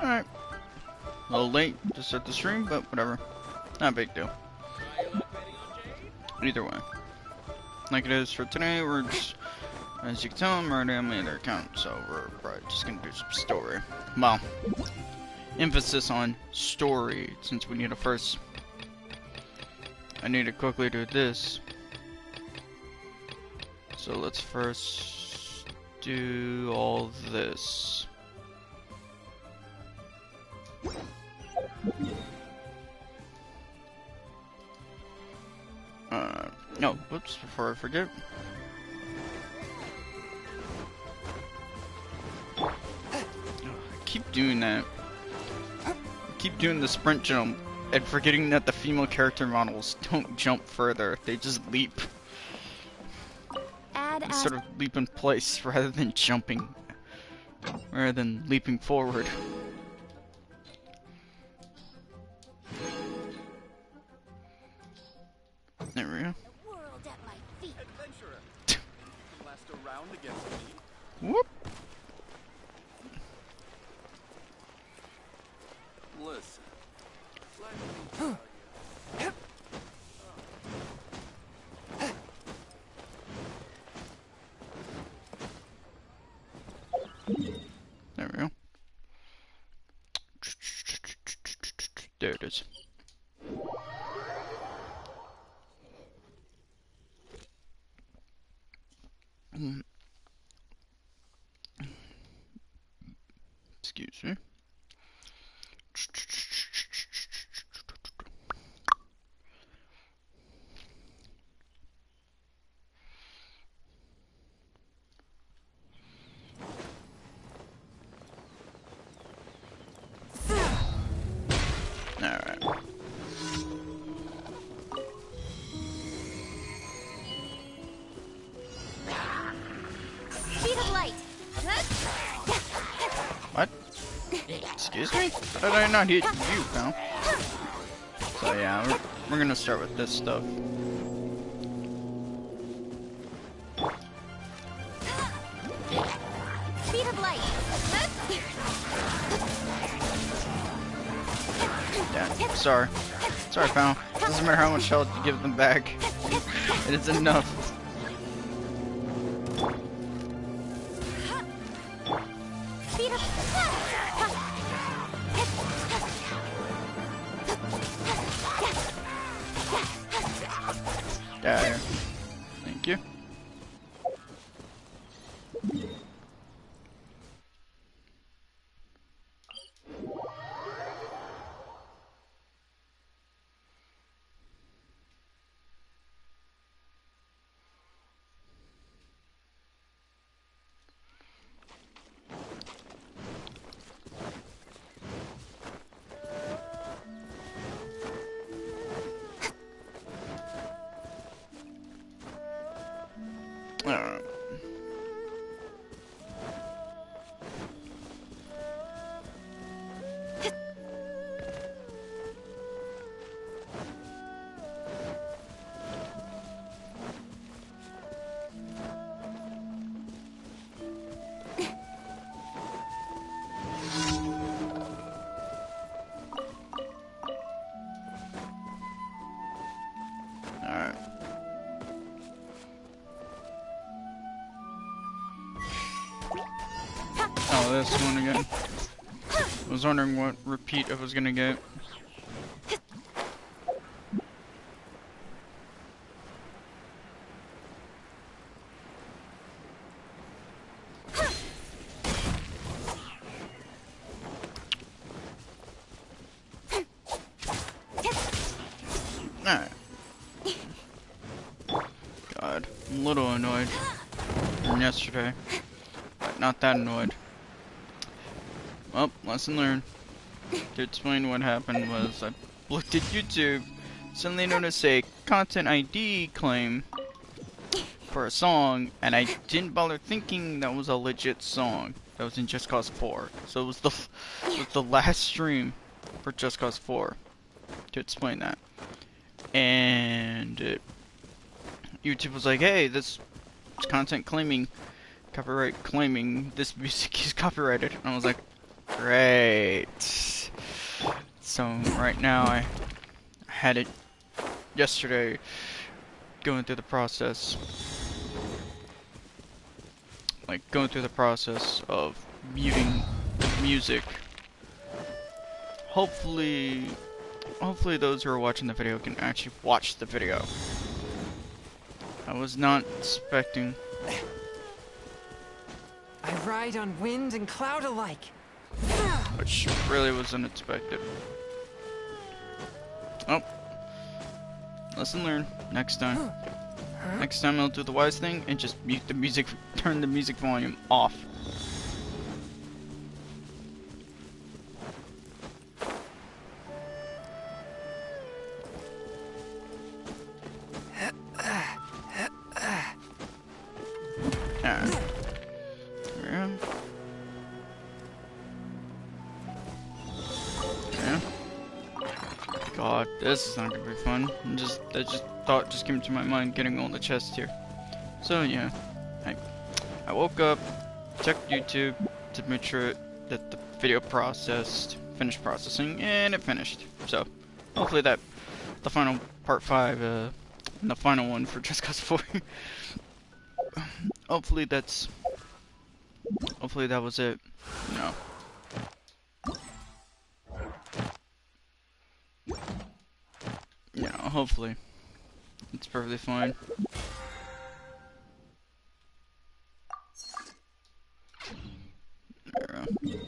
Alright. A little late to start the stream, but whatever. Not a big deal. Either way. Like it is for today, we're just, as you can tell, I'm already on my other account, so we're probably just gonna do some story. Well, emphasis on story, since we need to first. I need to quickly do this. So let's first do all this. No, whoops, before I forget. I keep doing that. I keep doing the sprint jump and forgetting that the female character models don't jump further, they just leap. They sort of leap in place rather than jumping, rather than leaping forward. There we go. Whoop. Listen. There we go. There it is. Excuse me. Alright. Speed of light. What? Excuse me? How did I not hit you, pal? So yeah, we're gonna start with this stuff. Speed of light. Yeah, sorry. Sorry, pal. Doesn't matter how much health you give them back. It is enough. Speed of Get out of here. Thank you. Alright. Alright. Oh, this one again. I was wondering what repeat I was gonna get. Alright. God, I'm a little annoyed from yesterday, but not that annoyed. Well, lesson learned. To explain what happened was I looked at YouTube, suddenly noticed a content ID claim for a song, and I didn't bother thinking that was a legit song. That was in Just Cause 4. So it was the last stream for Just Cause 4 to explain that. And YouTube was like, hey, this content claiming, copyright claiming this music is copyrighted. And I was like, Great. So right now I had it yesterday, going through the process, of muting music. Hopefully those who are watching the video can actually watch the video. I was not expecting. I ride on wind and cloud alike. Which really was unexpected. Oh. Lesson learned. Next time. Next time I'll do the wise thing and just mute the music, turn the music volume off. Alright. Yeah. Yeah. God, this is not gonna be fun. Thought just came to my mind getting all the chests here. So yeah, I woke up, checked YouTube to make sure that the video finished processing, and it finished. So hopefully the final part 5, and the final one for Just Cause 4. hopefully that was it. No. Yeah, hopefully. It's perfectly fine. There we go.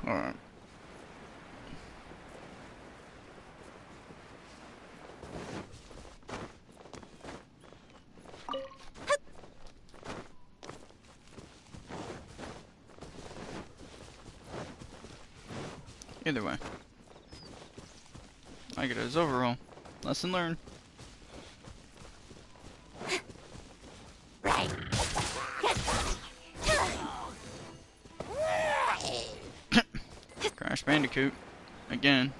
Alright. Either way, I get it as overall. Lesson learned. Right. Crash Bandicoot. Again.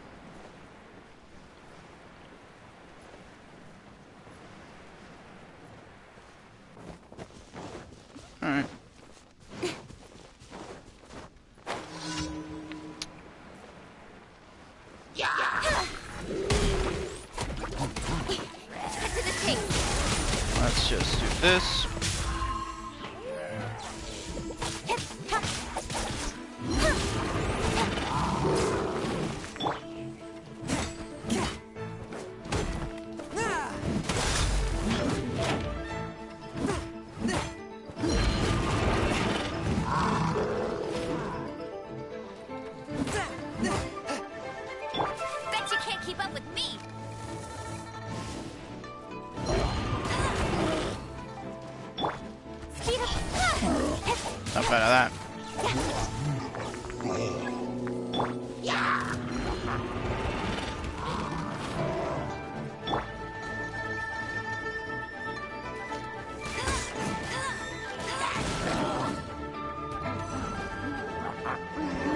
Alright. Let's just do this. Bet you can't keep up with me. Speed up. Not bad at that.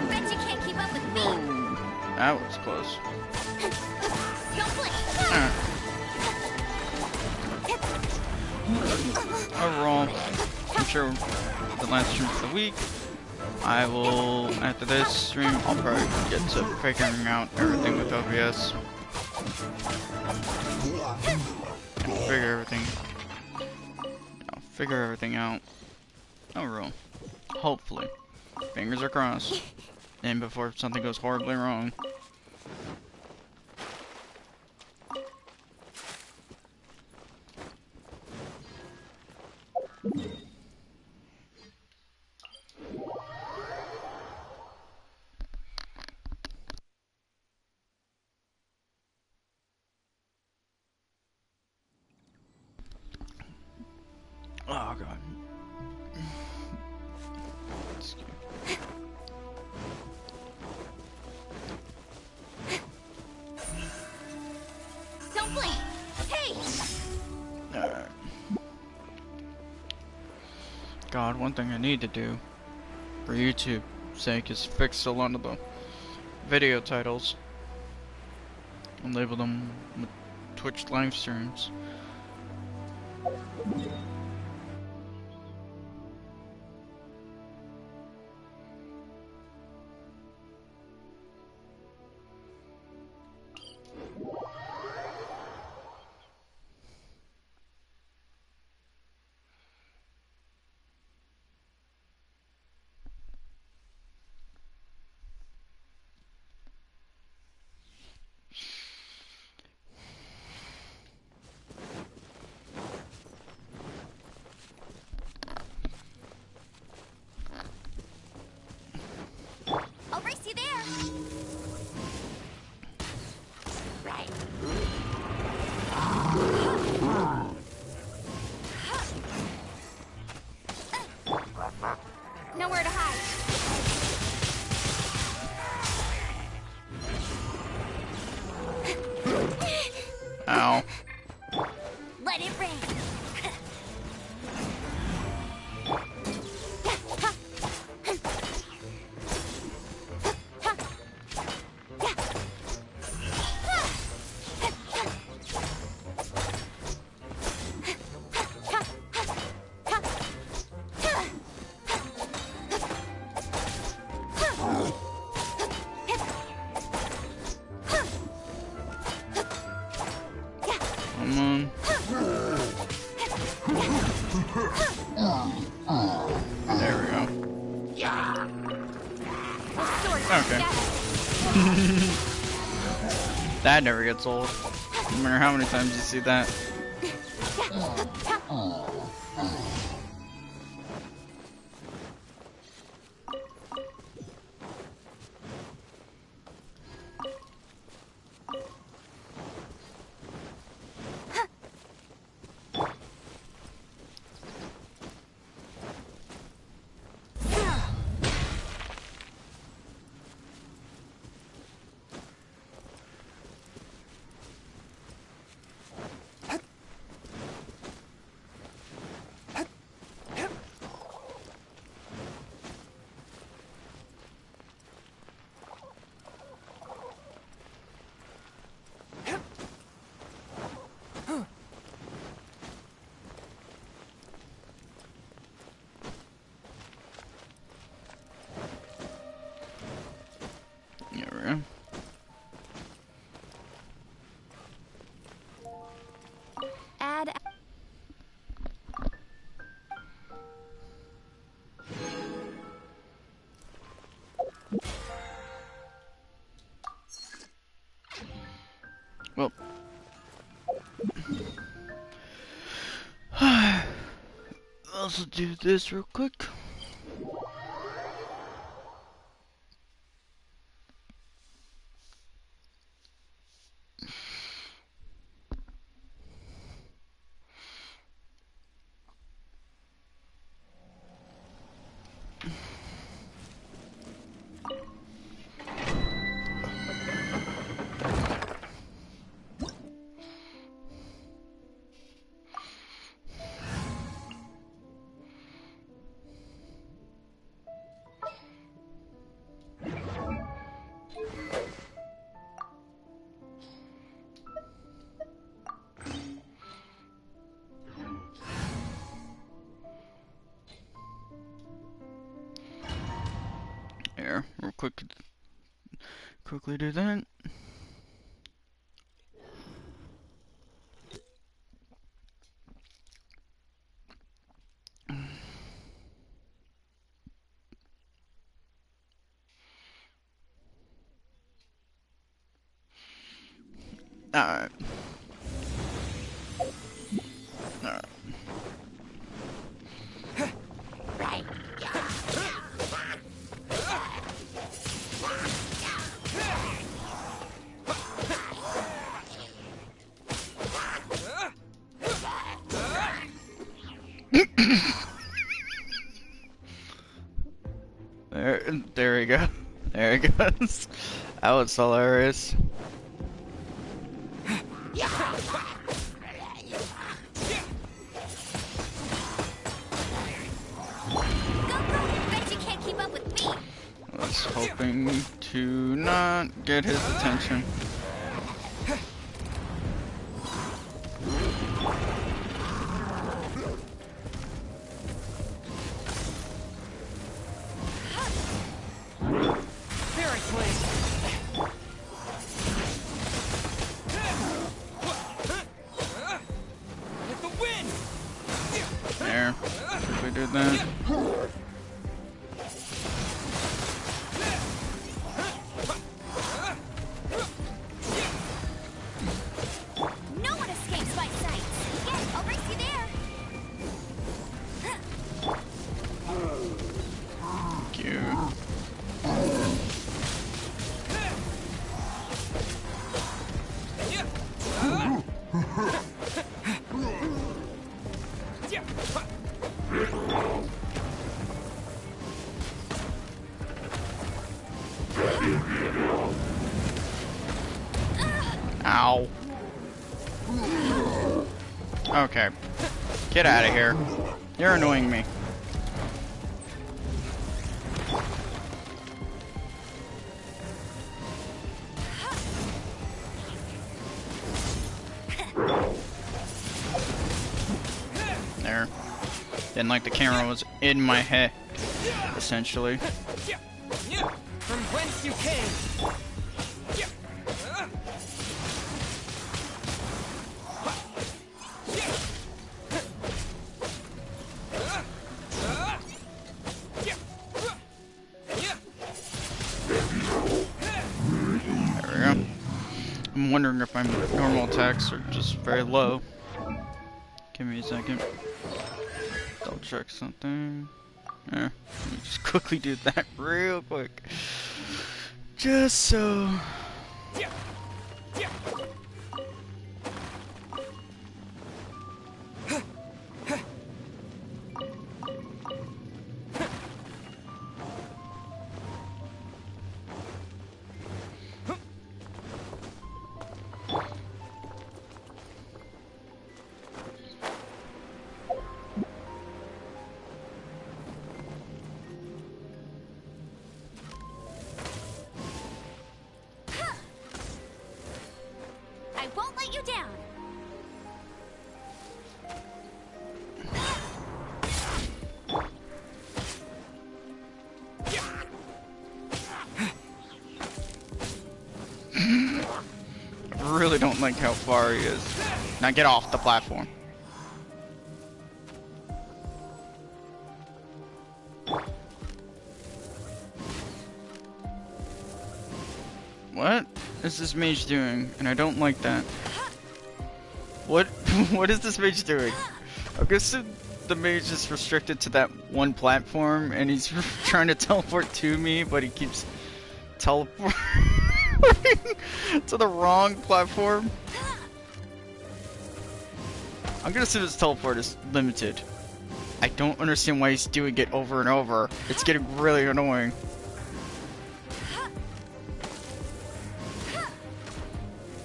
Bet you can't keep up with me. That was close. Don't blink. Alright. Overall, I'm sure the last stream for the week, I will, after this stream, I'll probably get to figuring out everything with OBS. Figure everything out. Overall. Hopefully. Fingers are crossed. And before something goes horribly wrong. Oh god. Excuse me. Don't blink. Hey. Alright. God, one thing I need to do for YouTube's sake is fix a lot of the video titles. and label them with Twitch live streams. I'll race you there. Right. Nowhere to hide. Ow. Let it rain. Come on. There we go. Okay. That never gets old. No matter how many times you see that. There we go. Add. Well. Let's do this real quick. Here, real quickly do that. Alright. Alright. Right. There we go. There it goes. That was hilarious. Bet you can't keep up with me. I was hoping to not get his attention. like that. No one escapes my sight. Yes, I'll race you there. Thank you. Ow. Okay. Get out of here. You're annoying me. There. Didn't like the camera was in my head, essentially. From whence you came. There we go. I'm wondering if my normal attacks are just very low. Give me a second. Double check something. Let me just quickly do that real quick. Just so. I won't let you down. I really don't like how far he is. Now get off the platform. What is this mage doing? And I don't like that. What what is this mage doing? I guess the mage is restricted to that one platform and he's trying to teleport to me, but he keeps teleporting to the wrong platform. I'm gonna assume his teleport is limited. I don't understand why he's doing it over and over. It's getting really annoying.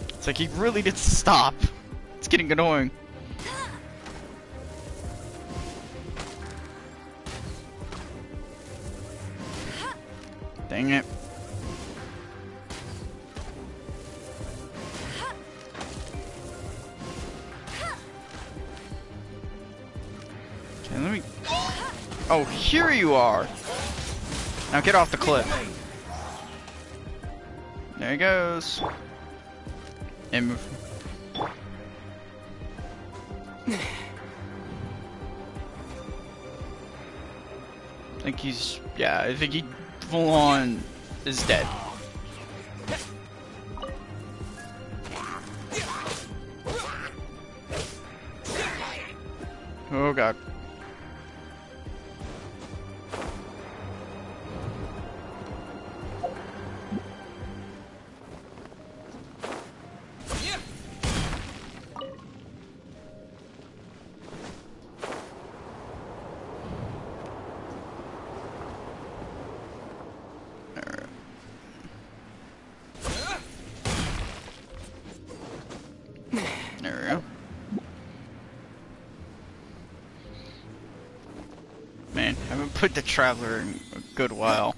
It's like he really needs to stop. It's getting annoying. Dang it. Okay, let me... Oh, here you are! Now get off the cliff. There he goes. And move. I think he's... Yeah, I think he full on is dead. Oh god. There we go. Man, I haven't put the Traveler in a good while.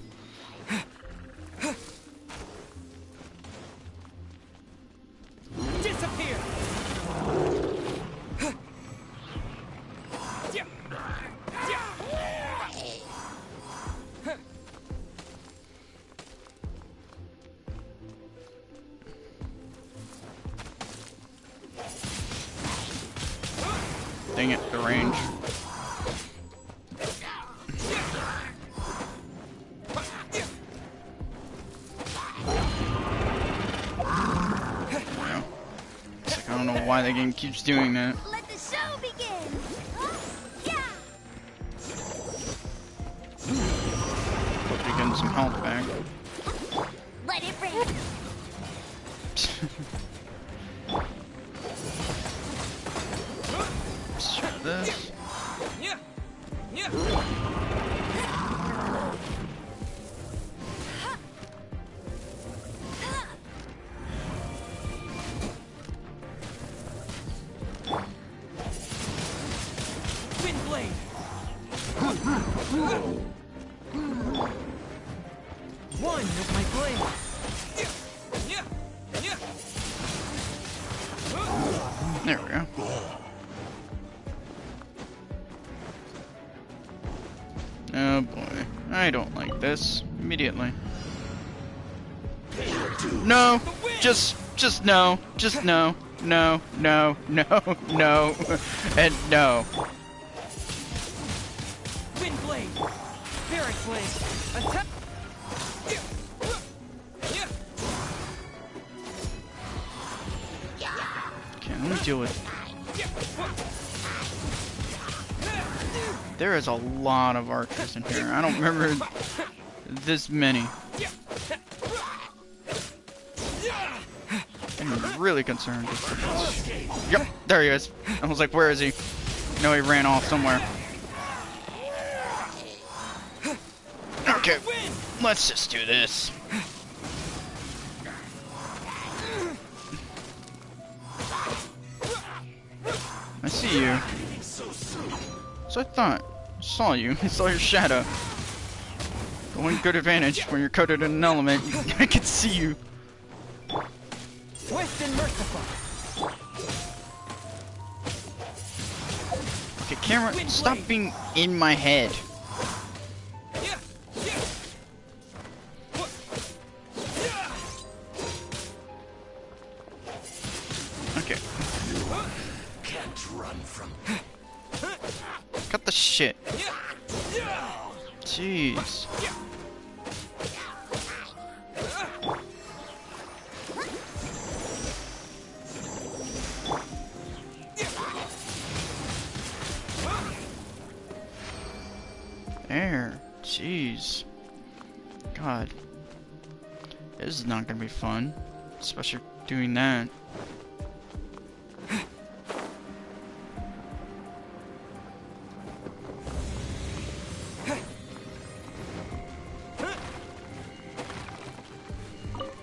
Disappear. Dang it, the range. know why the game keeps doing that. Let the show begin. Yeah. Hope you're getting some health back. Let it rain. Let's try this. Yeah. Yeah. Wind blade. One with my blade. Yeah. Yeah. There we go. Oh boy, I don't like this. Immediately. No! Just no. Just no. No, no, no, no, and no. Wind blade. Spirit blade. Attack. Okay, let me deal with... There is a lot of archers in here. I don't remember this many. I'm really concerned. Yep, there he is. I was like, where is he? No, he ran off somewhere. Okay, let's just do this. I see you. So I thought. Saw you. I saw your shadow. The one good advantage when you're coated in an element, I can see you. Swift and merciful. Okay, camera, stop being in my head. Okay. Can't run from. Cut the shit. Jeez. There. Jeez. God. This is not gonna be fun. Especially doing that.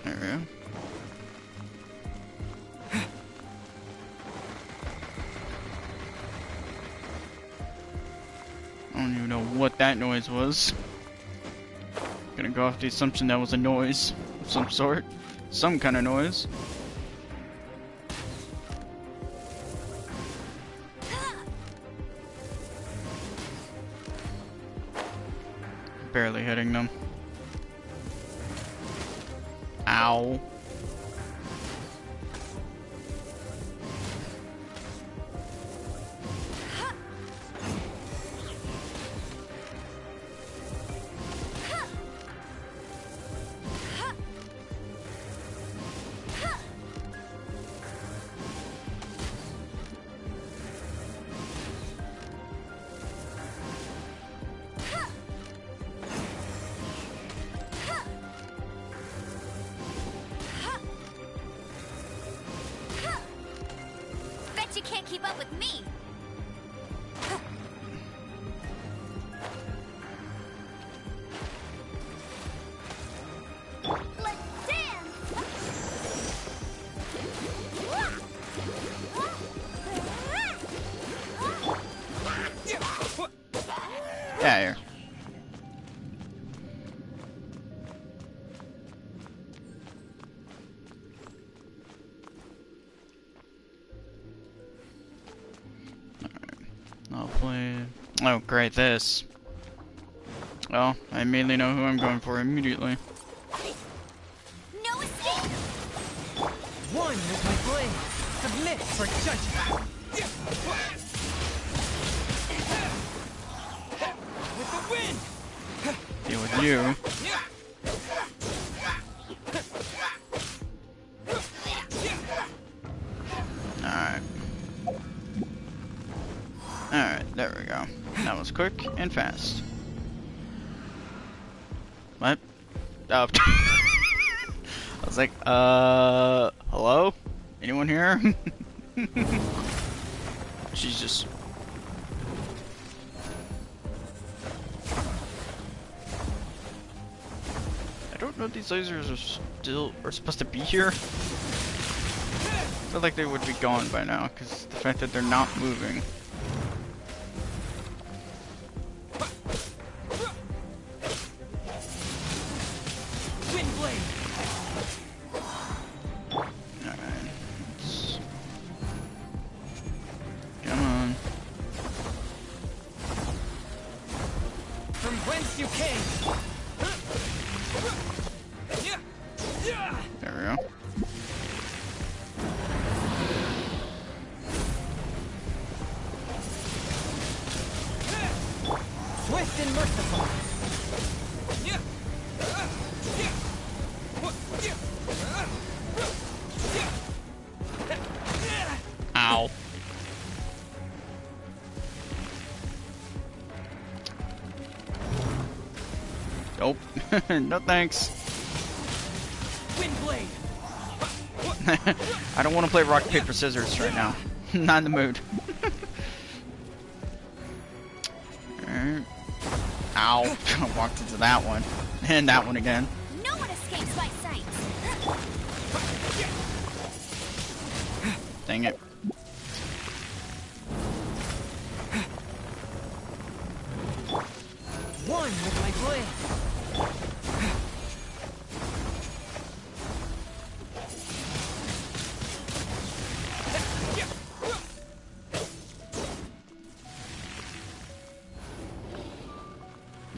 There we go. I don't even know what that noise was. Gonna go off the assumption that was a noise of some sort. Some kind of noise. Barely hitting them. Ow. Bet you can't keep up with me. Let's dance. Yeah, here. Hopefully. Oh, great, this. Well, I immediately know who I'm going for immediately. No escape. One with my blade. Submit for judgment. With the wind. Deal with you. Alright. Alright, there we go. That was quick and fast. What? Oh. I was like, hello? Anyone here? She's just... I don't know if these lasers are supposed to be here. I feel like they would be gone by now, because the fact that they're not moving. Ow. Nope. No thanks. Windblade. I don't want to play rock, paper, scissors right now. Not in the mood. Ow. I walked into that one. And that one again. No one escapes my sight. Dang it. One with my blade.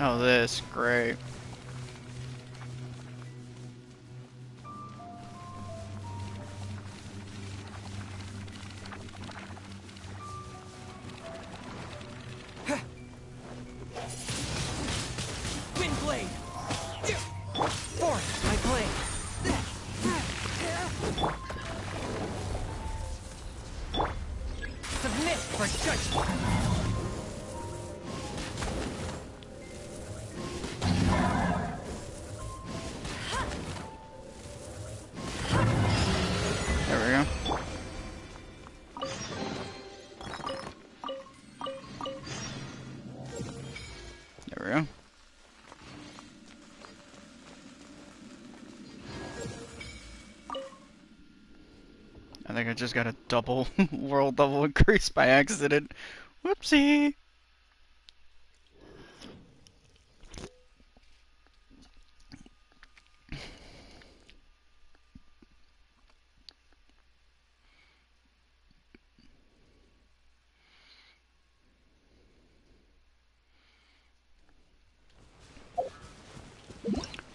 Oh, this, great. Windblade. Force my blade. Submit for judgment. There we go. There we go. I think I just got a double world double increase by accident. Whoopsie.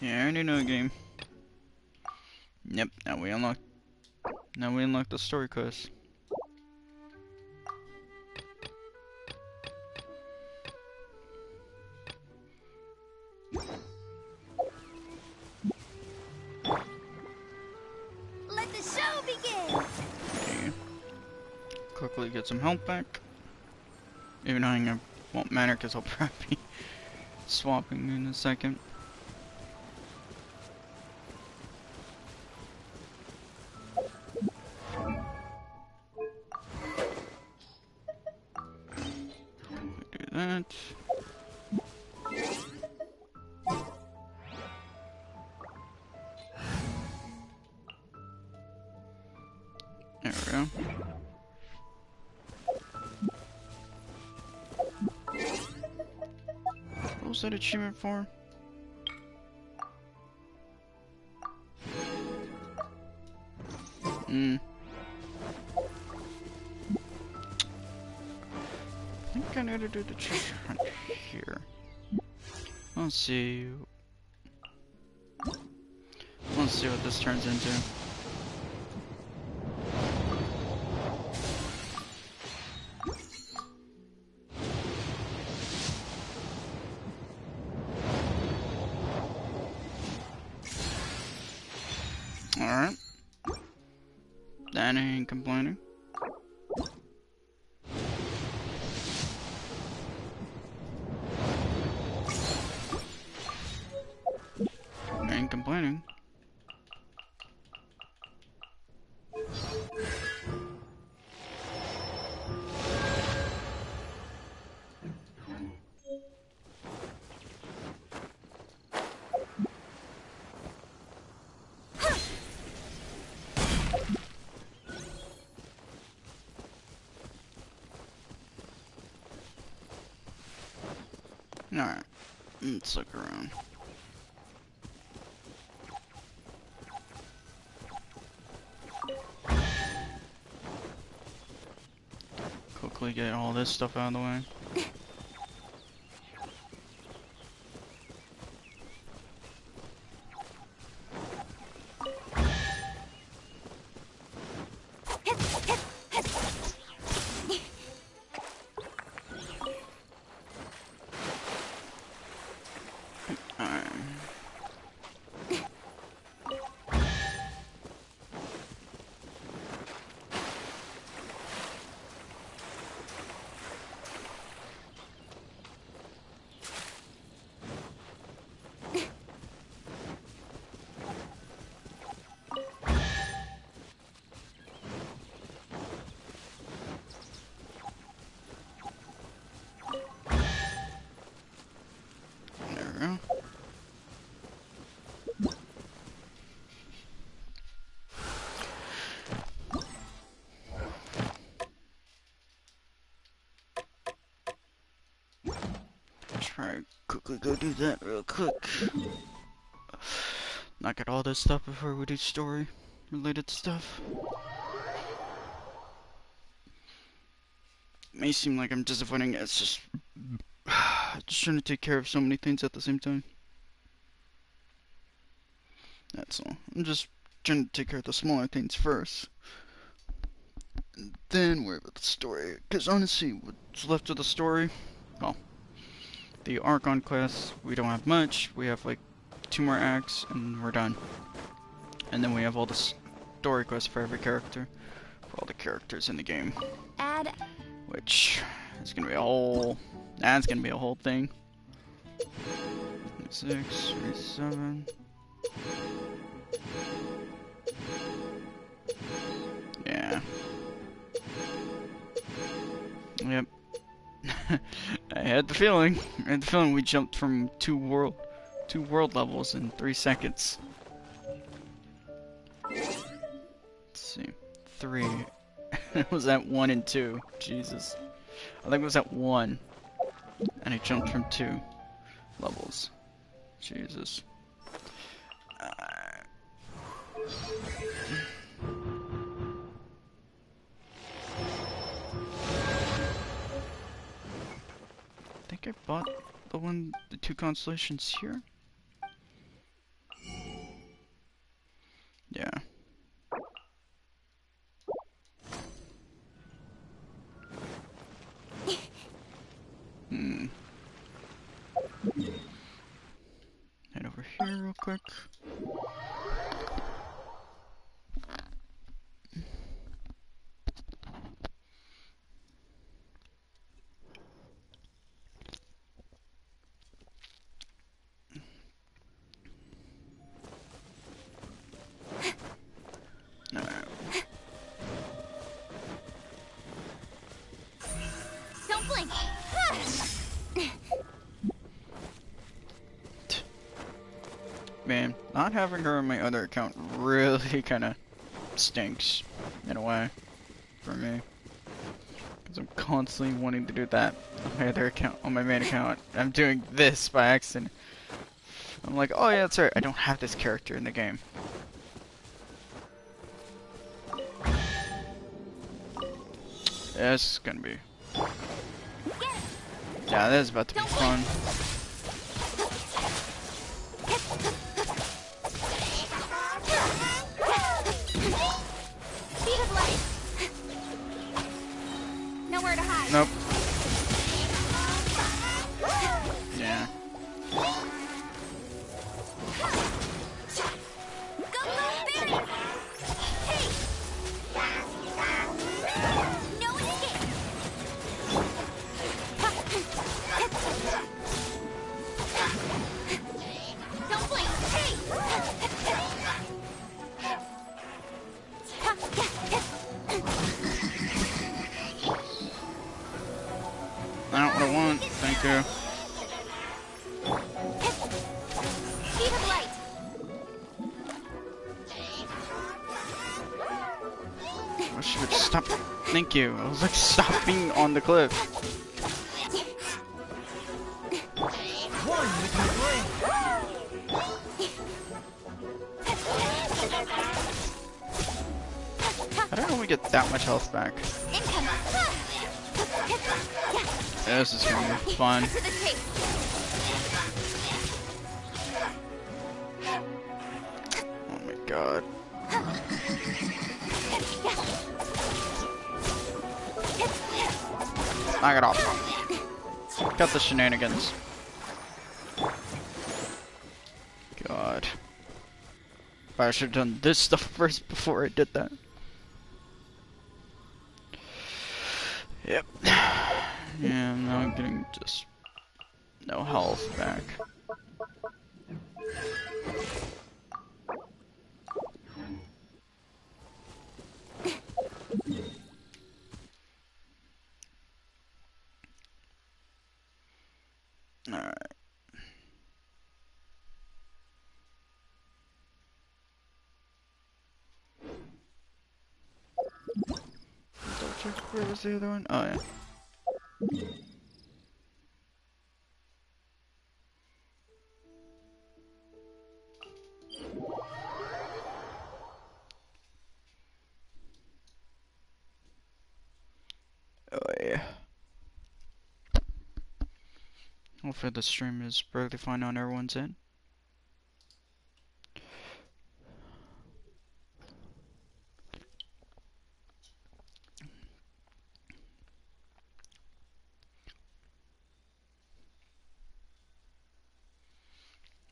Yeah, I already know the game. Yep, now we unlock the story quest. Let the show begin. Okay. Quickly get some health back. Even though it won't matter because I'll probably be swapping in a second. Do that. There we go. What was that achievement for? I think I need to do the treasure hunt here. Let's see. Let's see what this turns into. Alright. That ain't complaining. I ain't complaining. Alright, let's look around. Quickly get all this stuff out of the way. Alright. There we go. Try to quickly go do that real quick. Knock out all this stuff before we do story related stuff. May seem like I'm disappointing, it's just trying to take care of so many things at the same time. That's all. I'm just trying to take care of the smaller things first. And then worry about the story. Because honestly, what's left of the story? Well, the Archon quest, we don't have much. We have like 2 more acts and we're done. And then we have all the story quests for every character. For all the characters in the game. Add. Which is gonna be a whole. That's gonna be a whole thing. 6, 37. Yeah. Yep. I had the feeling. We jumped from two world levels in 3 seconds. Let's see. 3. It was at 1 and 2. Jesus. I think it was at 1. And I jumped from 2 levels. Jesus. I think I bought the 2 constellations here. Yeah. Head over here real quick. Don't blink. Man, not having her on my other account really kind of stinks, in a way, for me. Because I'm constantly wanting to do that on my other account, on my main account. I'm doing this by accident. I'm like, oh yeah, that's right, I don't have this character in the game. This is gonna be... Yeah, this is about to be fun. Speed of light. Nowhere to hide. Nope. Yeah. Go, go, Barry! Hey! want. Thank you. Speed of light. I should have stopped. Thank you. I was like stopping on the cliff. One with my blade. I don't know if we get that much health back. Income. Yeah, this is gonna be fun. To the tape. Oh my god. Knock it off. Cut the shenanigans. God. But I should have done this stuff first before I did that. Yep. Yeah, now I'm getting just no health back. Alright. Double check, where was the other one? Oh yeah. Oh yeah. Hopefully the stream is perfectly fine on everyone's end.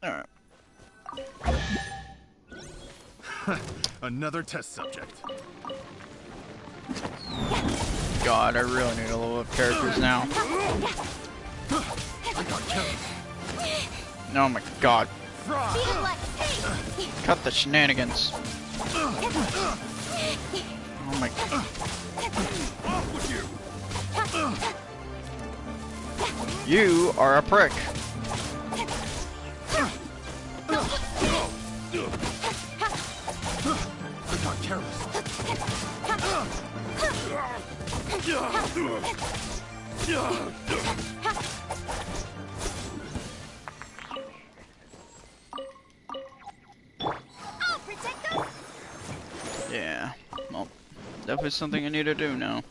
Alright. Another test subject. God, I really need to level up characters now. I got killed. Oh my god. Speed of light. Cut the shenanigans. Oh my. Off with you. You are a prick. I got careless. I'll protect us. Yeah. Well, definitely something I need to do now.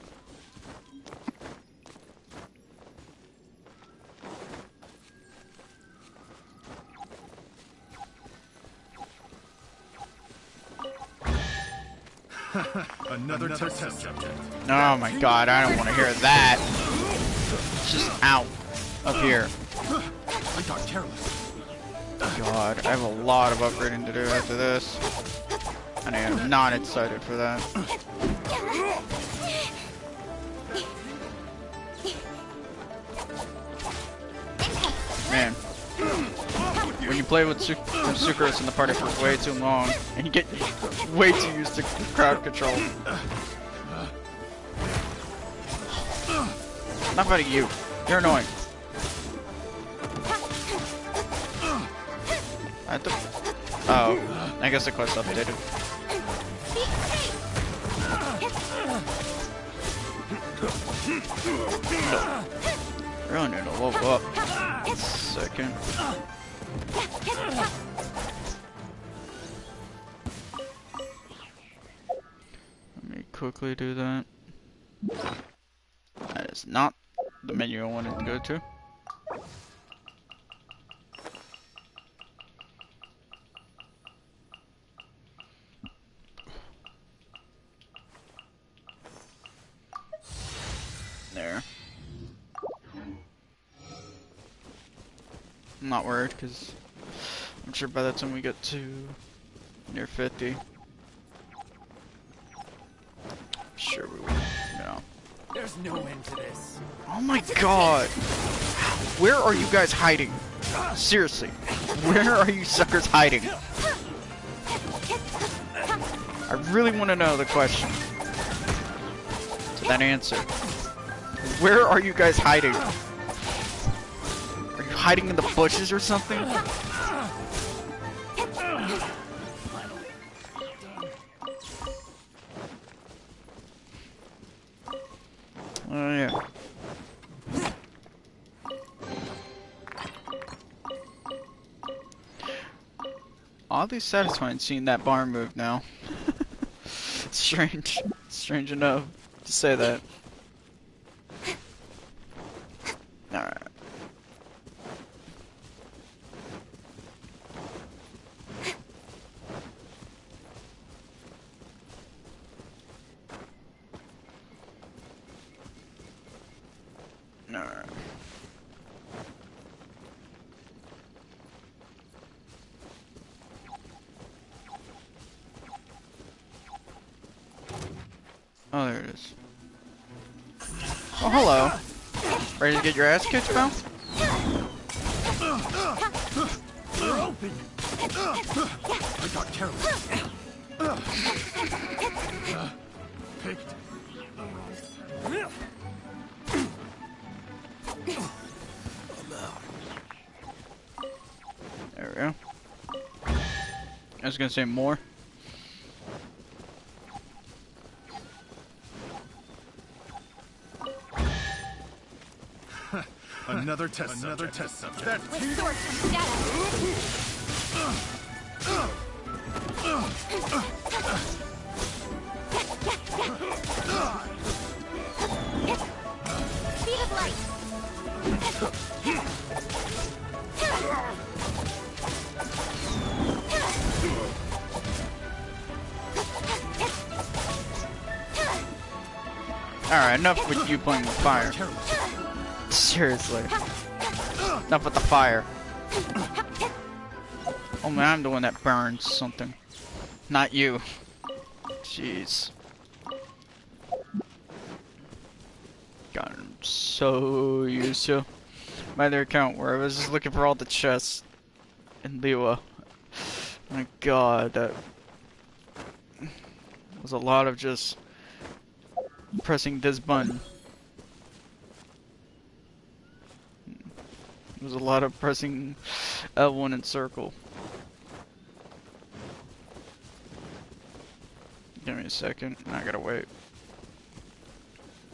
Another test subject. Oh my god, I don't want to hear that. It's just out up here. I got careless. God, I have a lot of upgrading to do after this. And I am not excited for that. Man. When you play with Sucrose in the party for way too long, and you get way too used to crowd control. Not fighting you. You're annoying. I have to... Oh, I guess the quest updated. Really need to level up. Second. Let me quickly do that. That is not the menu I wanted to go to. There. I'm not worried because I'm sure by the time we get to near 50, I'm sure we will, you know. There's no end to this. Oh my god! Where are you guys hiding? Seriously, where are you suckers hiding? I really want to know the question to that answer. Where are you guys hiding? hiding in the bushes or something? Oh yeah. Oddly satisfying seeing that bar move now. Strange. Strange enough to say that. Alright. Alright. Oh, there it is. Oh, hello. Ready to get your ass kicked, pal? You're open. I got careless. Picked. There we go. I was gonna say more. Another test subject. That's With sword from shadow. Speed of light. Alright, enough with you playing with fire. Seriously. Enough with the fire. Oh man, I'm the one that burns something. Not you. Jeez. God, I'm so used to my other account where I was just looking for all the chests in Liwa. My god, that was a lot of just pressing this button. It was a lot of pressing L1 in circle. Give me a second. I gotta wait.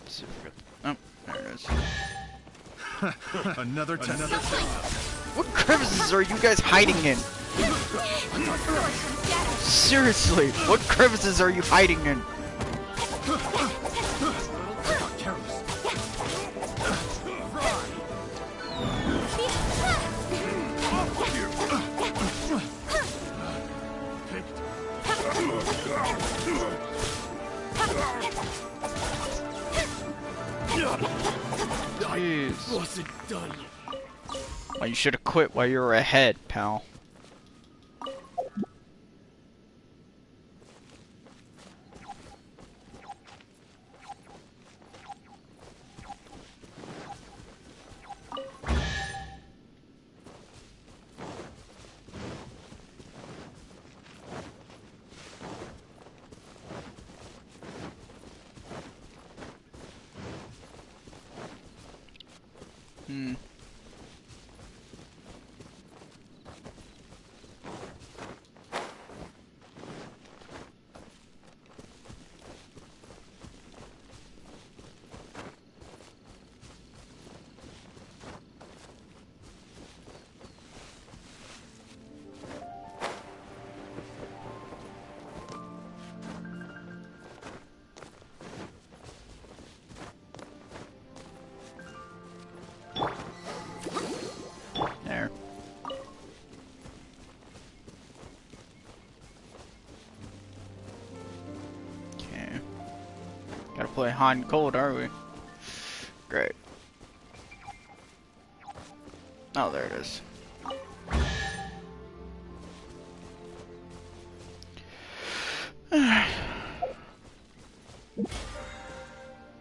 Let's see if we got. Oh, there it is. another test subject. What crevices are you guys hiding in? Seriously, what crevices are you hiding in? I got careless. Jeez. Wasn't done. Well, you should have quit while you were ahead, pal. There. Okay. Gotta play hot and cold, are we? Great. Oh, there it is.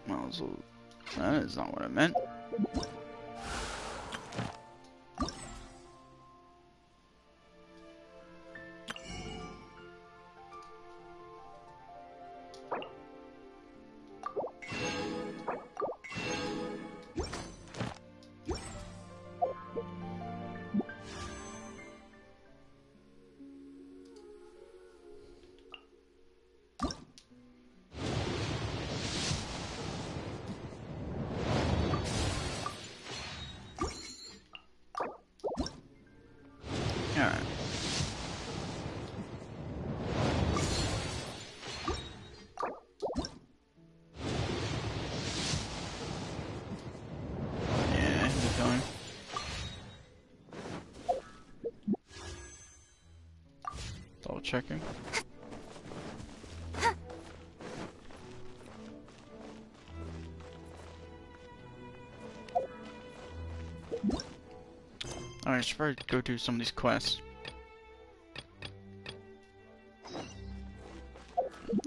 Well, so that is not what I meant. checking. Alright, I should probably go do some of these quests.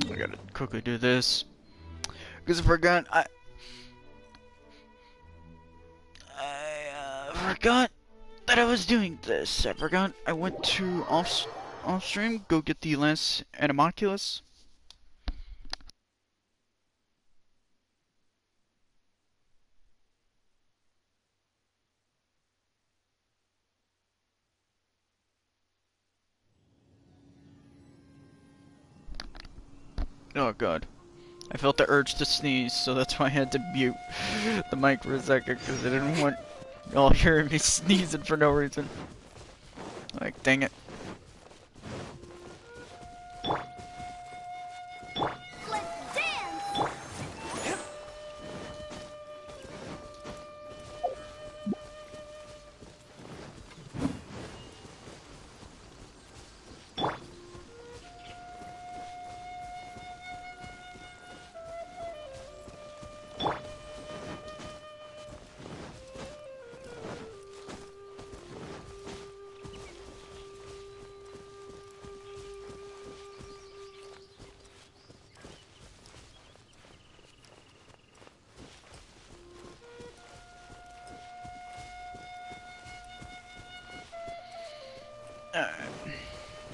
I gotta quickly do this. Because I forgot, I forgot that I was doing this. I forgot I went to off stream, go get the last Animoculus. Oh god. I felt the urge to sneeze, so that's why I had to mute the mic for a second, because I didn't want y'all hearing me sneezing for no reason. Like, dang it. Let's dance!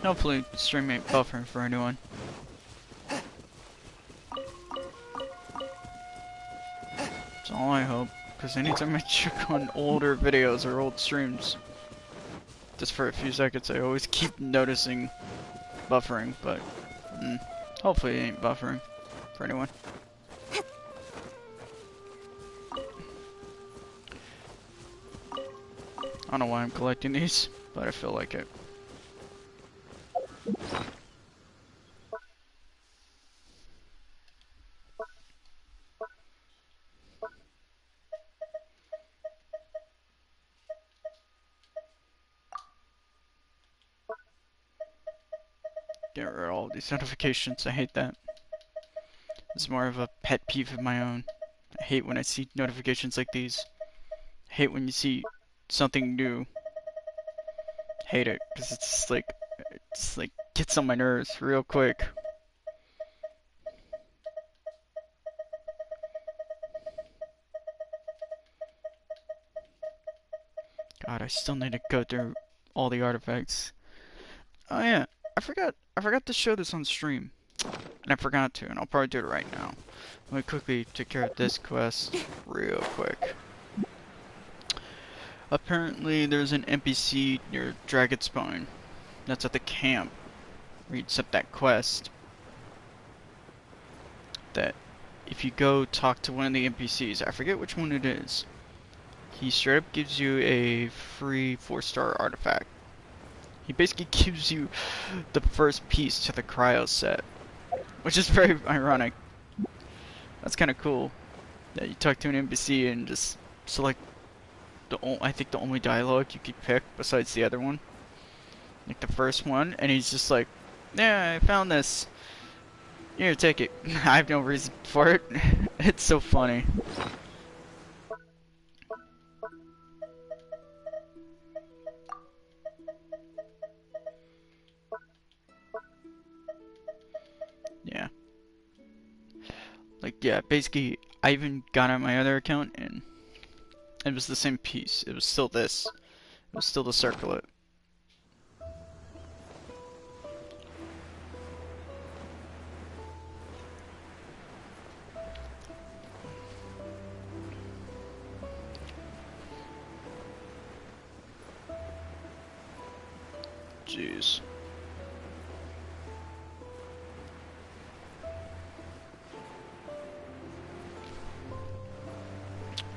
Hopefully, stream ain't buffering for anyone. That's all I hope, because anytime I check on older videos or old streams, just for a few seconds, I always keep noticing buffering, but hopefully it ain't buffering for anyone. I don't know why I'm collecting these, but I feel like it. Get rid of all these notifications, I hate that. It's more of a pet peeve of my own. I hate when I see notifications like these. I hate when you see something new. Hate it, because it's like gets on my nerves real quick. God, I still need to go through all the artifacts. Oh yeah, I forgot to show this on stream. And I forgot to, and I'll probably do it right now. Let me quickly take care of this quest real quick. Apparently there's an NPC near Dragon Spawn. That's at the camp where you accept that quest. That if you go talk to one of the NPCs, I forget which one it is, he straight up gives you a free 4-star artifact. He basically gives you the first piece to the cryo set, which is very ironic. That's kind of cool. That you talk to an NPC and just select I think the only dialogue you could pick besides the other one, like the first one, and he's just like, "Yeah, I found this. Here, take it." I have no reason for it. It's so funny. Yeah. Like, yeah, basically, I even got on my other account, and it was the same piece. It was still this. It was still the circlet. Jeez.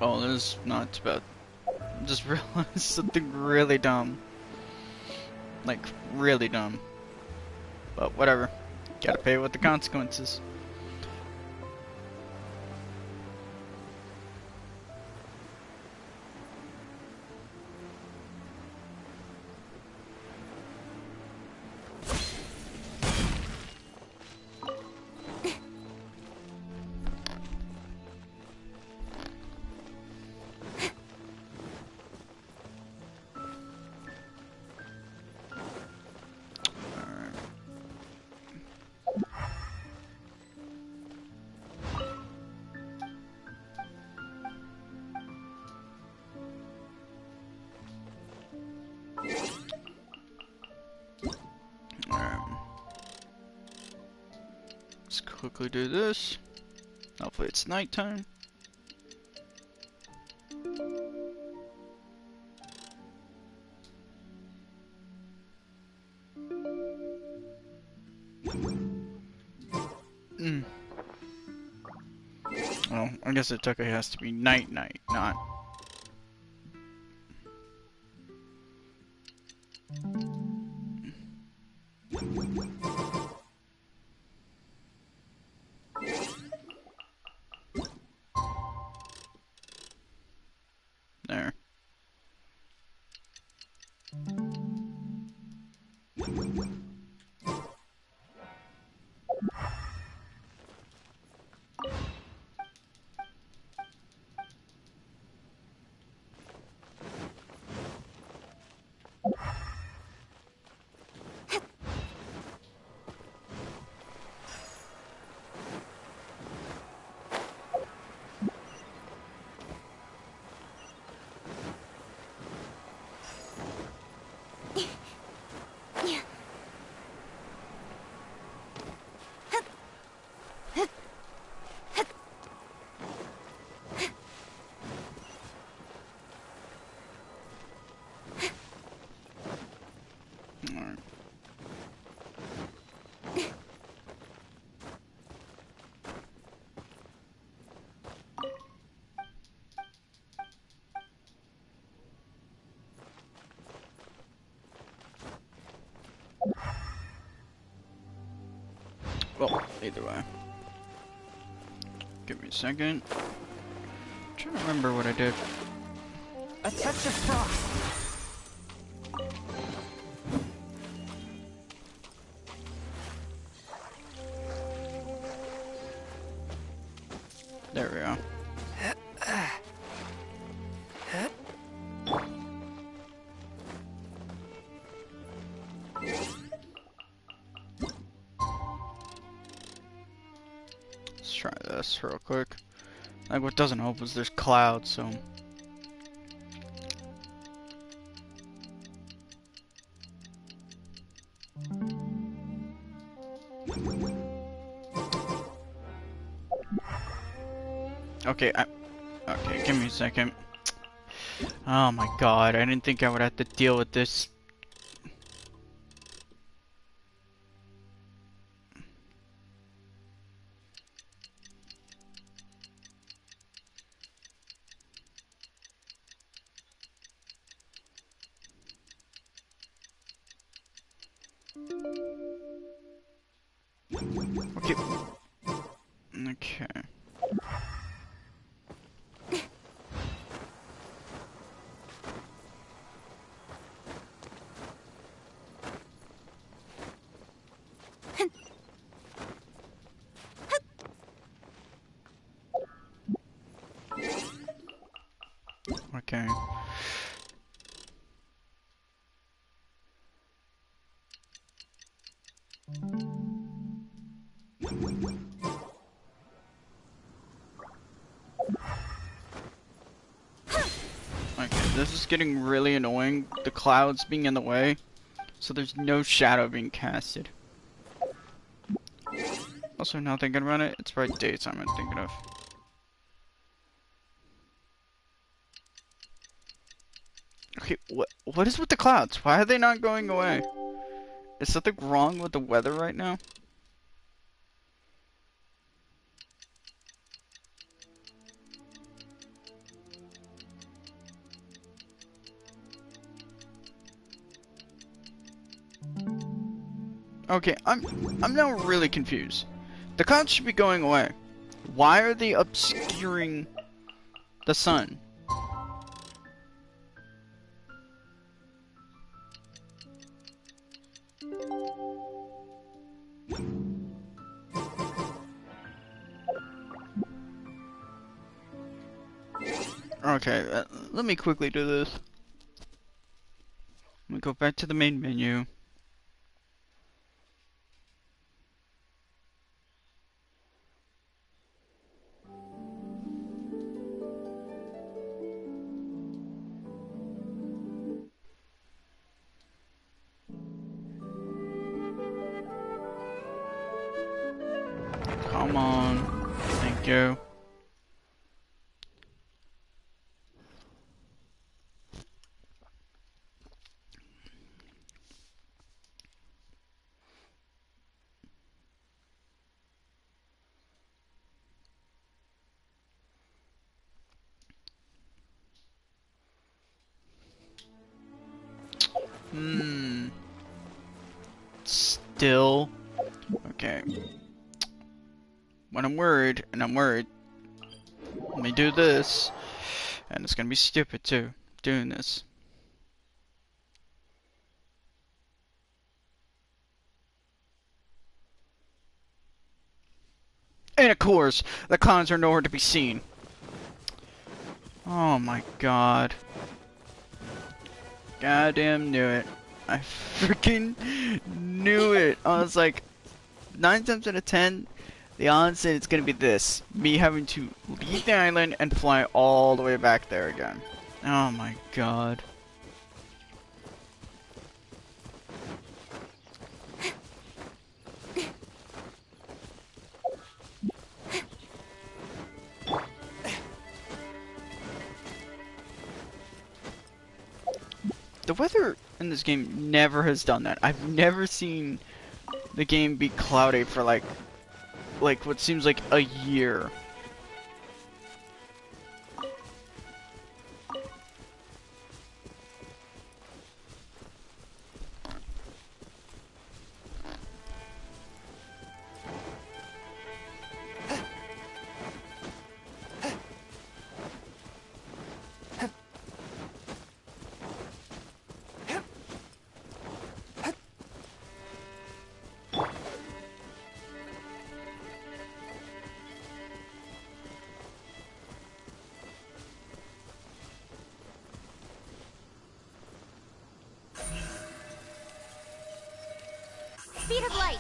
Oh, this is not too bad. Just realized something really dumb. Like, really dumb. But whatever. Gotta pay with the consequences. quickly do this. Hopefully it's nighttime. Well, I guess it took it has to be night, not. There. Alright. Well, either way. Give me a second. I'm trying to remember what I did. A touch of frost. There we go. Let's try this real quick. Like, what doesn't help is there's clouds, so. Okay, okay, give me a second. Oh my god, I didn't think I would have to deal with this. Okay. Okay. Okay. Okay, this is getting really annoying. The clouds being in the way, so there's no shadow being casted. Also, now thinking about it, it's probably daytime I'm thinking of. Okay, what is with the clouds? Why are they not going away? Is something wrong with the weather right now? Okay, I'm now really confused. The clouds should be going away. Why are they obscuring the sun? Okay, let me quickly do this. Let me go back to the main menu. Come on. Thank you. Still. Okay. When I'm worried, and I'm worried, let me do this. And it's gonna be stupid too, doing this. And of course, the clowns are nowhere to be seen. Oh my god. Goddamn knew it. I freaking knew it. I was like, 9 times out of 10, the odds that it's gonna be this. Me having to leave the island and fly all the way back there again. Oh my god. The weather in this game never has done that. I've never seen the game be cloudy for like what seems like a year. Speed of light.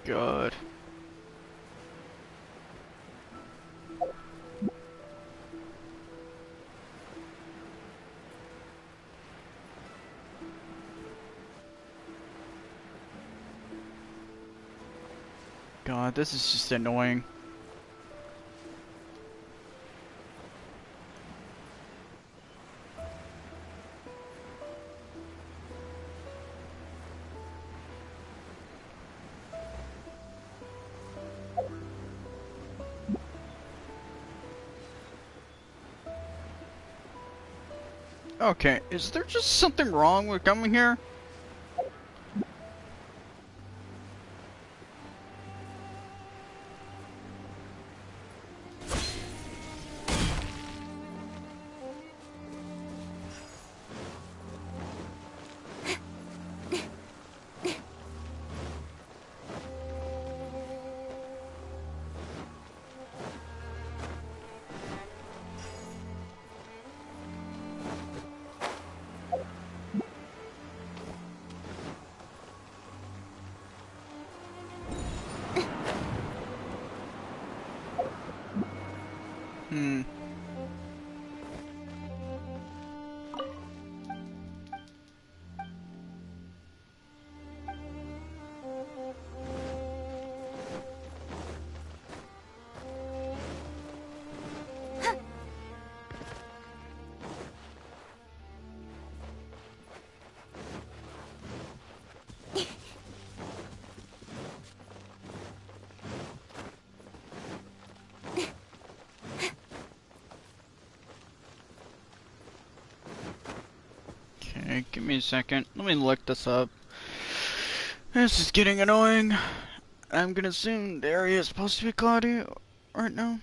God. God, this is just annoying. Okay, is there just something wrong with coming here? Hmm. Okay, give me a second. Let me look this up. This is getting annoying. I'm gonna assume the area is supposed to be cloudy right now.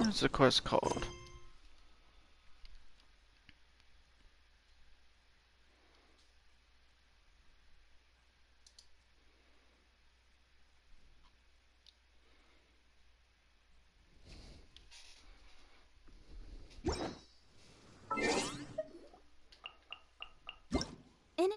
What is the quest called? In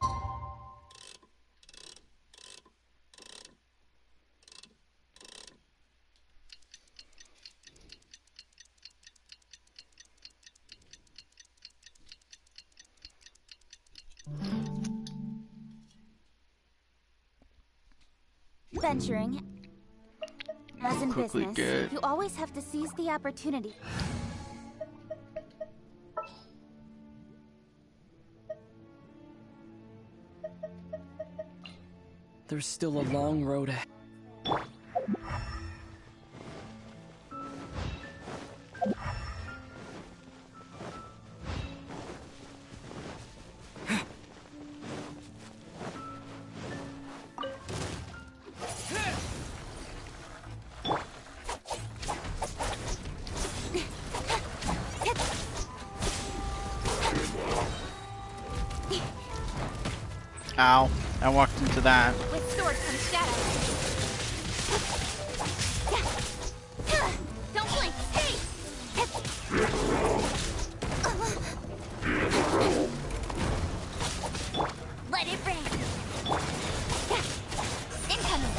venturing, as in Quickly business, get. you always have to seize the opportunity. There's still a long road ahead. Ow. I walked into that. With sword comes shadow. Don't blink! Hey! Let it rain! Incoming!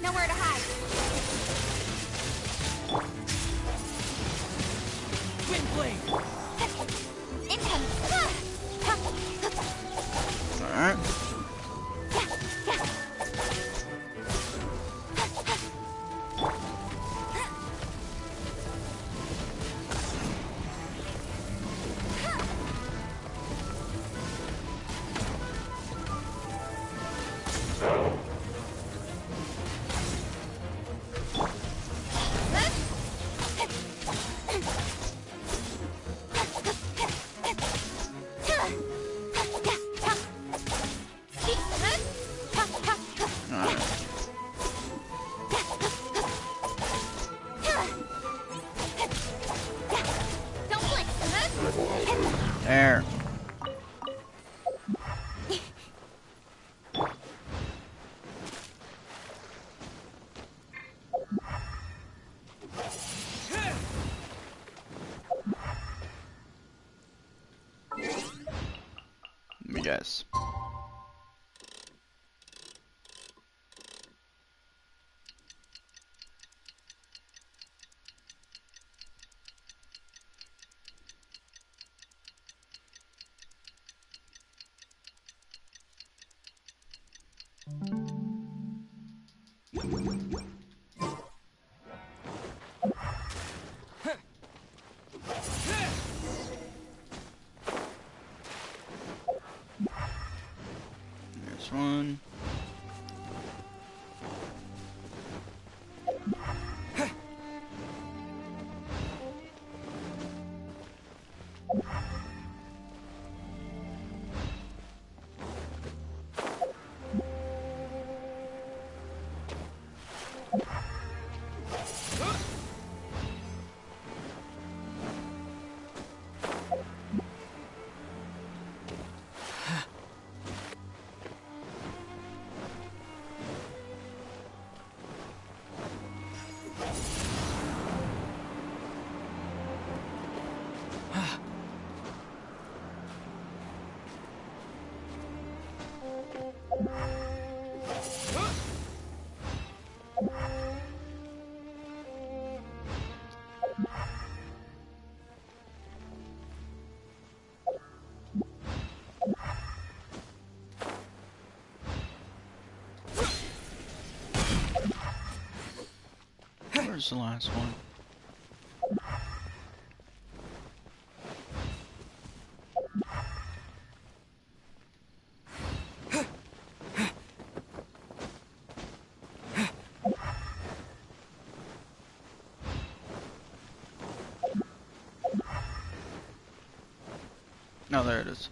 Nowhere to hide. Wind blade! Incoming. Alright. Don't blink. There. Let me guess. There's one. Where's the last one? Oh, there it is.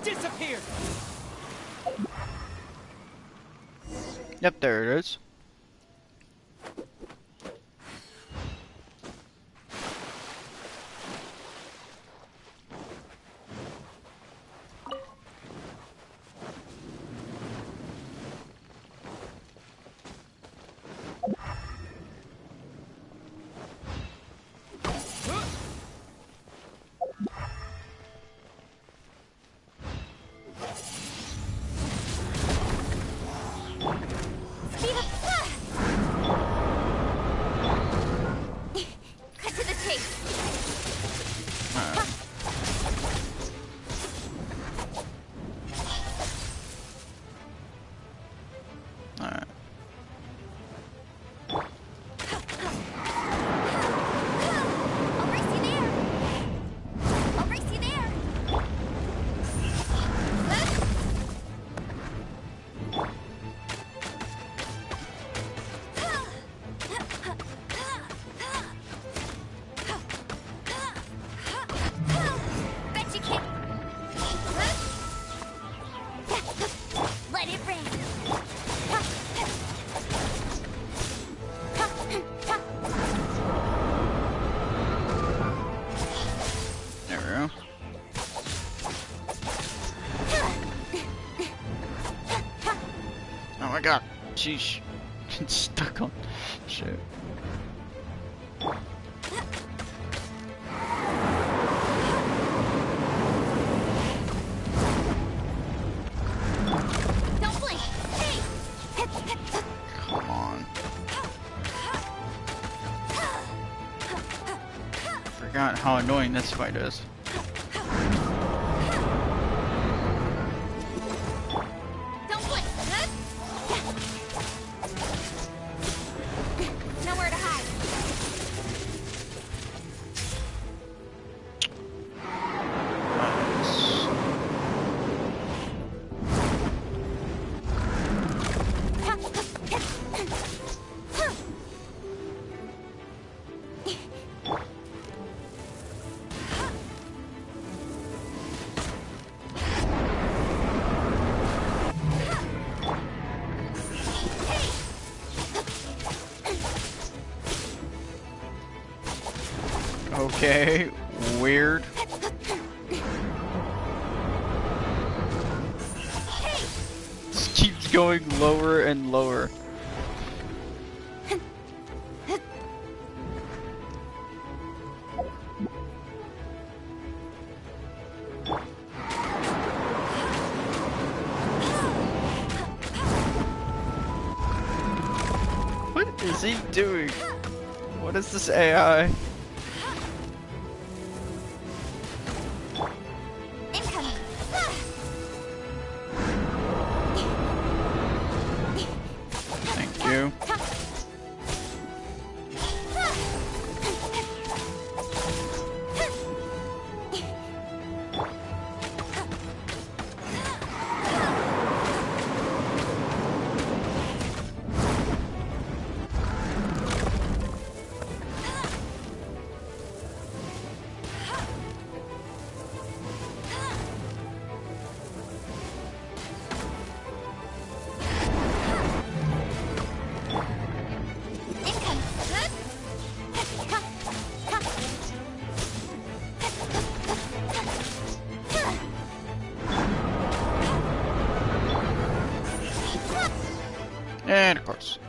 Disappear! Yep, there it is. Speed up! Cut to the chase! Alright. Alright. I'll race you there! I'll race you there! Bet you can't. Let it rain. There we go. Oh my god. Sheesh. It's stuck on. Shit. Don't blink. Hey. Come on. Forgot how annoying this fight is. Don't blink. Nowhere to hide. Nice. Okay, weird. This keeps going lower and lower. What is he doing? What is this AI? Incoming. Thank you. And of course.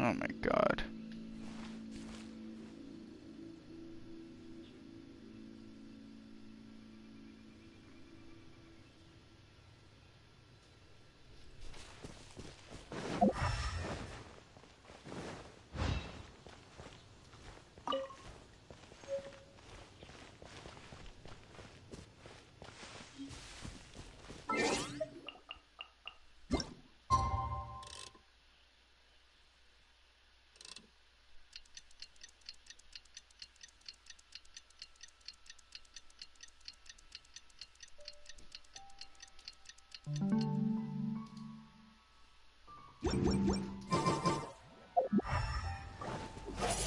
Oh my god.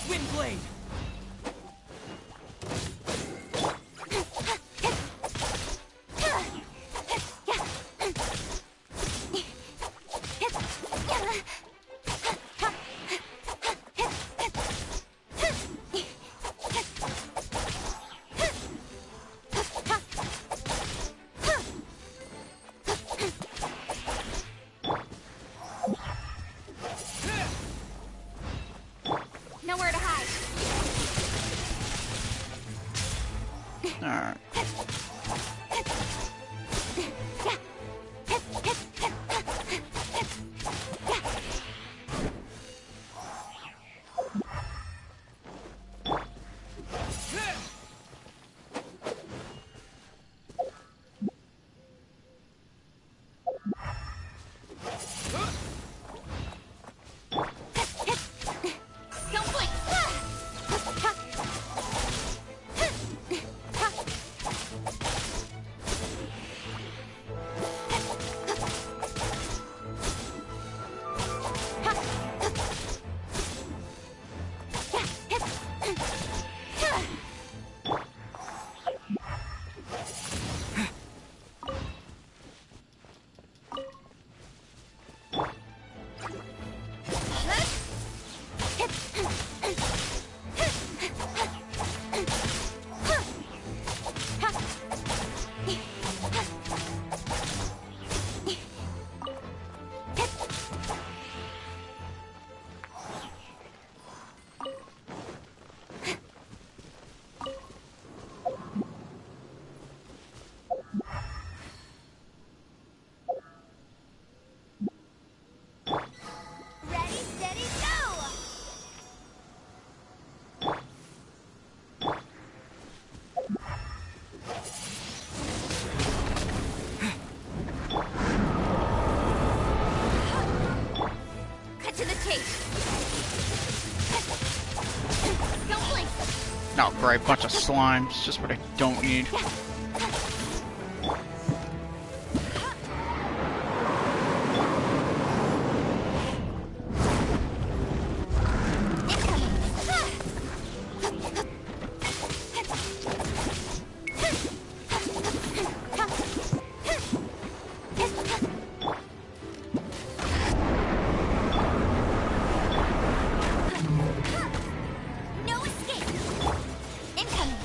Windblade! Nowhere to hide. Alright. Don't blink. Ready, steady, go! Cut to the chase. Don't blink. Oh, great, bunch of slimes. Just what I don't need. No escape. Incoming.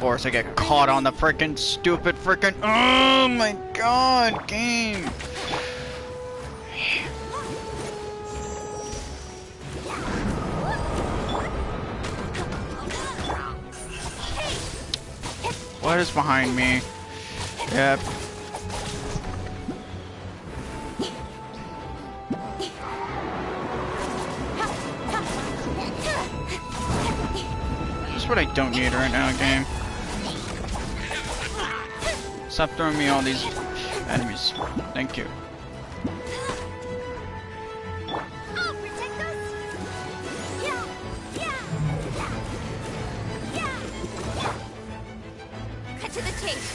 course I get caught on the freaking stupid freaking. Oh my god, game. What is behind me? Yep. This is what I don't need right now, game. Stop throwing me all these enemies. Thank you. I'll protect us. Yeah, yeah, yeah, yeah. Cut to the chase.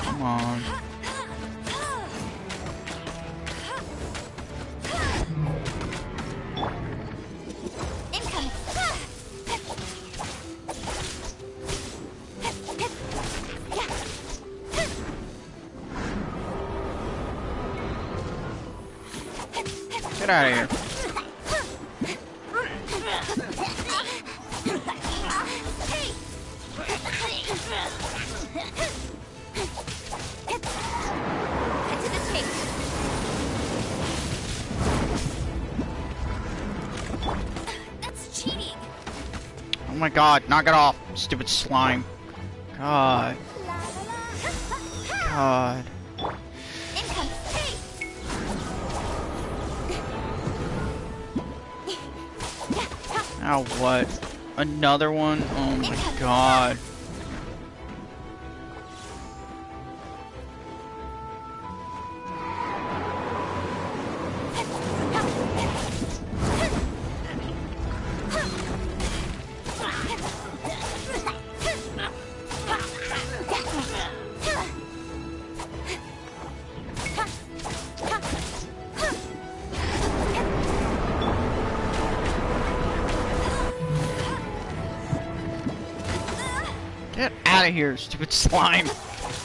Come on. Incoming. Get out of here. That's cheating. Oh my god, knock it off, stupid slime. God. God. Incoming. Hey. Now what? Another one? Oh my god. Get out of here, stupid slime.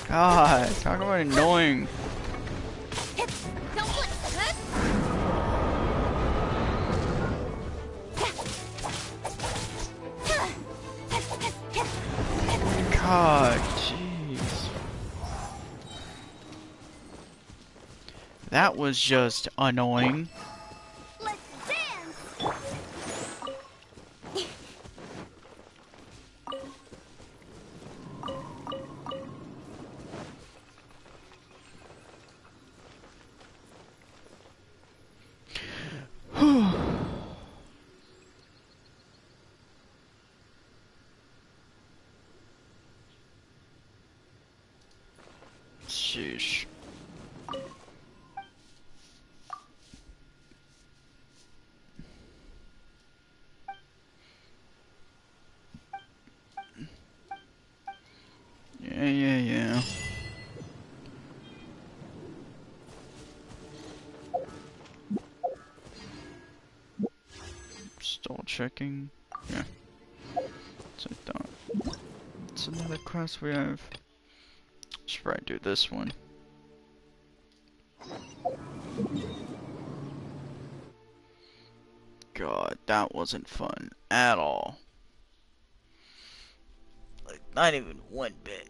God, talk about annoying. Don't blink. God, jeez. That was just annoying. Let's dance. Sheesh. Yeah. Still checking. Yeah. So I thought. It's another quest we have. Should probably do this one. God, that wasn't fun at all. Like, not even one bit.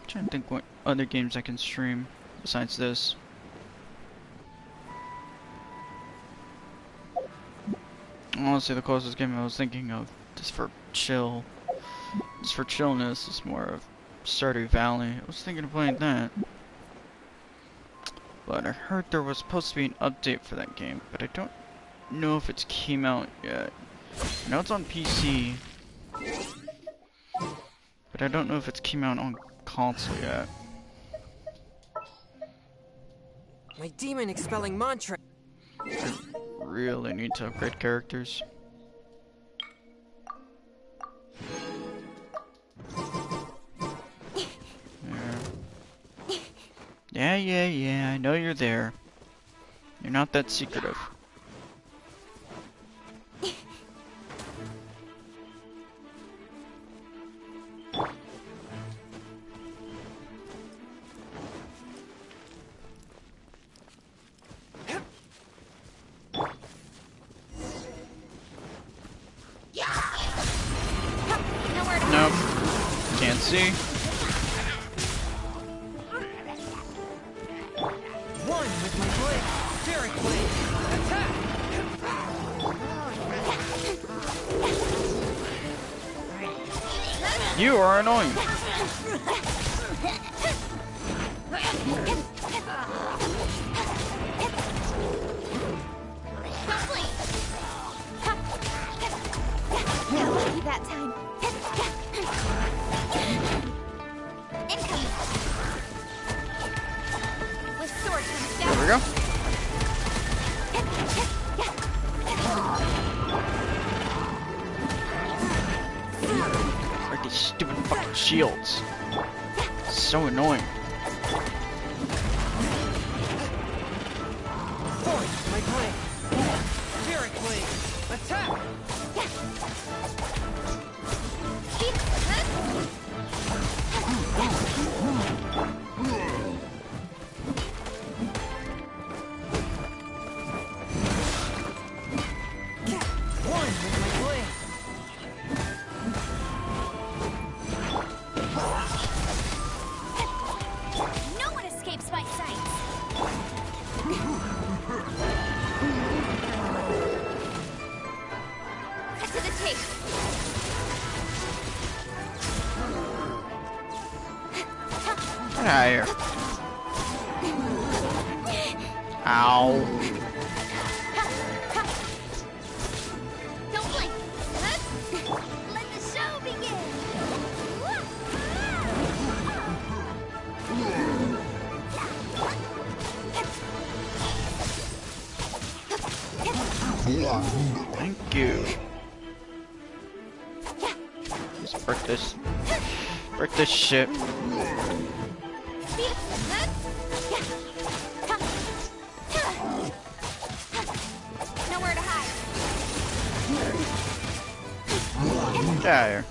trying to think what other games I can stream besides this. Honestly, the closest game I was thinking of just for chillness is more of Stardew Valley. I was thinking of playing that. But I heard there was supposed to be an update for that game, but I don't know if it's came out yet. I know it's on PC, but I don't know if it's came out on console yet. My demon expelling mantra. I really need to upgrade characters. Yeah, I know you're there. You're not that secretive. Nope. Can't see. One with my blade. Derek blade. Attack! You are annoying. Got lucky that time. Incoming. With sword comes down. There we go. Like these stupid fucking shields. So annoying. Point my blade. Derek blade. Attack! One with my blade. No one escapes my sight. Cut to the chase. Get out of here. Ow. Don't blink. Let the show begin. Thank you. Just break this. Break this shit. Nowhere to hide. Get out of here.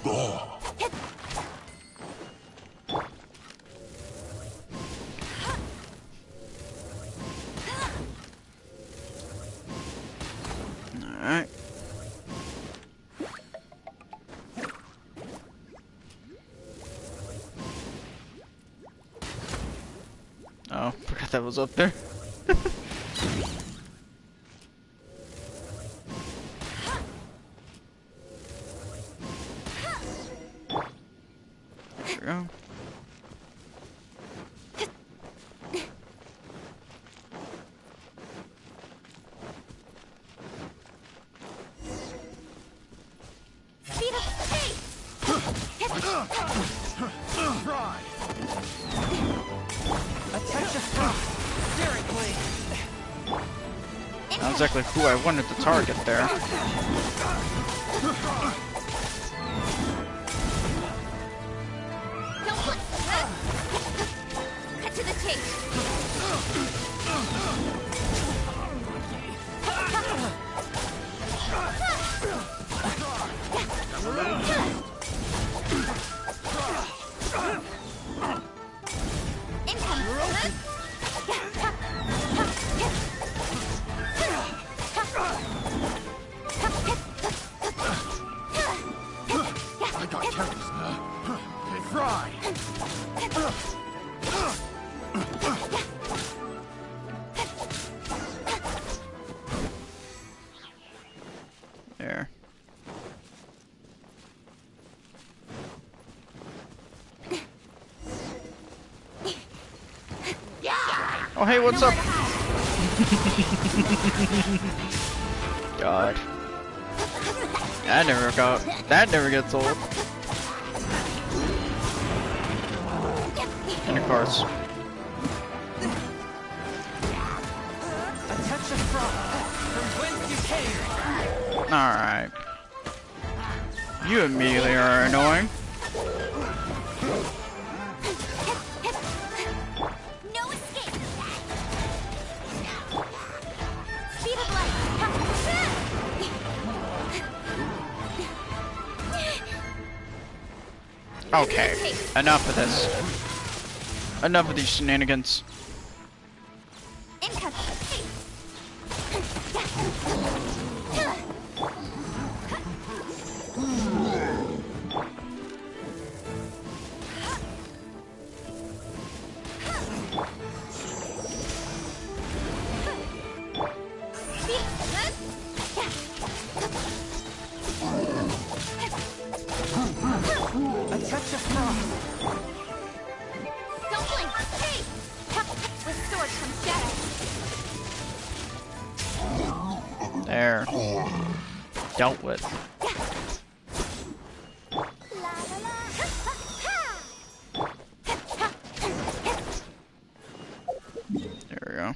Alright. Oh, forgot that was up there. There we go. Speed of pace. Try. A touch of frost. Derek blade. Not exactly who I wanted to target there. Don't blink. Cut to the chase. Incoming. Fry! There. Oh, hey, what's up? God. That never gets old. And of course. A touch of frost from whence you came. Alright. You immediately are annoying. No escape. Speed of light. Okay, enough of this. Enough of these shenanigans. Incoming. A touch of frost. Don't blink. Hey. With sword comes shadow. There. Dealt with. La la la. There we go.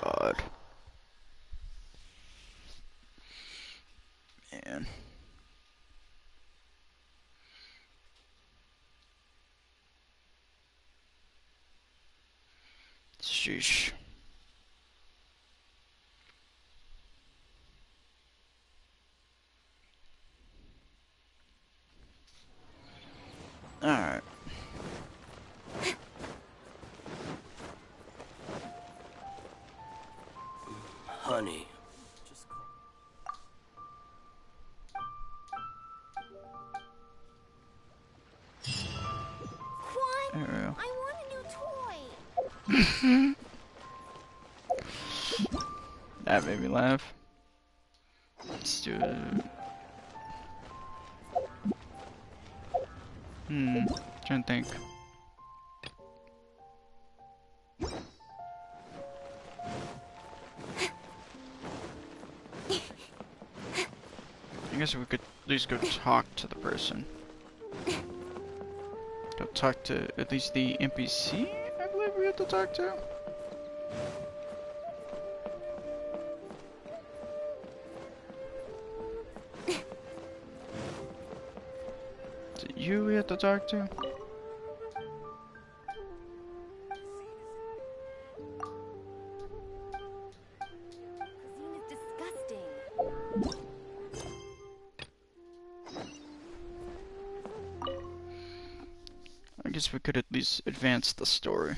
God. Man. Sheesh. Alright. Honey. Quan, There we go. I want a new toy. That made me laugh. Let's do it. Trying to think. I guess we could at least go talk to the person. Go talk to at least the NPC, I believe we have to talk to. Is it you we have to talk to? Cuisine is disgusting. I guess we could at least advance the story.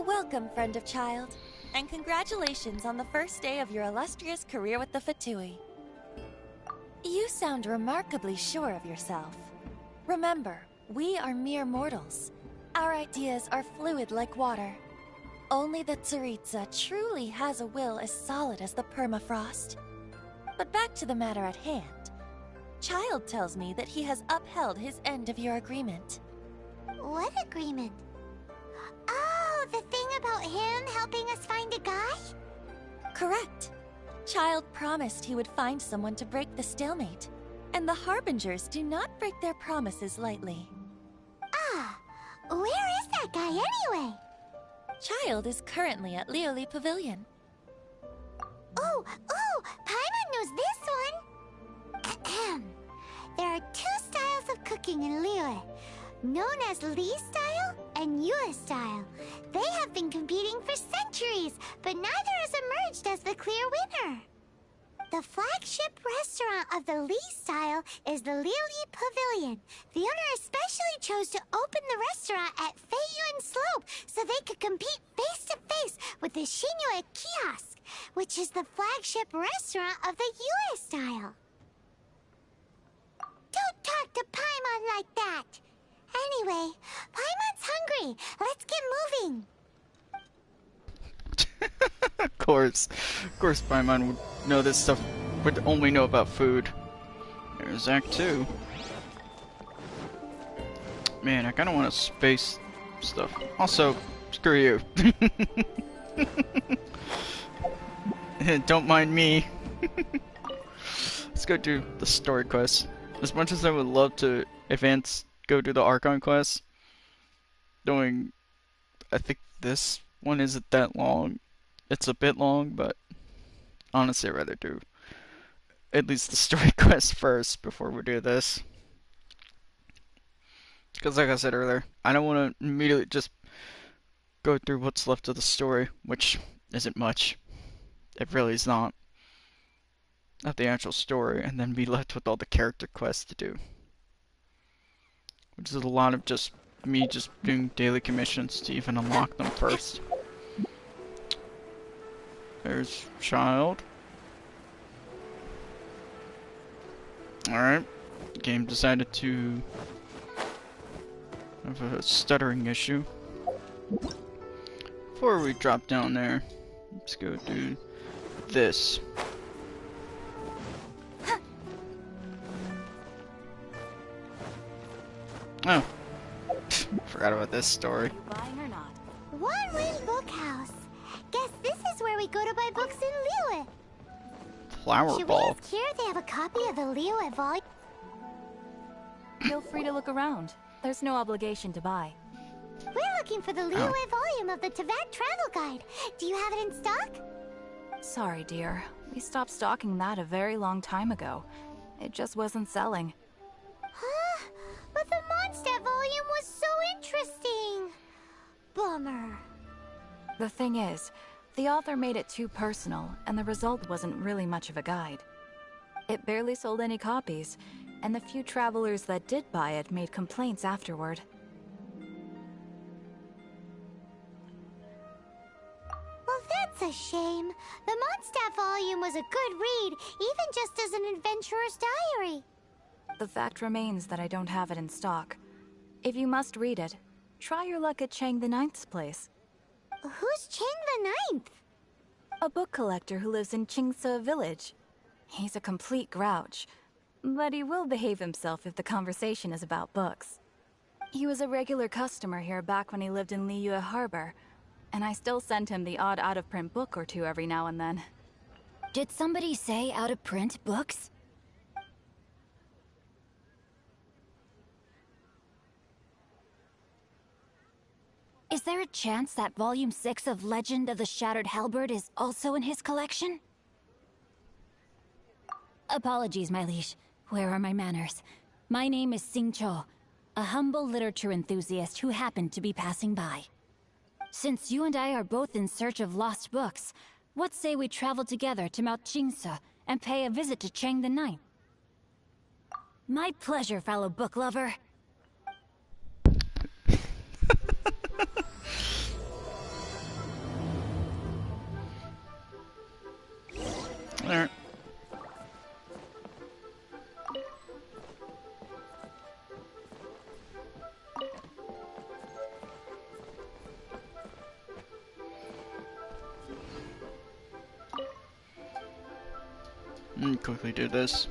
Welcome, friend of child, and congratulations on the first day of your illustrious career with the Fatui. You sound remarkably sure of yourself. Remember, we are mere mortals. Our ideas are fluid like water. Only the Tsaritsa truly has a will as solid as the permafrost. But back to the matter at hand. Child tells me that he has upheld his end of your agreement. What agreement? Oh, the thing about him helping us find a guy? Correct. Child promised he would find someone to break the stalemate, and the Harbingers do not break their promises lightly. Ah, where is that guy anyway? Child is currently at Lioli Pavilion. Oh, Paimon knows this one. There are two styles of cooking cooking in Liyue. Known as Li style and Yue style. They have been competing for centuries, but neither has emerged as the clear winner. The flagship restaurant of the Li style is the Lili Pavilion. The owner especially chose to open the restaurant at Feiyuan Slope so they could compete face to face with the Shinue Kiosk, which is the flagship restaurant of the Yue style. Don't talk to Paimon like that! Anyway, Paimon's hungry. Let's get moving. Of course Paimon would know this stuff, would only know about food. There's Act 2. Man, I kinda want to space stuff. Also, screw you. Don't mind me. Let's go do the story quest. As much as I would love to go do the Archon quest, I think this one isn't that long. It's a bit long, but honestly I'd rather do at least the story quest first before we do this. Because like I said earlier, I don't want to immediately just go through what's left of the story, which isn't much. It really is not. Not the actual story, and then be left with all the character quests to do. Which is a lot of just me just doing daily commissions to even unlock them first. There's Child. Alright. Game decided to have a stuttering issue. Before we drop down there, let's go do this. Oh. Forgot about this story. Buying or not? One Win Bookhouse. Guess this is where we go to buy books in Liyue. Flower Should ball. we ask here if they have a copy of the Liyue volume? Feel free to look around. There's no obligation to buy. We're looking for the Liyue volume of the Teyvat Travel Guide. Do you have it in stock? Sorry, dear. We stopped stocking that a very long time ago. It just wasn't selling. Huh? But the Mondstadt volume was so interesting. Bummer. The thing is, the author made it too personal, and the result wasn't really much of a guide. It barely sold any copies, and the few travelers that did buy it made complaints afterward. Well, that's a shame. The Mondstadt volume was a good read, even just as an adventurer's diary. The fact remains that I don't have it in stock. If you must read it, try your luck at Chang the Ninth's place. Who's Chang the Ninth? A book collector who lives in Qingse village. He's a complete grouch, but he will behave himself if the conversation is about books. He was a regular customer here back when he lived in Liyue Harbor, and I still send him the odd out-of-print book or two every now and then. Did somebody say out-of-print books? Is there a chance that Volume 6 of Legend of the Shattered Halberd is also in his collection? Apologies, my liege. Where are my manners? My name is Sing Cho, a humble literature enthusiast who happened to be passing by. Since you and I are both in search of lost books, what say we travel together to Mount Qingse and pay a visit to Chang the Ninth? My pleasure, fellow book lover. Alright. Quickly do this.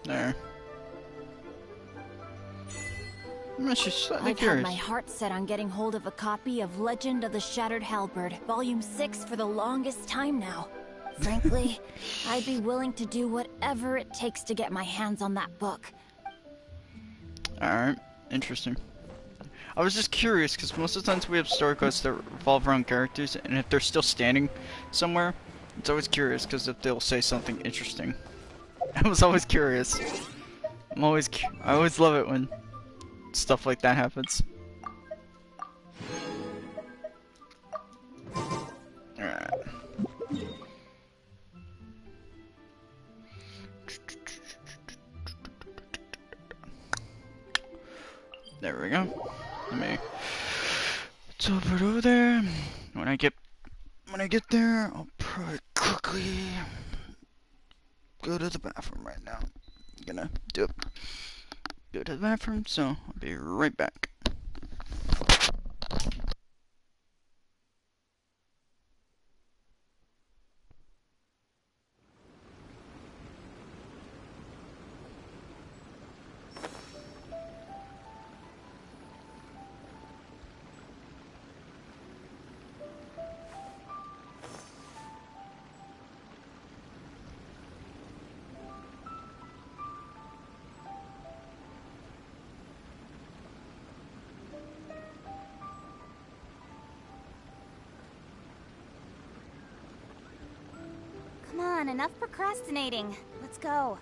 There. I'm actually slightly I've curious. had my heart set on getting hold of a copy of Legend of the Shattered Halberd, Volume 6 for the longest time now. Frankly, I'd be willing to do whatever it takes to get my hands on that book. Alright, interesting. I was just curious because most of the times we have story quests that revolve around characters, and if they're still standing somewhere, it's always curious because if they'll say something interesting. I was always curious. I always love it when stuff like that happens. Alright. There we go. Let me top it over there. When I get there, I'll probably quickly go to the bathroom right now. I'm gonna go to the bathroom, so I'll be right back. Come on, enough procrastinating. Let's go.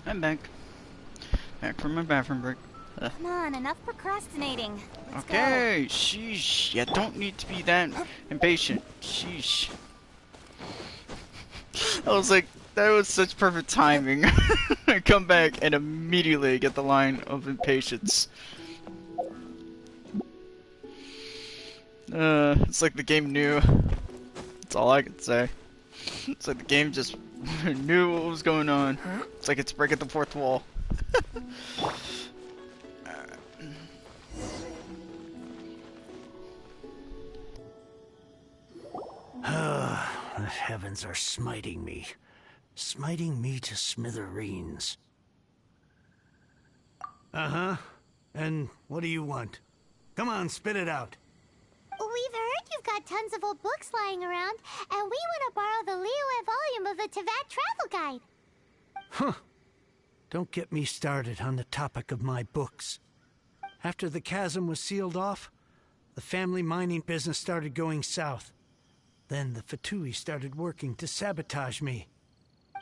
I'm back. Back from my bathroom break. Come on, enough procrastinating. Let's Okay, sheesh. You don't need to be that impatient. Sheesh. I was like, that was such perfect timing. I come back and immediately get the line of impatience. It's like the game knew. That's all I can say. It's like the game just knew what was going on. It's like it's breaking the fourth wall. The heavens are smiting me to smithereens. Uh-huh. And what do you want? Come on, spit it out. We've heard you've got tons of old books lying around, and we want to borrow the Liyue volume of the Teyvat Travel Guide. Huh. Don't get me started on the topic of my books. After the chasm was sealed off, the family mining business started going south. Then the Fatui started working to sabotage me.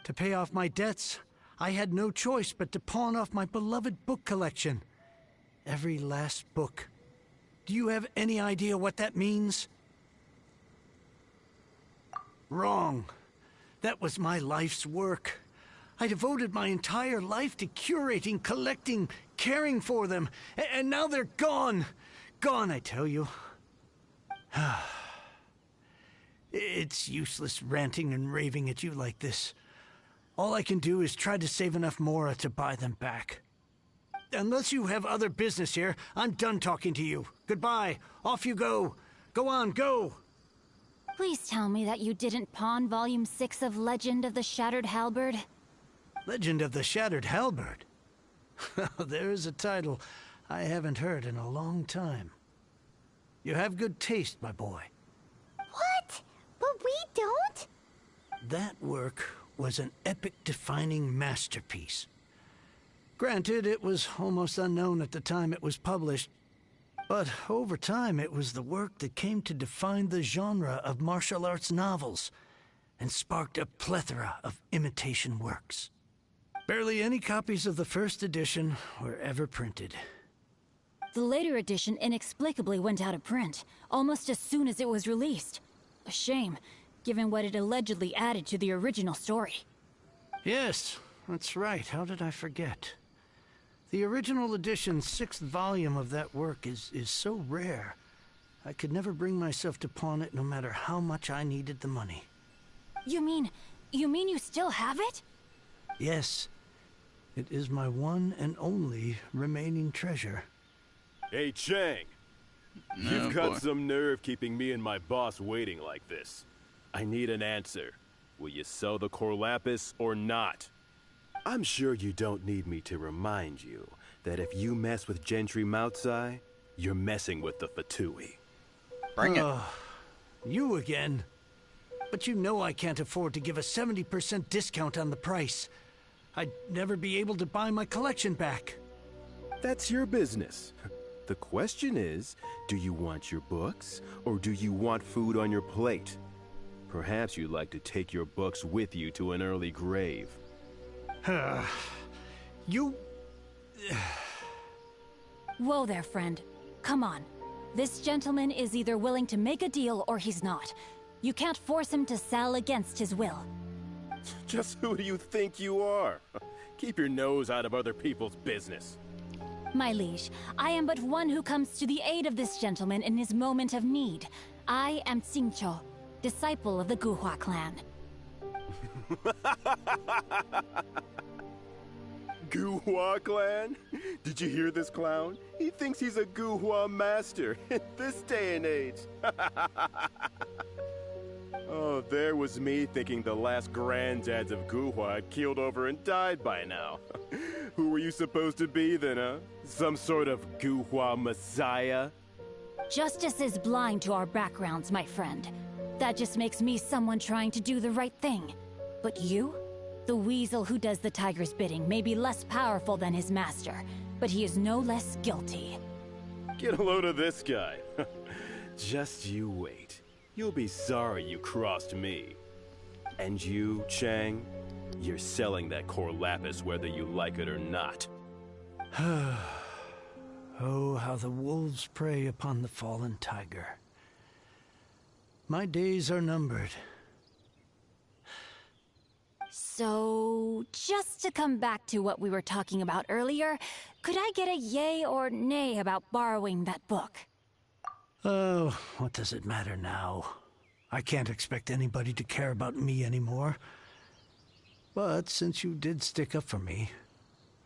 To pay off my debts, I had no choice but to pawn off my beloved book collection. Every last book. Do you have any idea what that means? Wrong. That was my life's work. I devoted my entire life to curating, collecting, caring for them. And now they're gone. Gone, I tell you. It's useless ranting and raving at you like this. All I can do is try to save enough Mora to buy them back. Unless you have other business here, I'm done talking to you. Goodbye. Off you go. Go on, go. Please tell me that you didn't pawn Volume 6 of Legend of the Shattered Halberd. Legend of the Shattered Halberd? There's a title I haven't heard in a long time. You have good taste, my boy. What? But we don't? That work was an epic-defining masterpiece. Granted, it was almost unknown at the time it was published, but over time it was the work that came to define the genre of martial arts novels and sparked a plethora of imitation works. Barely any copies of the first edition were ever printed. The later edition inexplicably went out of print, almost as soon as it was released. A shame, given what it allegedly added to the original story. Yes, that's right. How did I forget? The original edition's 6th volume of that work is so rare, I could never bring myself to pawn it no matter how much I needed the money. You mean you still have it? Yes. It is my one and only remaining treasure. Hey, Chang. You've got some nerve keeping me and my boss waiting like this. I need an answer. Will you sell the core lapis or not? I'm sure you don't need me to remind you that if you mess with Gentry Moutsai, you're messing with the Fatui. Bring it. You again? But you know I can't afford to give a 70% discount on the price. I'd never be able to buy my collection back. That's your business. The question is, do you want your books, or do you want food on your plate? Perhaps you'd like to take your books with you to an early grave. You... Whoa there, friend. Come on. This gentleman is either willing to make a deal or he's not. You can't force him to sell against his will. Just who do you think you are? Keep your nose out of other people's business. My liege, I am but one who comes to the aid of this gentleman in his moment of need. I am Xingqiu, disciple of the Guhua clan. Guhua clan? Did you hear this clown? He thinks he's a Guhua master in this day and age. Oh, there was me thinking the last granddads of Guhua had keeled over and died by now. Who were you supposed to be then, huh? Some sort of Guhua messiah? Justice is blind to our backgrounds, my friend. That just makes me someone trying to do the right thing. But you? The weasel who does the tiger's bidding may be less powerful than his master, but he is no less guilty. Get a load of this guy. Just you wait. You'll be sorry you crossed me. And you, Chang, you're selling that core lapis whether you like it or not. Oh, how the wolves prey upon the fallen tiger. My days are numbered. So, just to come back to what we were talking about earlier, could I get a yay or nay about borrowing that book? Oh, what does it matter now? I can't expect anybody to care about me anymore. But since you did stick up for me,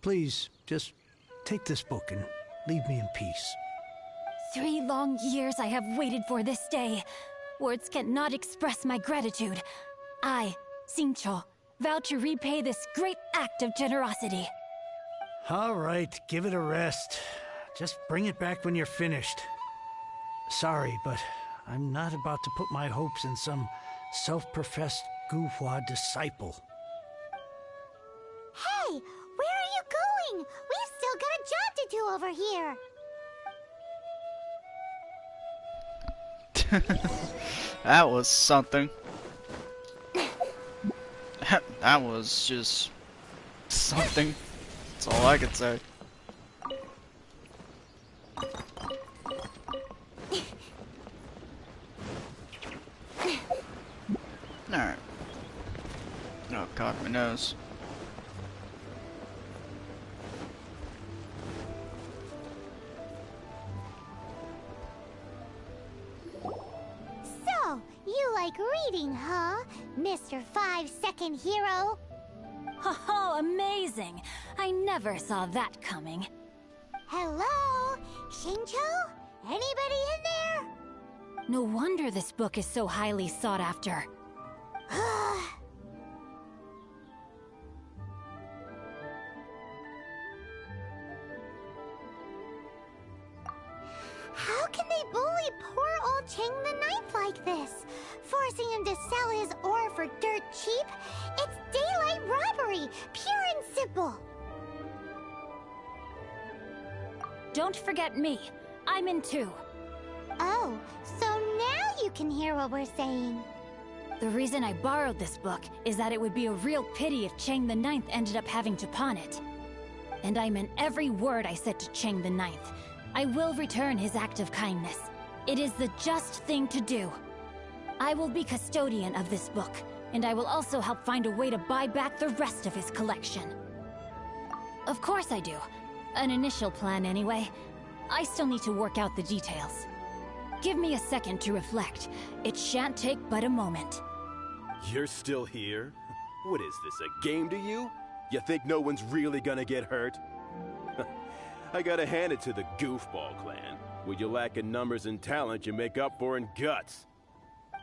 please, just take this book and leave me in peace. 3 long years I have waited for this day. Words cannot express my gratitude. I, Xingqiu, vow to repay this great act of generosity. All right, give it a rest. Just bring it back when you're finished. Sorry, but I'm not about to put my hopes in some self-professed Guhua disciple. Hey, where are you going? We've still got a job to do over here. That was something. That was just something. That's all I could say. Alright. Oh, caught my nose. So, you like reading, huh, Mr. 5-second hero? Oh, amazing! I never saw that coming. Hello? Xingqiu? Anybody in there? No wonder this book is so highly sought after. How can they bully poor old Chang the Ninth like this? Forcing him to sell his ore for dirt cheap? It's daylight robbery, pure and simple. Don't forget me. I'm in too. Oh, so now you can hear what we're saying. The reason I borrowed this book is that it would be a real pity if Chang the Ninth ended up having to pawn it. And I meant every word I said to Chang the Ninth. I will return his act of kindness. It is the just thing to do. I will be custodian of this book, and I will also help find a way to buy back the rest of his collection. Of course I do. An initial plan anyway. I still need to work out the details. Give me a second to reflect. It shan't take but a moment. You're still here? What is this, a game to you? You think no one's really gonna get hurt? I gotta hand it to the Goofball clan. What you lack in numbers and talent, you make up for in guts.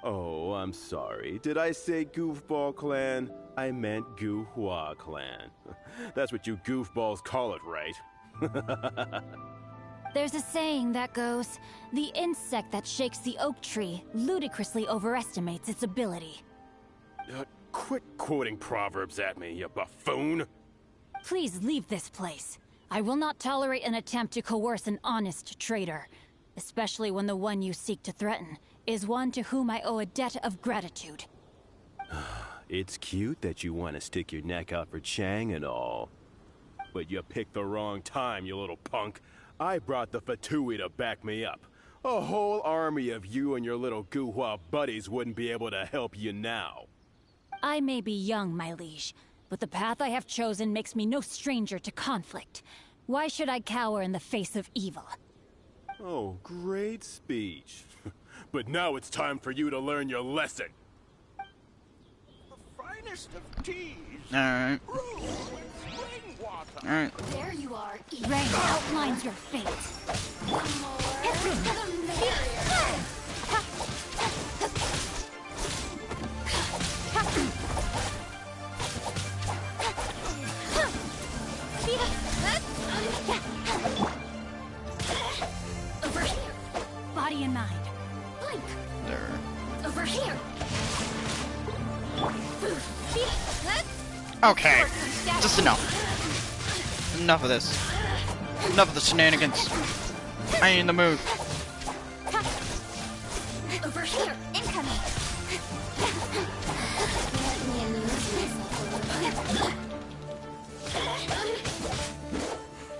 Oh, I'm sorry. Did I say Goofball clan? I meant Guhua clan. That's what you goofballs call it, right? There's a saying that goes, the insect that shakes the oak tree ludicrously overestimates its ability. Quit quoting proverbs at me, you buffoon! Please leave this place. I will not tolerate an attempt to coerce an honest trader, especially when the one you seek to threaten is one to whom I owe a debt of gratitude. It's cute that you want to stick your neck out for Chang and all. But you picked the wrong time, you little punk. I brought the Fatui to back me up. A whole army of you and your little Guhua buddies wouldn't be able to help you now. I may be young, my liege, but the path I have chosen makes me no stranger to conflict. Why should I cower in the face of evil? Oh, great speech. But now it's time for you to learn your lesson. The finest of teas. Alright. Alright. There you are, Rain outlines your fate. Over here. Body and mind. Blink. There. Over here. Okay. Just enough. Enough of this. Enough of the shenanigans. I ain't in the mood. Over here. Incoming.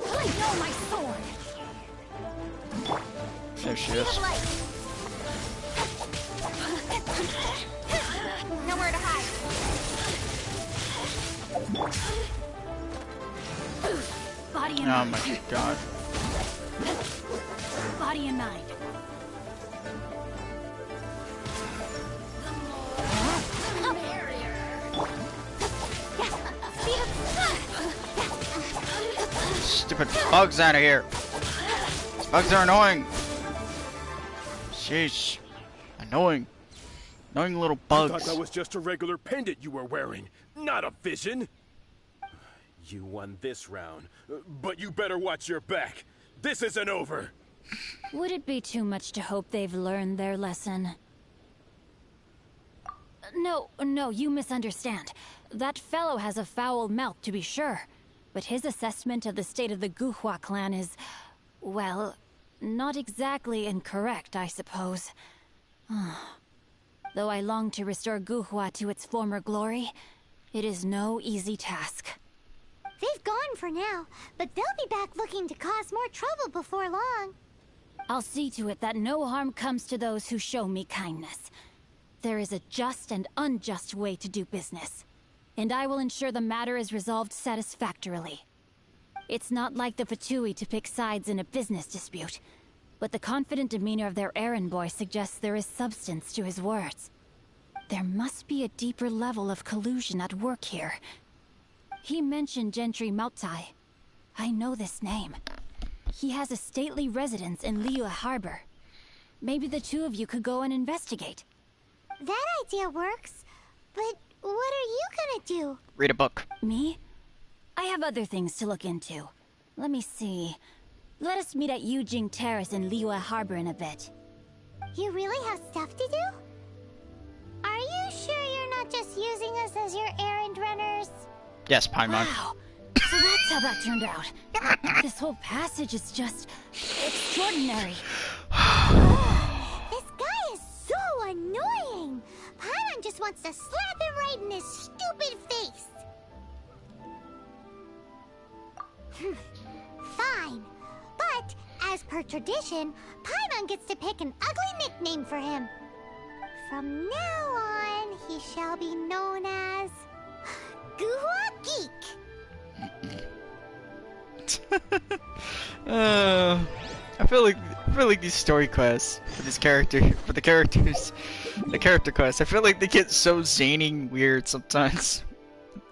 I know my sword. There she is. Nowhere to hide. Body and Oh mind. my god. Body and mind. Stupid bugs out of here. These bugs are annoying. Sheesh. Annoying. Annoying little I thought bugs. that was just a regular pendant you were wearing, not a vision. You won this round, but you better watch your back. This isn't over. Would it be too much to hope they've learned their lesson? No, you misunderstand. That fellow has a foul mouth, to be sure. But his assessment of the state of the Guhua clan is, well, not exactly incorrect, I suppose. Though I long to restore Guhua to its former glory, it is no easy task. They've gone for now, but they'll be back looking to cause more trouble before long. I'll see to it that no harm comes to those who show me kindness. There is a just and unjust way to do business, and I will ensure the matter is resolved satisfactorily. It's not like the Fatui to pick sides in a business dispute, but the confident demeanor of their errand boy suggests there is substance to his words. There must be a deeper level of collusion at work here. He mentioned Gentry Mautai. I know this name. He has a stately residence in Liyue Harbor. Maybe the two of you could go and investigate. That idea works, but what are you gonna do? Read a book. Me? I have other things to look into. Let me see. Let us meet at Yujing Terrace in Liyue Harbor in a bit. You really have stuff to do? Are you sure you're not just using us as your errand runners? Yes, Paimon. Wow, So that's how that turned out. This whole passage is just extraordinary. This guy is so annoying! Paimon just wants to slap him right in his stupid face! Fine. But, as per tradition, Paimon gets to pick an ugly nickname for him. From now on, he shall be known as... Guhua Geek! I feel like these story quests for the character quests, I feel like they get so zany and weird sometimes.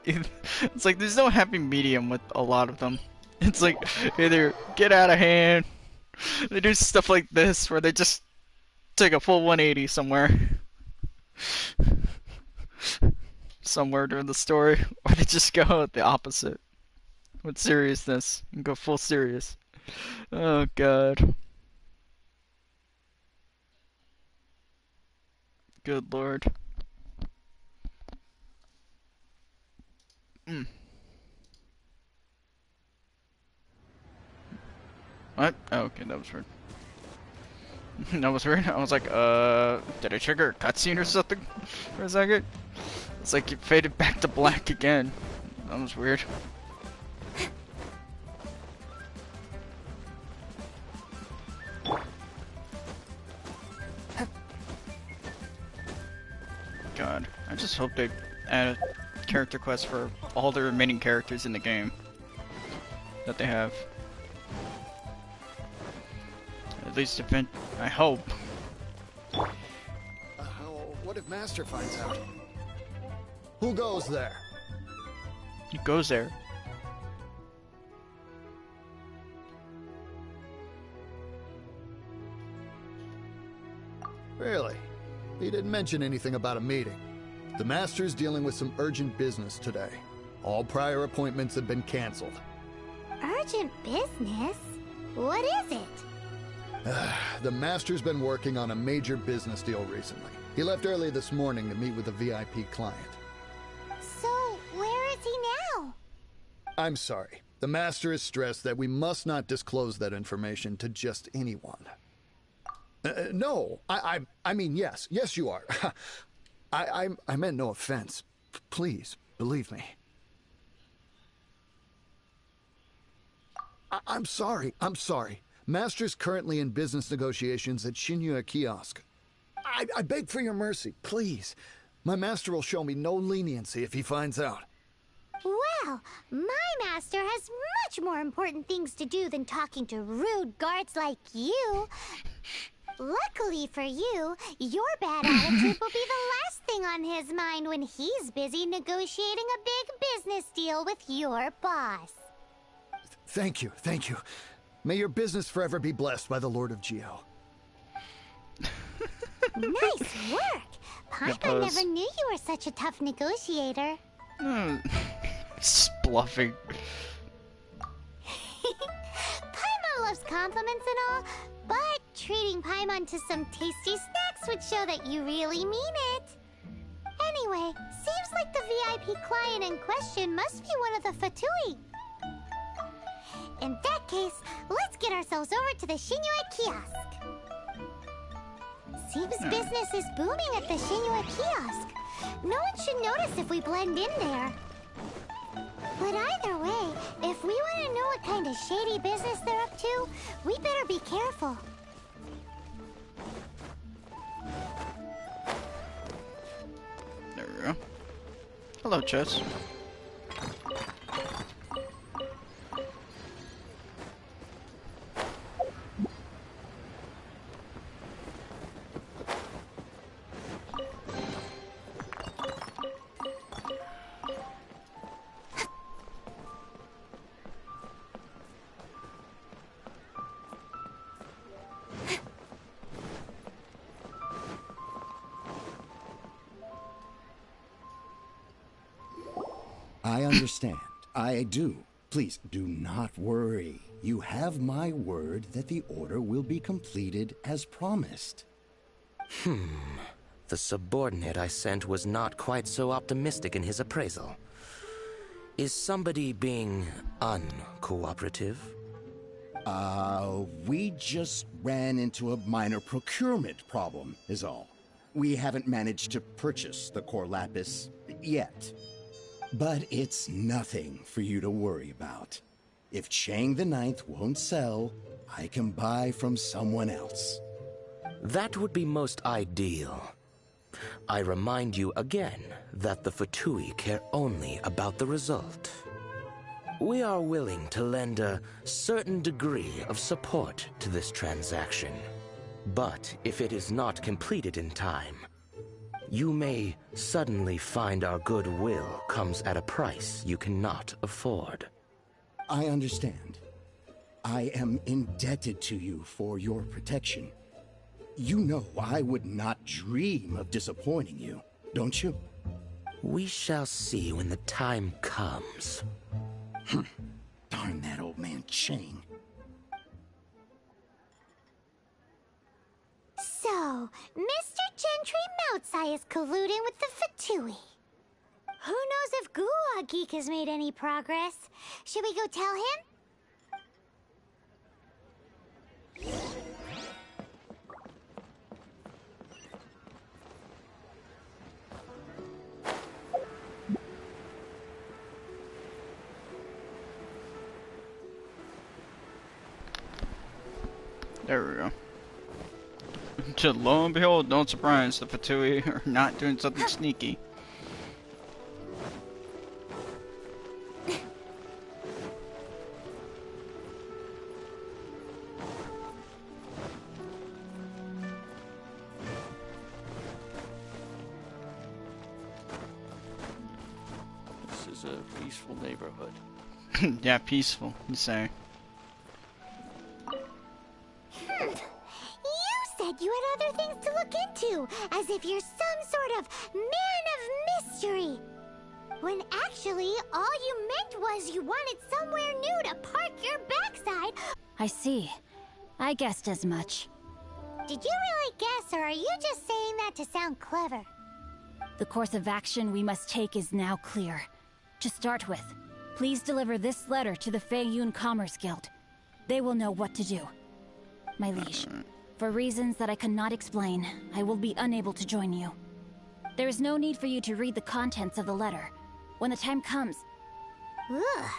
It's like there's no happy medium with a lot of them. It's like either get out of hand, they do stuff like this where they just take a full 180 somewhere during the story, or they just go the opposite with seriousness and go full serious. Oh god. Good lord. What? Oh, okay, that was weird. That was weird. I was like, did I trigger a cutscene or something for a second? It's like it faded back to black again. That was weird. God, I just hope they add a character quest for all the remaining characters in the game that they have. At least I hope. What if Master finds out? Who goes there? He goes there. Really? He didn't mention anything about a meeting. The Master's dealing with some urgent business today. All prior appointments have been canceled. Urgent business? What is it? The Master's been working on a major business deal recently. He left early this morning to meet with a VIP client. So, where is he now? I'm sorry. The Master is stressed that we must not disclose that information to just anyone. No, I mean, yes. Yes, you are. I meant no offense. Please, believe me. I'm sorry. Master's currently in business negotiations at Shinya Kiosk. I beg for your mercy, please. My master will show me no leniency if he finds out. Well, my master has much more important things to do than talking to rude guards like you. Luckily for you, your bad attitude will be the last thing on his mind when he's busy negotiating a big business deal with your boss. Thank you. May your business forever be blessed by the Lord of Geo. Nice work! Paimon never knew you were such a tough negotiator. Just bluffing. Paimon loves compliments and all, but treating Paimon to some tasty snacks would show that you really mean it. Anyway, seems like the VIP client in question must be one of the Fatui. In that case, let's get ourselves over to the Shinua Kiosk. Seems business is booming at the Shinua Kiosk. No one should notice if we blend in there. But either way, if we want to know what kind of shady business they're up to, we better be careful. There we go. Hello, Chess. I understand. I do. Please do not worry. You have my word that the order will be completed as promised. The subordinate I sent was not quite so optimistic in his appraisal. Is somebody being uncooperative? We just ran into a minor procurement problem, is all. We haven't managed to purchase the core lapis yet. But it's nothing for you to worry about. If Chang the Ninth won't sell, I can buy from someone else. That would be most ideal. I remind you again that the Fatui care only about the result. We are willing to lend a certain degree of support to this transaction. But if it is not completed in time, you may suddenly find our goodwill comes at a price you cannot afford. I understand. I am indebted to you for your protection. You know I would not dream of disappointing you, don't you? We shall see when the time comes. Darn that old man Chang. So, Mr. Gentry Moutsai is colluding with the Fatui. Who knows if Gua Geek has made any progress? Should we go tell him? There we go. To lo and behold, don't surprise, the Fatui are not doing something sneaky. This is a peaceful neighborhood. Yeah, peaceful, you say. You said you had other things to look into, as if you're some sort of man of mystery. When actually, all you meant was you wanted somewhere new to park your backside. I see. I guessed as much. Did you really guess, or are you just saying that to sound clever? The course of action we must take is now clear. To start with, please deliver this letter to the Feiyun Commerce Guild. They will know what to do. My liege, for reasons that I cannot explain, I will be unable to join you. There is no need for you to read the contents of the letter. When the time comes... Ugh,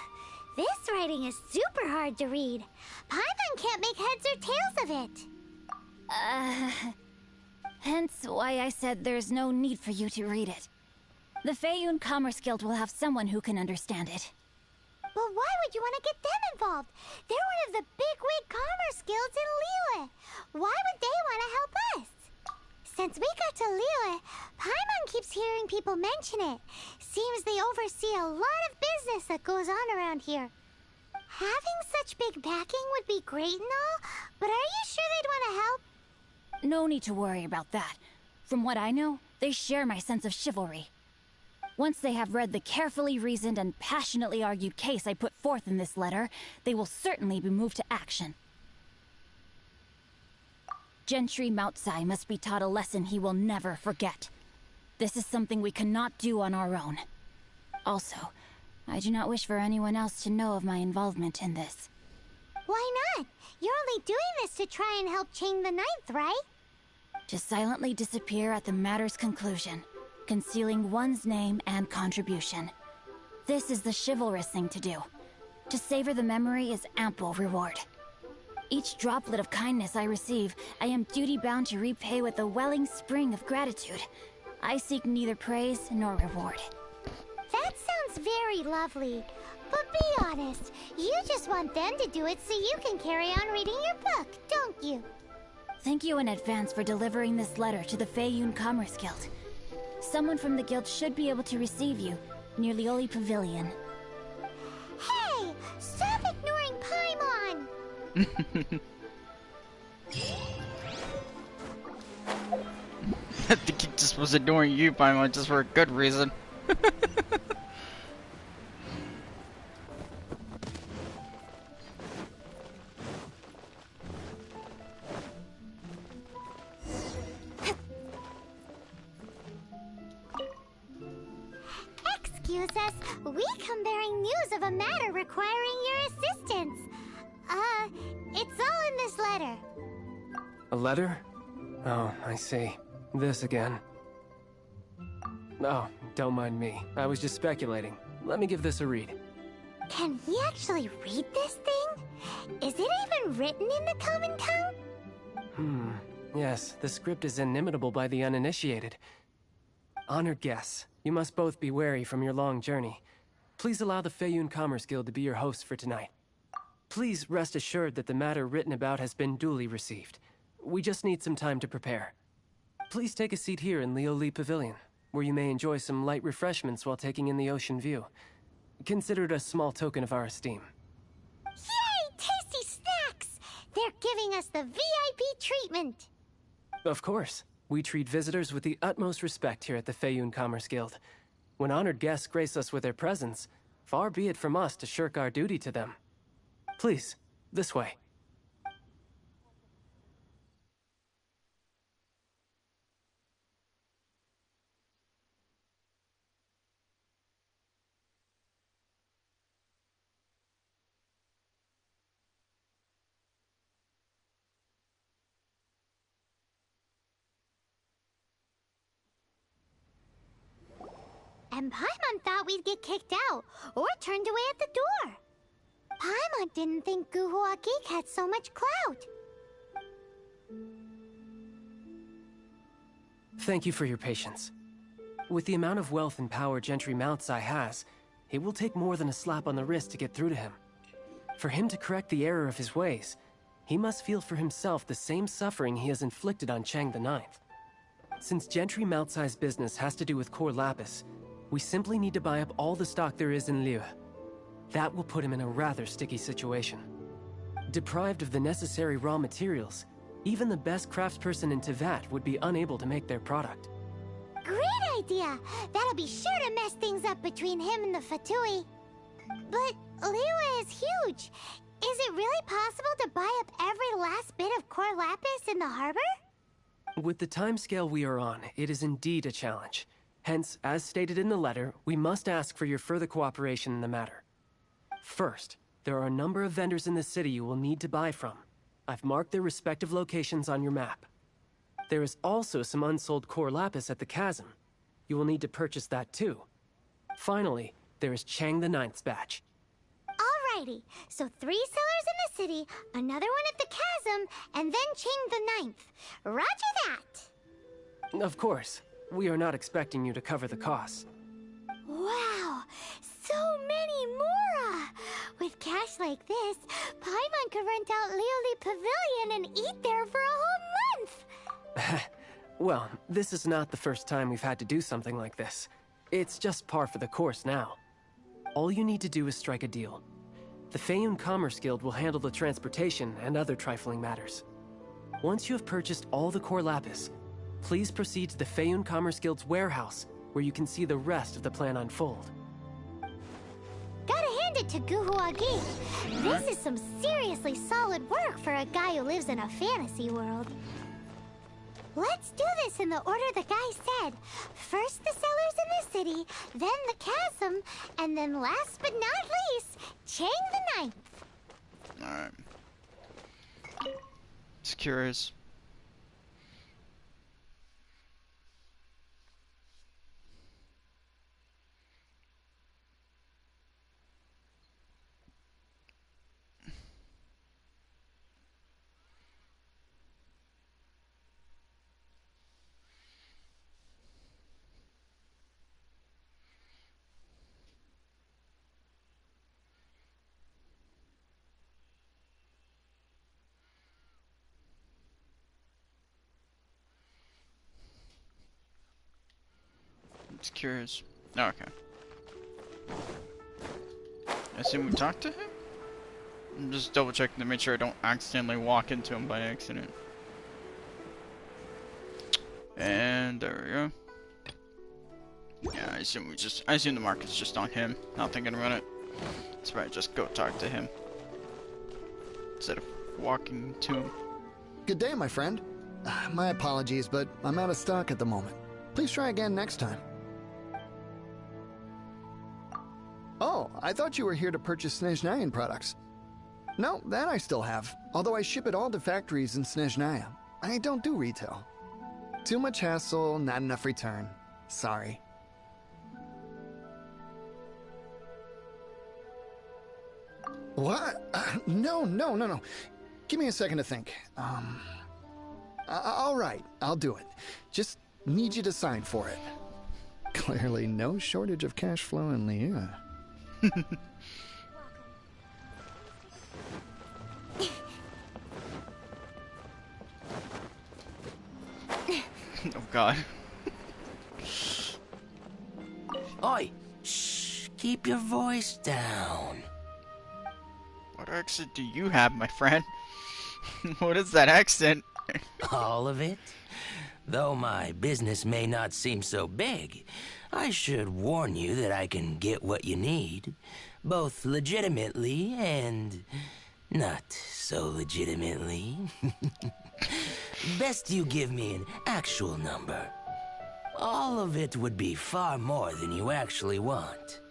this writing is super hard to read. Paimon can't make heads or tails of it. Hence why I said there's no need for you to read it. The Feiyun Commerce Guild will have someone who can understand it. But why would you want to get them involved? They're one of the bigwig commerce guilds in Liyue. Why would they want to help us? Since we got to Liyue, Paimon keeps hearing people mention it. Seems they oversee a lot of business that goes on around here. Having such big backing would be great and all, but are you sure they'd want to help? No need to worry about that. From what I know, they share my sense of chivalry. Once they have read the carefully reasoned and passionately argued case I put forth in this letter, they will certainly be moved to action. Gentry Moutsai must be taught a lesson he will never forget. This is something we cannot do on our own. Also, I do not wish for anyone else to know of my involvement in this. Why not? You're only doing this to try and help Chang the Ninth, right? To silently disappear at the matter's conclusion, concealing one's name and contribution. This is the chivalrous thing to do. To savor the memory is ample reward. Each droplet of kindness I receive, I am duty-bound to repay with a welling spring of gratitude. I seek neither praise nor reward. That sounds very lovely. But be honest, you just want them to do it so you can carry on reading your book, don't you? Thank you in advance for delivering this letter to the Feiyun Commerce Guild. Someone from the guild should be able to receive you near Lioli Pavilion. Hey! Stop ignoring Paimon! I think he just was ignoring you, Paimon, just for a good reason. Excuse Princess. We come bearing news of a matter requiring your assistance. It's all in this letter. A letter? Oh, I see. This again. Oh, don't mind me. I was just speculating. Let me give this a read. Can we actually read this thing? Is it even written in the common tongue? Yes, the script is inimitable by the uninitiated. Honored guests, you must both be wary from your long journey. Please allow the Feiyun Commerce Guild to be your hosts for tonight. Please rest assured that the matter written about has been duly received. We just need some time to prepare. Please take a seat here in Leo Lee Pavilion, where you may enjoy some light refreshments while taking in the ocean view. Consider it a small token of our esteem. Yay! Tasty snacks! They're giving us the VIP treatment! Of course. We treat visitors with the utmost respect here at the Feiyun Commerce Guild. When honored guests grace us with their presence, far be it from us to shirk our duty to them. Please, this way. And Paimon thought we'd get kicked out, or turned away at the door. Paimon didn't think Guhua Geek had so much clout. Thank you for your patience. With the amount of wealth and power Gentry Mountsai has, it will take more than a slap on the wrist to get through to him. For him to correct the error of his ways, he must feel for himself the same suffering he has inflicted on Chang the Ninth. Since Gentry Mountsai's business has to do with core lapis, we simply need to buy up all the stock there is in Liu. That will put him in a rather sticky situation. Deprived of the necessary raw materials, even the best craftsperson in Teyvat would be unable to make their product. Great idea! That'll be sure to mess things up between him and the Fatui. But Liyue is huge. Is it really possible to buy up every last bit of core lapis in the harbor? With the timescale we are on, it is indeed a challenge. Hence, as stated in the letter, we must ask for your further cooperation in the matter. First, there are a number of vendors in the city you will need to buy from. I've marked their respective locations on your map. There is also some unsold core lapis at the chasm. You will need to purchase that too. Finally, there is Chang the Ninth's batch. Alrighty, so 3 sellers in the city, another one at the chasm, and then Chang the Ninth. Roger that! Of course. We are not expecting you to cover the costs. Wow, so many mora! With cash like this, Paimon could rent out Lioli Pavilion and eat there for a whole month! Well, this is not the first time we've had to do something like this. It's just par for the course now. All you need to do is strike a deal. The Feiyun Commerce Guild will handle the transportation and other trifling matters. Once you have purchased all the core lapis, please proceed to the Feiyun Commerce Guild's warehouse, where you can see the rest of the plan unfold. Gotta hand it to Guhua Geek. This is some seriously solid work for a guy who lives in a fantasy world. Let's do this in the order the guy said. First the sellers in the city, then the chasm, and then last but not least, Chang the Ninth. Alright. Just curious. Just curious. Oh, okay. I assume we talked to him? I'm just double checking to make sure I don't accidentally walk into him by accident. And there we go. Yeah, I assume the market's just on him. Not thinking about it. That's right, just go talk to him. Instead of walking to him. Good day, my friend. My apologies, but I'm out of stock at the moment. Please try again next time. Oh, I thought you were here to purchase Snezhnayan products. No, that I still have, although I ship it all to factories in Snezhnaya. I don't do retail. Too much hassle, not enough return. Sorry. What? No. Give me a second to think. All right, I'll do it. Just need you to sign for it. Clearly no shortage of cash flow in Liyue. Oh god. Oi! Shh! Keep your voice down. What accent do you have, my friend? What is that accent? All of it? Though my business may not seem so big, I should warn you that I can get what you need, both legitimately and not so legitimately. Best you give me an actual number. All of it would be far more than you actually want.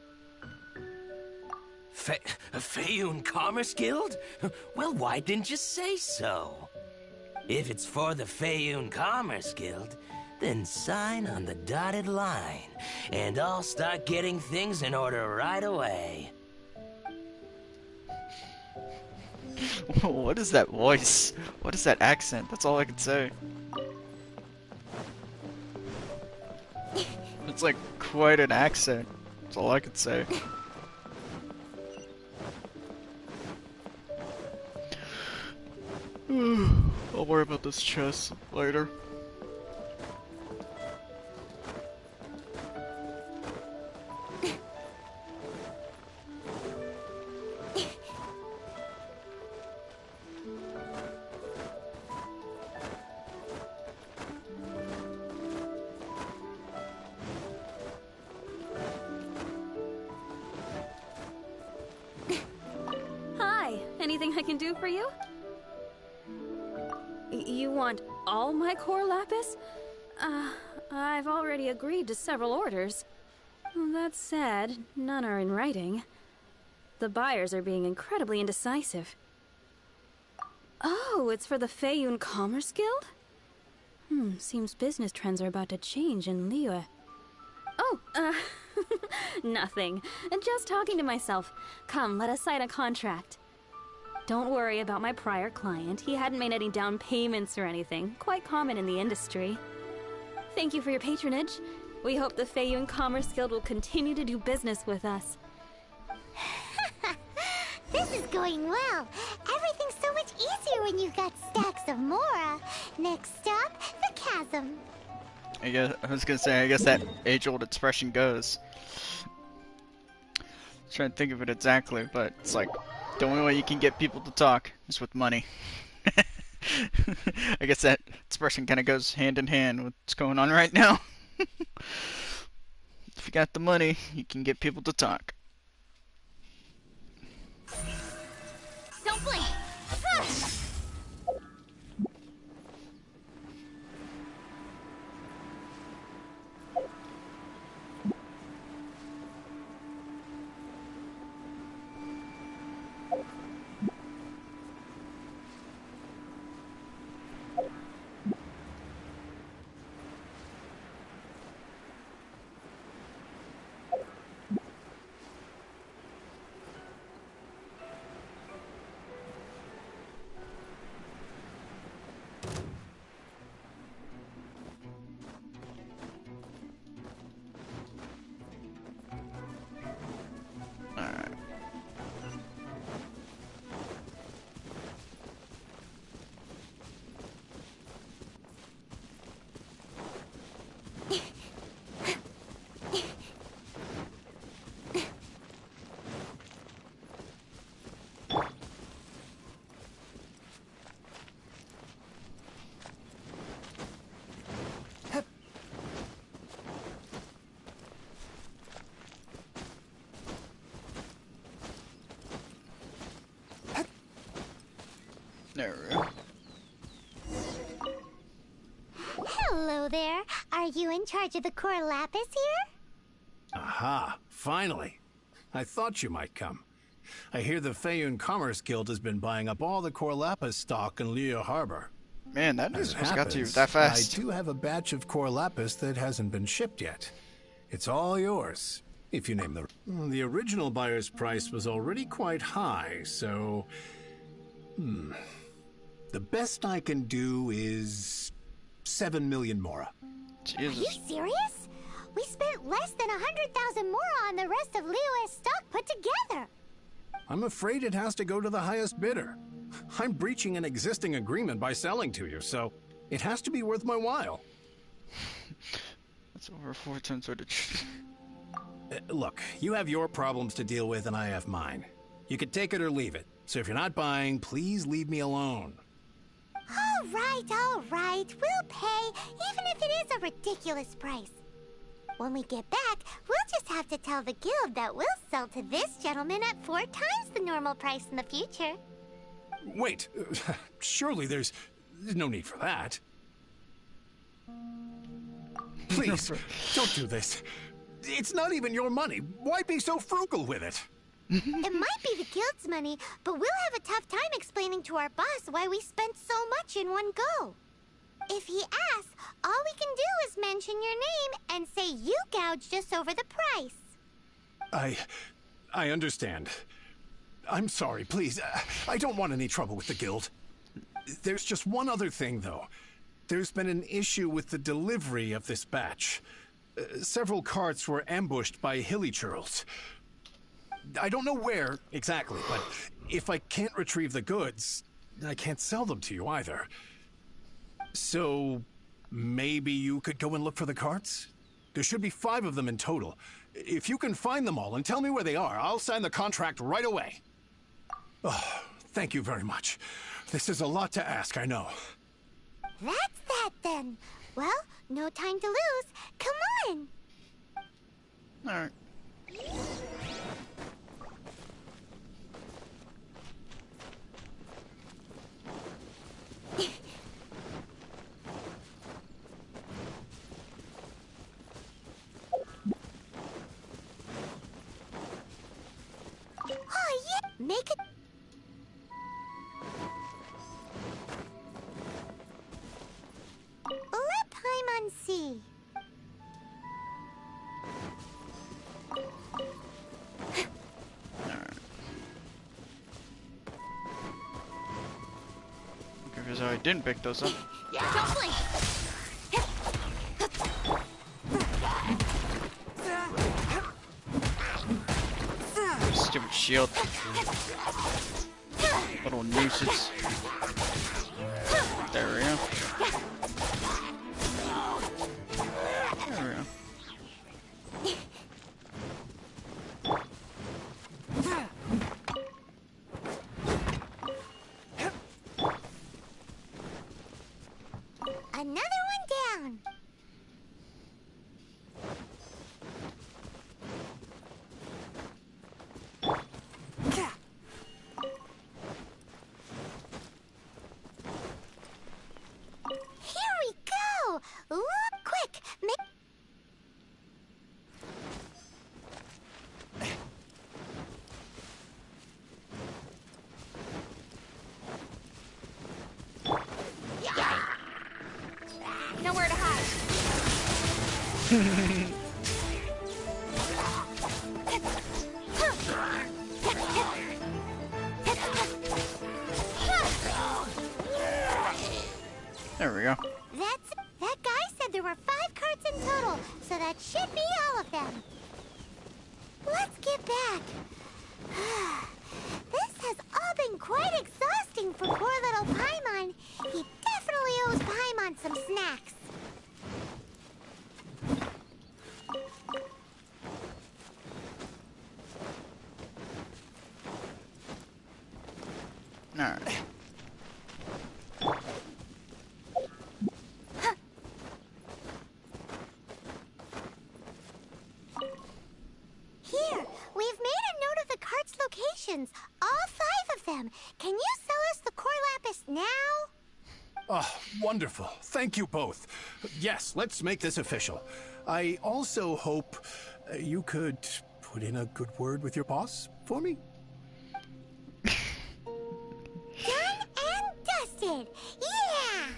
Feiyun Commerce Guild? Well, why didn't you say so? If it's for the Feiyun Commerce Guild, then sign on the dotted line, and I'll start getting things in order right away. What is that voice? What is that accent? That's all I can say. It's like quite an accent. That's all I can say. I'll worry about this chest later. Hi, anything I can do for you? You want all my core lapis? I've already agreed to several orders. That said, none are in writing. The buyers are being incredibly indecisive. Oh, it's for the Feiyun Commerce Guild? Seems business trends are about to change in Liyue. Oh, nothing. Just talking to myself. Come, let us sign a contract. Don't worry about my prior client. He hadn't made any down payments or anything. Quite common in the industry. Thank you for your patronage. We hope the Feiyun Commerce Guild will continue to do business with us. This is going well. Everything's so much easier when you've got stacks of Mora. Next stop, the chasm. I guess that age-old expression goes. Trying to think of it exactly, but it's like the only way you can get people to talk is with money. I guess that expression kind of goes hand in hand with what's going on right now. If you got the money, you can get people to talk. Don't blink. There we go. Hello there. Are you in charge of the core lapis here? Aha, finally. I thought you might come. I hear the Feiyun Commerce Guild has been buying up all the Corlapis stock in Liyue Harbor. Man, that news As it got to you happens, that fast. I do have a batch of Corlapis that hasn't been shipped yet. It's all yours, if you name the original buyer's price was already quite high, so... The best I can do is 7 million mora. Jesus. Are you serious? We spent less than 100,000 mora on the rest of Liyue's stock put together. I'm afraid it has to go to the highest bidder. I'm breaching an existing agreement by selling to you, so it has to be worth my while. That's over 4 times what it should. Look, you have your problems to deal with and I have mine. You can take it or leave it. So if you're not buying, please leave me alone. All right. We'll pay, even if it is a ridiculous price. When we get back, we'll just have to tell the guild that we'll sell to this gentleman at 4 times the normal price in the future. Wait, surely there's no need for that. Please, don't do this. It's not even your money. Why be so frugal with it? It might be the guild's money, but we'll have a tough time explaining to our boss why we spent so much in one go. If he asks, all we can do is mention your name and say you gouged us over the price. I understand. I'm sorry, please. I don't want any trouble with the guild. There's just one other thing, though. There's been an issue with the delivery of this batch. Several carts were ambushed by hilly churls. I don't know where exactly, but if I can't retrieve the goods, I can't sell them to you either. So, maybe you could go and look for the carts? There should be 5 of them in total. If you can find them all and tell me where they are, I'll sign the contract right away. Oh, thank you very much. This is a lot to ask, I know. That's that then. Well, no time to lose. Come on. Alright. Oh, yeah. Make it. Let Paimon see. Because I didn't pick those up. Don't blink. Stupid shield. Little nuisance. There we go. There we go. Another one down. Here we go. Look quick. Nowhere to hide. There we go. That guy said there were 5 carts in total, so that should be all of them. Let's get back. This has all been quite exhausting for poor little Paimon. He definitely owes Paimon some snacks. Alright. Here, we've made a note of the cart's locations. All 5 of them. Can you sell us the core lapis now? Oh, wonderful. Thank you both. Yes, let's make this official. I also hope you could put in a good word with your boss for me? Done and dusted! Yeah!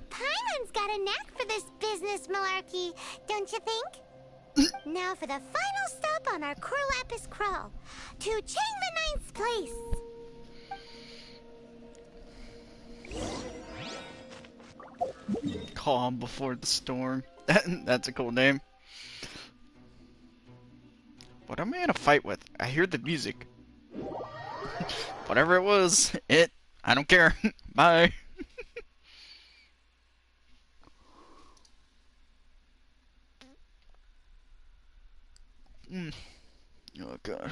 Paimon's got a knack for this business malarkey, don't you think? Now for the final stop on our Corlapis crawl, to Chain the Ninth's place. Calm before the storm. That's a cool name. What am I in a fight with? I hear the music. Whatever it was, I don't care. Bye. Oh god.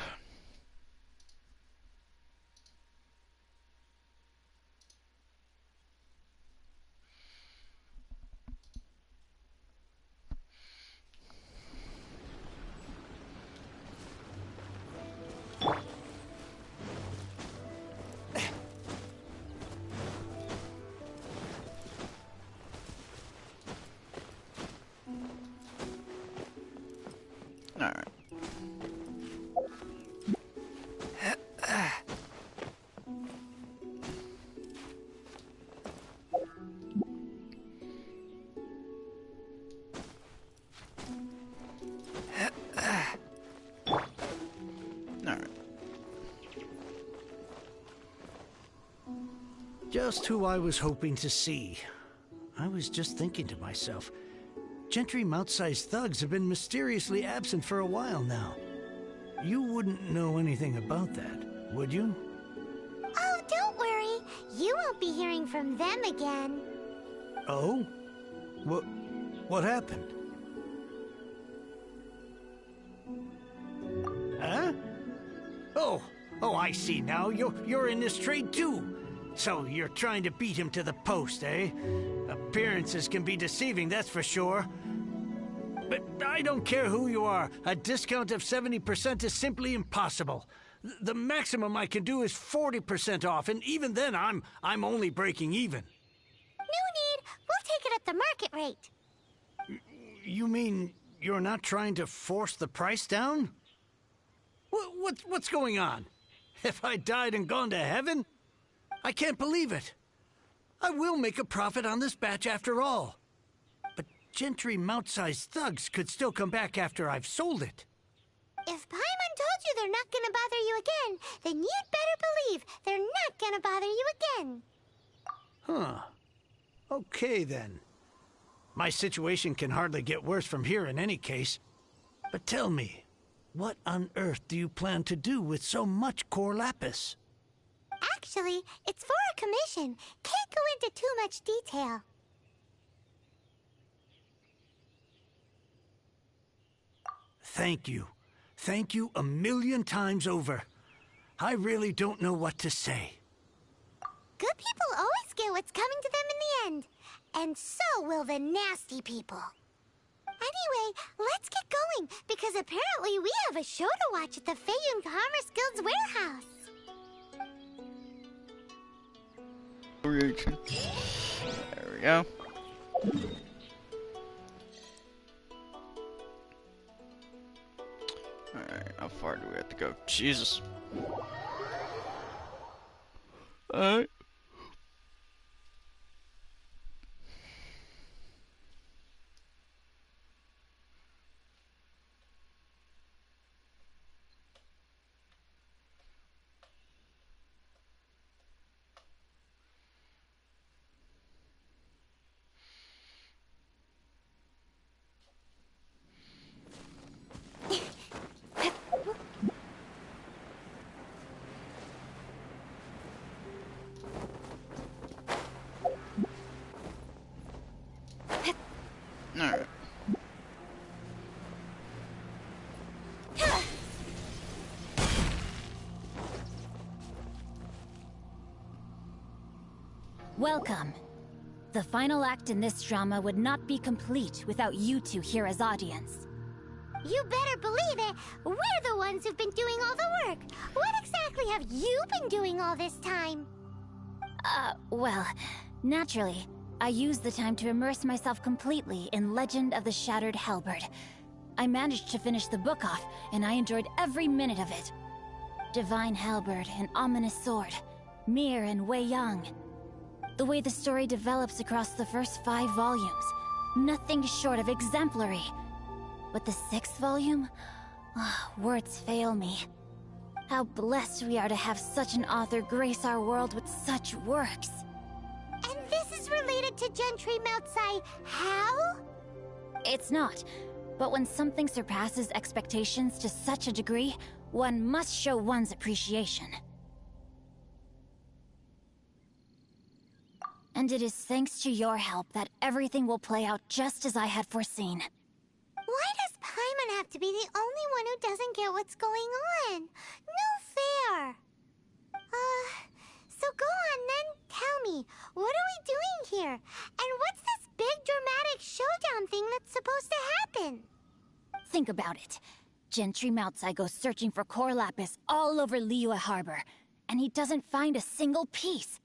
Alright. Just who I was hoping to see. I was just thinking to myself, Gentry Mount-sized thugs have been mysteriously absent for a while now. You wouldn't know anything about that, would you? Oh, don't worry. You won't be hearing from them again. Oh? What happened? Huh? Oh, I see now. You're in this trade too. So you're trying to beat him to the post, eh? Appearances can be deceiving, that's for sure. But I don't care who you are. A discount of 70% is simply impossible. The maximum I can do is 40% off, and even then I'm only breaking even. No need. We'll take it at the market rate. You mean you're not trying to force the price down? What's going on? Have I died and gone to heaven? I can't believe it. I will make a profit on this batch after all. But Gentry Mount-sized thugs could still come back after I've sold it. If Paimon told you they're not gonna bother you again, then you'd better believe they're not gonna bother you again. Huh. Okay, then. My situation can hardly get worse from here in any case. But tell me, what on earth do you plan to do with so much core lapis? Actually, it's for a commission. Can't go into too much detail. Thank you. Thank you a million times over. I really don't know what to say. Good people always get what's coming to them in the end. And so will the nasty people. Anyway, let's get going, because apparently we have a show to watch at the Feiyun Commerce Guild's warehouse. There we go. Alright, how far do we have to go? Jesus. Alright. Alright. Welcome. The final act in this drama would not be complete without you two here as audience. You better believe it. We're the ones who've been doing all the work. What exactly have you been doing all this time? Well, naturally, I used the time to immerse myself completely in Legend of the Shattered Halberd. I managed to finish the book off, and I enjoyed every minute of it. Divine Halberd and Ominous Sword, Mir and Wei Yang. The way the story develops across the first 5 volumes, nothing short of exemplary. But the 6th volume? Words fail me. How blessed we are to have such an author grace our world with such works. And this is related to Gentry Moutsai how? It's not. But when something surpasses expectations to such a degree, one must show one's appreciation. And it is thanks to your help that everything will play out just as I had foreseen. Why does Paimon have to be the only one who doesn't get what's going on? No fair. So go on then, tell me, what are we doing here? And what's this big dramatic showdown thing that's supposed to happen? Think about it. Gentry Moutsai goes searching for core lapis all over Liyue Harbor, and he doesn't find a single piece.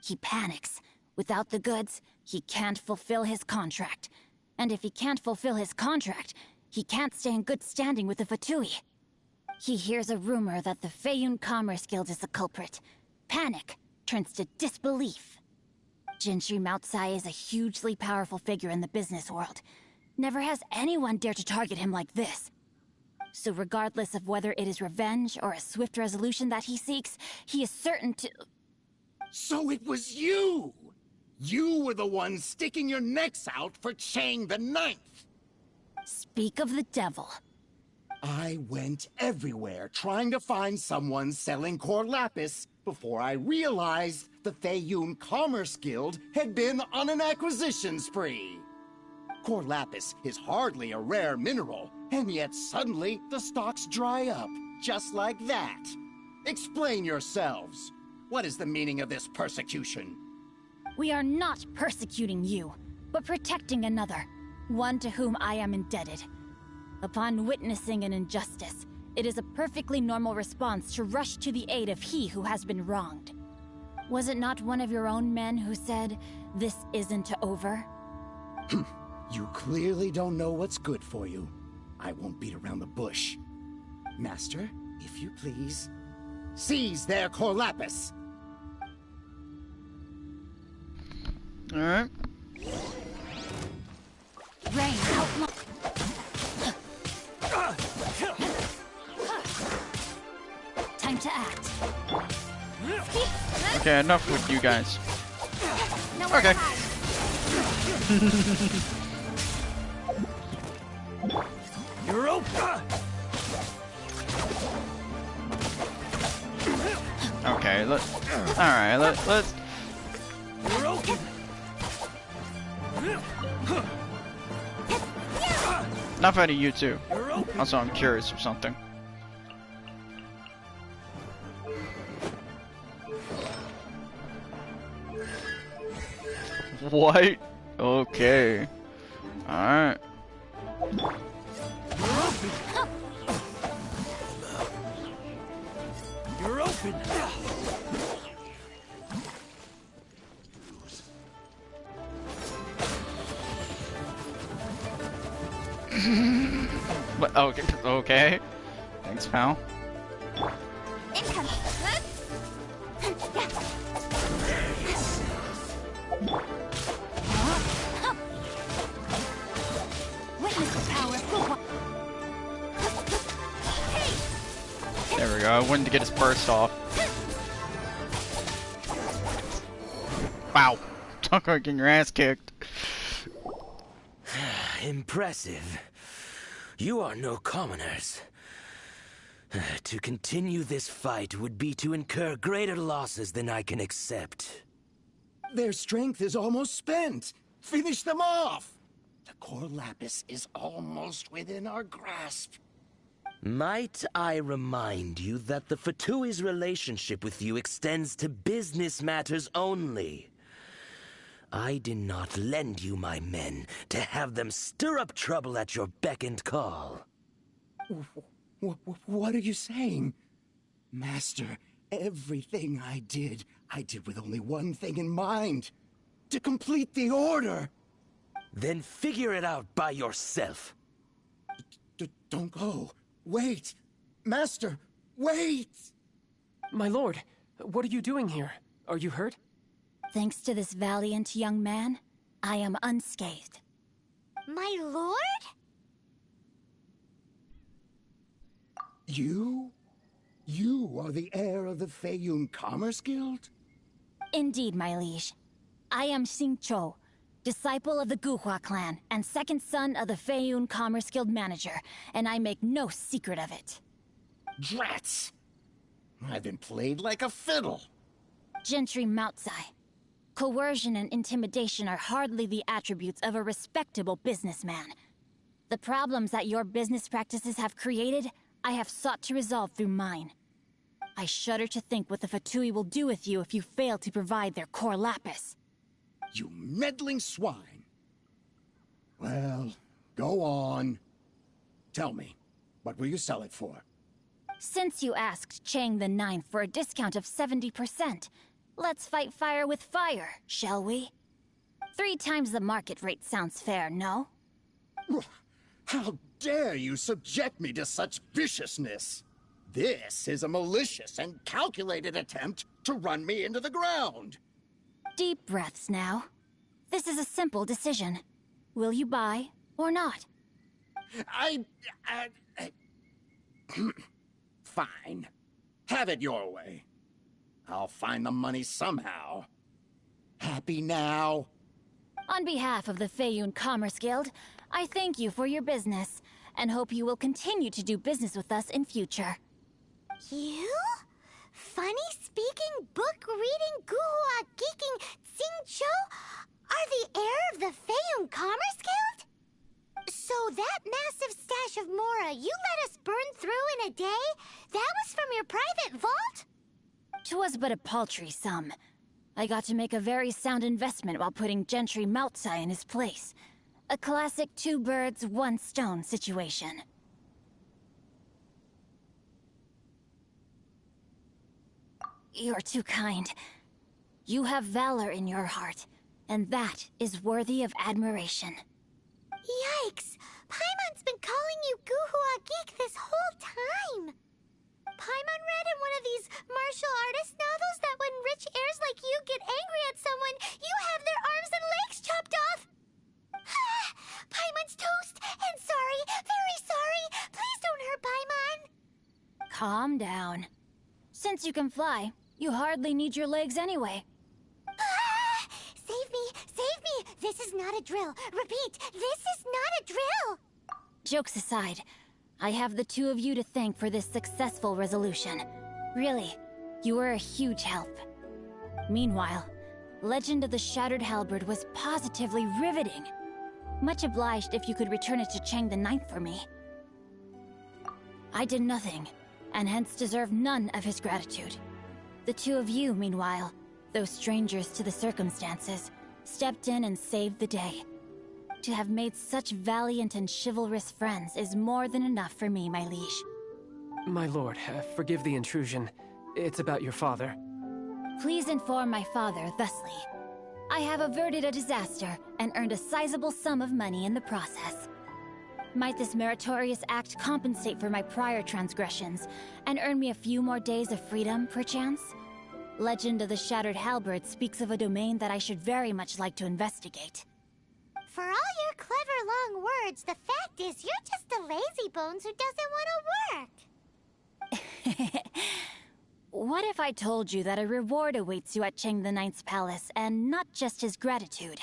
He panics. Without the goods, he can't fulfill his contract. And if he can't fulfill his contract, he can't stay in good standing with the Fatui. He hears a rumor that the Feiyun Commerce Guild is the culprit. Panic turns to disbelief. Gentry Moutsai is a hugely powerful figure in the business world. Never has anyone dared to target him like this. So regardless of whether it is revenge or a swift resolution that he seeks, he is certain to... So it was you! You were the one sticking your necks out for Chang the Ninth! Speak of the devil. I went everywhere trying to find someone selling core lapis before I realized the Feiyun Commerce Guild had been on an acquisition spree. Core lapis is hardly a rare mineral, and yet suddenly the stocks dry up, just like that. Explain yourselves. What is the meaning of this persecution? We are not persecuting you, but protecting another, one to whom I am indebted. Upon witnessing an injustice, it is a perfectly normal response to rush to the aid of he who has been wronged. Was it not one of your own men who said, "This isn't over"? You clearly don't know what's good for you. I won't beat around the bush. Master, if you please, seize their core lapis. Alright. Rain, outlaw. Time to act. Okay, enough with you guys. Okay. Okay, let's. Enough out of you two. Also, I'm curious of something. What? Okay. Alright. You're open. What? Okay. Okay. Thanks, pal. There we go. I wanted to get his burst off. Wow. Talk about getting your ass kicked. Impressive. You are no commoners. To continue this fight would be to incur greater losses than I can accept. Their strength is almost spent. Finish them off. The core lapis is almost within our grasp. Might I remind you that the Fatui's relationship with you extends to business matters only? I did not lend you my men to have them stir up trouble at your beck and call. What are you saying? Master, everything I did with only one thing in mind. To complete the order. Then figure it out by yourself. Don't go. Wait! Master, wait! My lord, what are you doing here? Are you hurt? Thanks to this valiant young man, I am unscathed. My lord? You? You are the heir of the Feiyun Commerce Guild? Indeed, my liege. I am Xing Chou, disciple of the Guhua clan and second son of the Feiyun Commerce Guild manager, and I make no secret of it. Drats! I've been played like a fiddle. Gentry Moutsai. Coercion and intimidation are hardly the attributes of a respectable businessman. The problems that your business practices have created, I have sought to resolve through mine. I shudder to think what the Fatui will do with you if you fail to provide their core lapis. You meddling swine. Well, go on. Tell me, what will you sell it for? Since you asked Chang the Ninth for a discount of 70%, let's fight fire with fire, shall we? 3 times the market rate sounds fair, no? How dare you subject me to such viciousness? This is a malicious and calculated attempt to run me into the ground. Deep breaths now. This is a simple decision. Will you buy or not? Fine. Have it your way. I'll find the money somehow. Happy now? On behalf of the Feiyun Commerce Guild, I thank you for your business, and hope you will continue to do business with us in future. You? Funny-speaking, book-reading, guhua geeking Xing Chou are the heir of the Feiyun Commerce Guild? So that massive stash of Mora you let us burn through in a day, that was from your private vault? 'Twas but a paltry sum. I got to make a very sound investment while putting Gentry Moutsai in his place. A classic 2 birds, 1 stone situation. You're too kind. You have valor in your heart, and that is worthy of admiration. Yikes! Paimon's been calling you Guhua Geek this whole time! Paimon read in one of these martial artist novels that when rich heirs like you get angry at someone, you have their arms and legs chopped off! Paimon's toast, and sorry, very sorry! Please don't hurt Paimon! Calm down. Since you can fly, you hardly need your legs anyway. Save me! Save me! This is not a drill! Repeat, this is not a drill! Jokes aside, I have the 2 of you to thank for this successful resolution. Really, you were a huge help. Meanwhile, Legend of the Shattered Halberd was positively riveting. Much obliged if you could return it to Chang the Ninth for me. I did nothing, and hence deserve none of his gratitude. The 2 of you, meanwhile, though strangers to the circumstances, stepped in and saved the day. To have made such valiant and chivalrous friends is more than enough for me, my liege. My lord, forgive the intrusion. It's about your father. Please inform my father thusly. I have averted a disaster and earned a sizable sum of money in the process. Might this meritorious act compensate for my prior transgressions and earn me a few more days of freedom, perchance? Legend of the Shattered Halberd speaks of a domain that I should very much like to investigate. For all your clever long words, the fact is you're just a lazy bones who doesn't want to work. What if I told you that a reward awaits you at Chang the Ninth's palace, and not just his gratitude?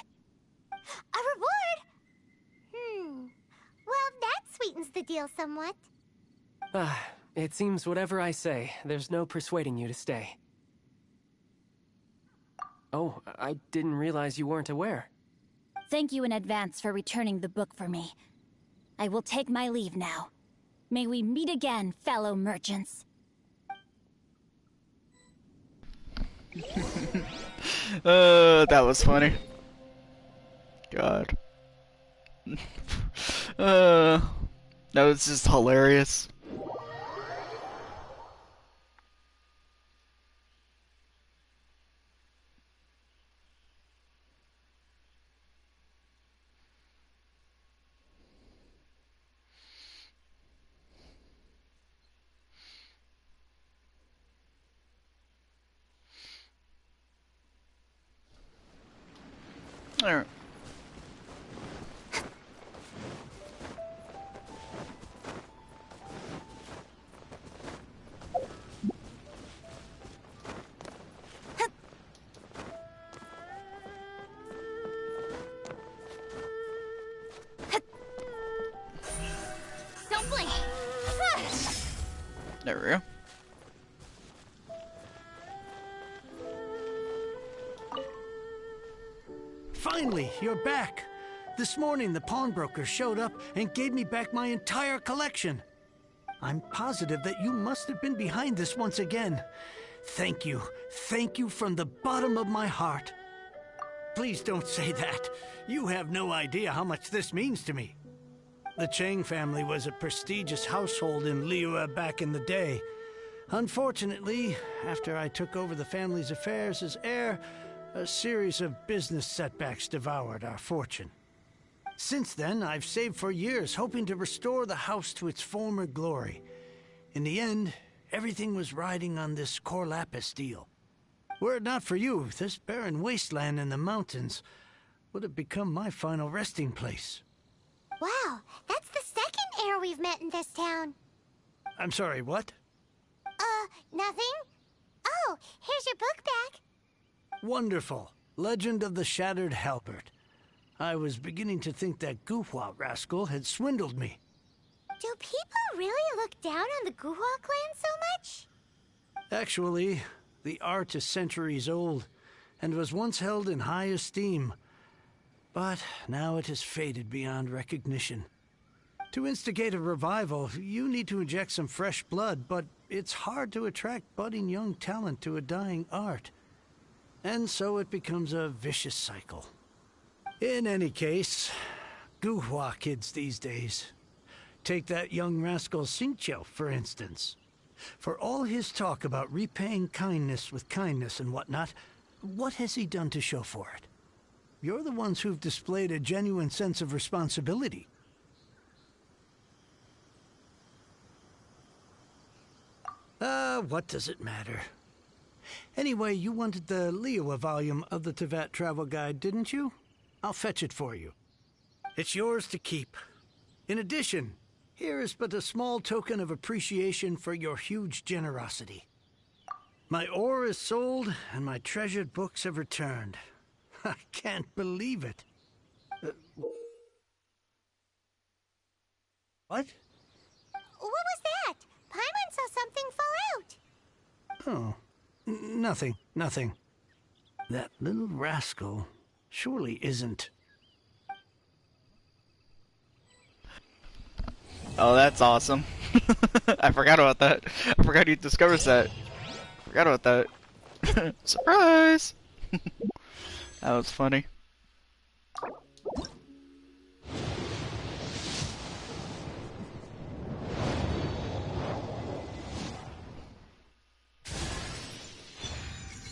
A reward? Well, that sweetens the deal somewhat. It seems whatever I say, there's no persuading you to stay. Oh, I didn't realize you weren't aware. Thank you in advance for returning the book for me. I will take my leave now. May we meet again, fellow merchants. That was funny. God. That was just hilarious. Alright. Don't blink. There we go. Finally, you're back. This morning, the pawnbroker showed up and gave me back my entire collection. I'm positive that you must have been behind this once again. Thank you. Thank you from the bottom of my heart. Please don't say that. You have no idea how much this means to me. The Chang family was a prestigious household in Liyue back in the day. Unfortunately, after I took over the family's affairs as heir, a series of business setbacks devoured our fortune. Since then, I've saved for years, hoping to restore the house to its former glory. In the end, everything was riding on this Core Lapis deal. Were it not for you, this barren wasteland in the mountains would have become my final resting place. Wow, that's the second heir we've met in this town. I'm sorry, what? Nothing? Oh, here's your book back. Wonderful. Legend of the Shattered Halberd. I was beginning to think that Guhua rascal had swindled me. Do people really look down on the Guhua clan so much? Actually, the art is centuries old, and was once held in high esteem. But now it has faded beyond recognition. To instigate a revival, you need to inject some fresh blood, but it's hard to attract budding young talent to a dying art. And so it becomes a vicious cycle. In any case, Guhua kids these days. Take that young rascal Xingqiu, for instance. For all his talk about repaying kindness with kindness and whatnot, what has he done to show for it? You're the ones who've displayed a genuine sense of responsibility. What does it matter? Anyway, you wanted the Liyue volume of the Teyvat Travel Guide, didn't you? I'll fetch it for you. It's yours to keep. In addition, here is but a small token of appreciation for your huge generosity. My ore is sold, and my treasured books have returned. I can't believe it. What? What was that? Paimon saw something fall out. Oh, nothing. That little rascal surely isn't. Oh, that's awesome. I forgot about that. I forgot he discovers that. Forgot about that. Surprise! That was funny.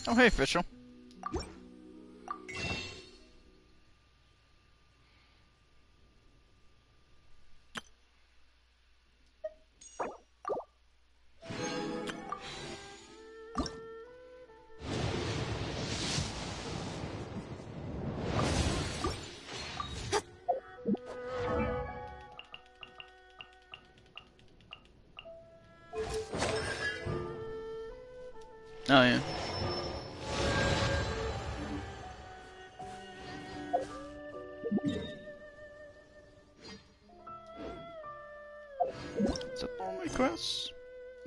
Oh, hey, Fischl. Oh, yeah. Is that all my quests?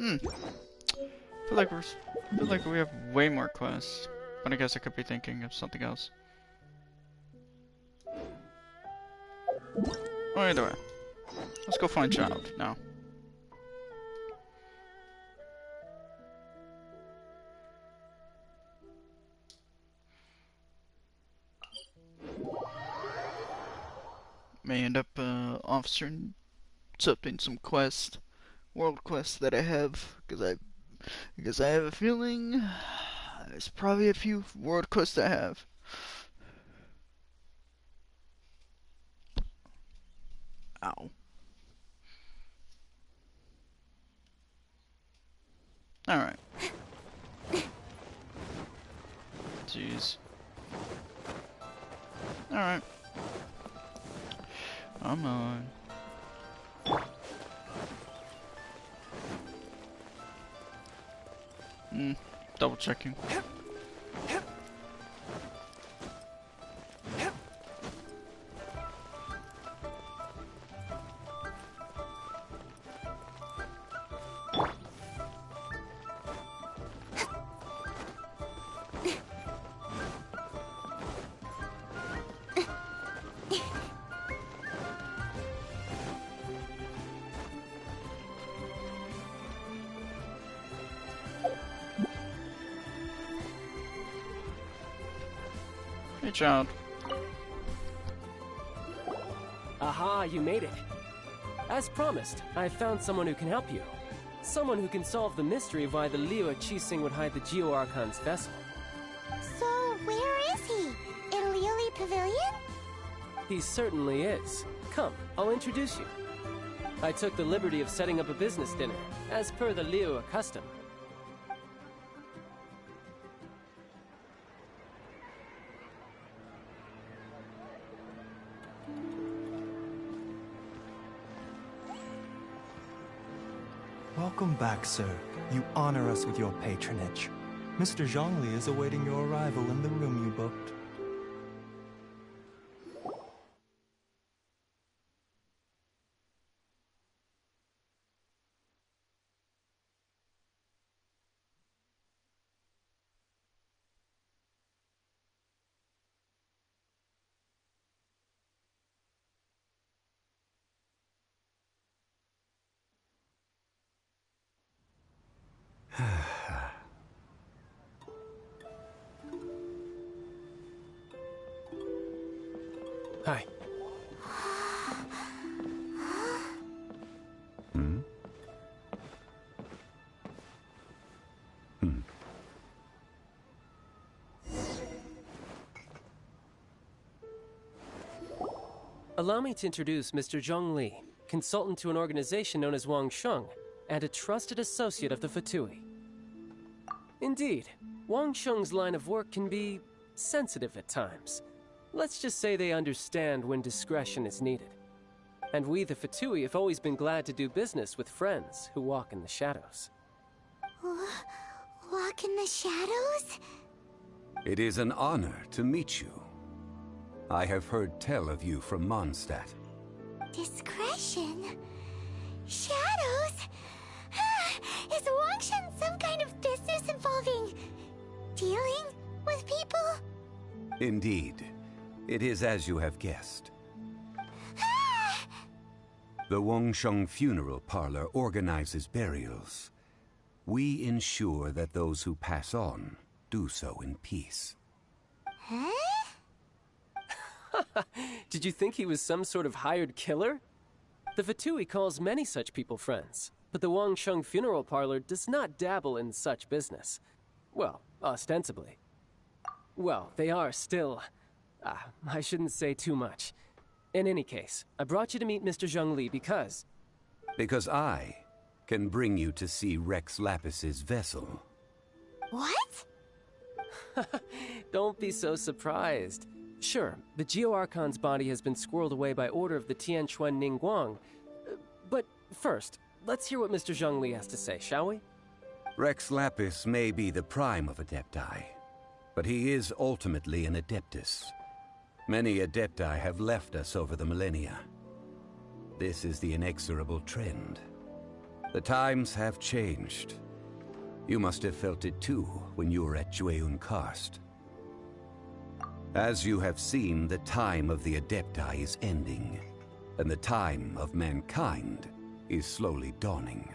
I feel like we have way more quests, but I guess I could be thinking of something else. Oh, either way, let's go find Child now. May end up officering accepting some quest, world quests that I have, because I have a feeling there's probably a few world quests I have. Ow. Alright. Jeez. Alright. Come on. Double checking. Hey, child. Aha, you made it. As promised, I found someone who can help you. Someone who can solve the mystery of why the Liyue Qixing would hide the Geo Archon's vessel. So, where is he? In Liyue Pavilion? He certainly is. Come, I'll introduce you. I took the liberty of setting up a business dinner, as per the Liyue custom. Welcome back, sir. You honor us with your patronage. Mr. Zhongli is awaiting your arrival in the room you booked. Hi. Allow me to introduce Mr. Zhongli, consultant to an organization known as Wang Sheng, and a trusted associate of the Fatui. Indeed, Wang Sheng's line of work can be sensitive at times. Let's just say they understand when discretion is needed. And we, the Fatui, have always been glad to do business with friends who walk in the shadows. Walk in the shadows? It is an honor to meet you. I have heard tell of you from Mondstadt. Discretion? Shadows? Is Wang Shen some kind of business involving dealing with people? Indeed. It is as you have guessed. The Wangsheng Funeral Parlor organizes burials. We ensure that those who pass on do so in peace. Huh? Did you think he was some sort of hired killer? The Fatui calls many such people friends, but the Wangsheng Funeral Parlor does not dabble in such business. Well, ostensibly. Well, they are still... I shouldn't say too much. In any case, I brought you to meet Mr. Zhongli because... Because I can bring you to see Rex Lapis's vessel. What? Don't be so surprised. Sure, the Geo Archon's body has been squirreled away by order of the Tianquan Ningguang. But first, let's hear what Mr. Zhongli has to say, shall we? Rex Lapis may be the prime of Adepti, but he is ultimately an Adeptus. Many Adepti have left us over the millennia. This is the inexorable trend. The times have changed. You must have felt it too when you were at Jueyun Karst. As you have seen, the time of the Adepti is ending, and the time of mankind is slowly dawning.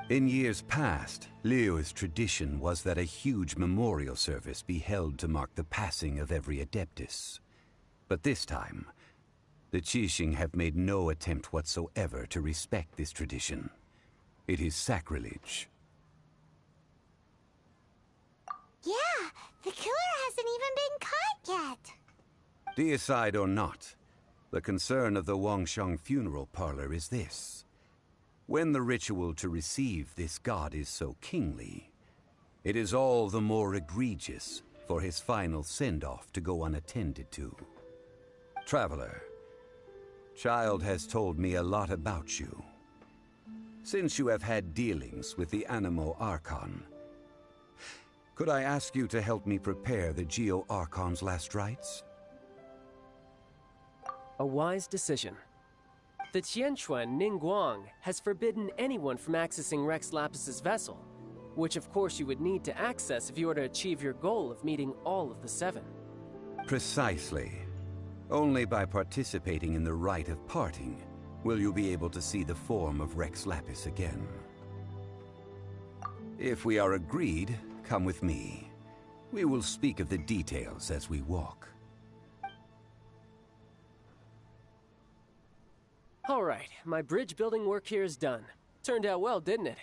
In years past, Liyue's tradition was that a huge memorial service be held to mark the passing of every Adeptus. But this time, the Qixing have made no attempt whatsoever to respect this tradition. It is sacrilege. Yeah, the killer hasn't even been caught yet. Deicide or not, the concern of the Wangsheng Funeral Parlor is this. When the ritual to receive this god is so kingly, it is all the more egregious for his final send-off to go unattended to. Traveler, Child has told me a lot about you. Since you have had dealings with the Animo Archon, could I ask you to help me prepare the Geo Archon's last rites? A wise decision. The Tianquan Ningguang has forbidden anyone from accessing Rex Lapis's vessel, which of course you would need to access if you were to achieve your goal of meeting all of the 7. Precisely. Only by participating in the rite of parting will you be able to see the form of Rex Lapis again. If we are agreed, come with me. We will speak of the details as we walk. Alright, my bridge building work here is done. Turned out well, didn't it?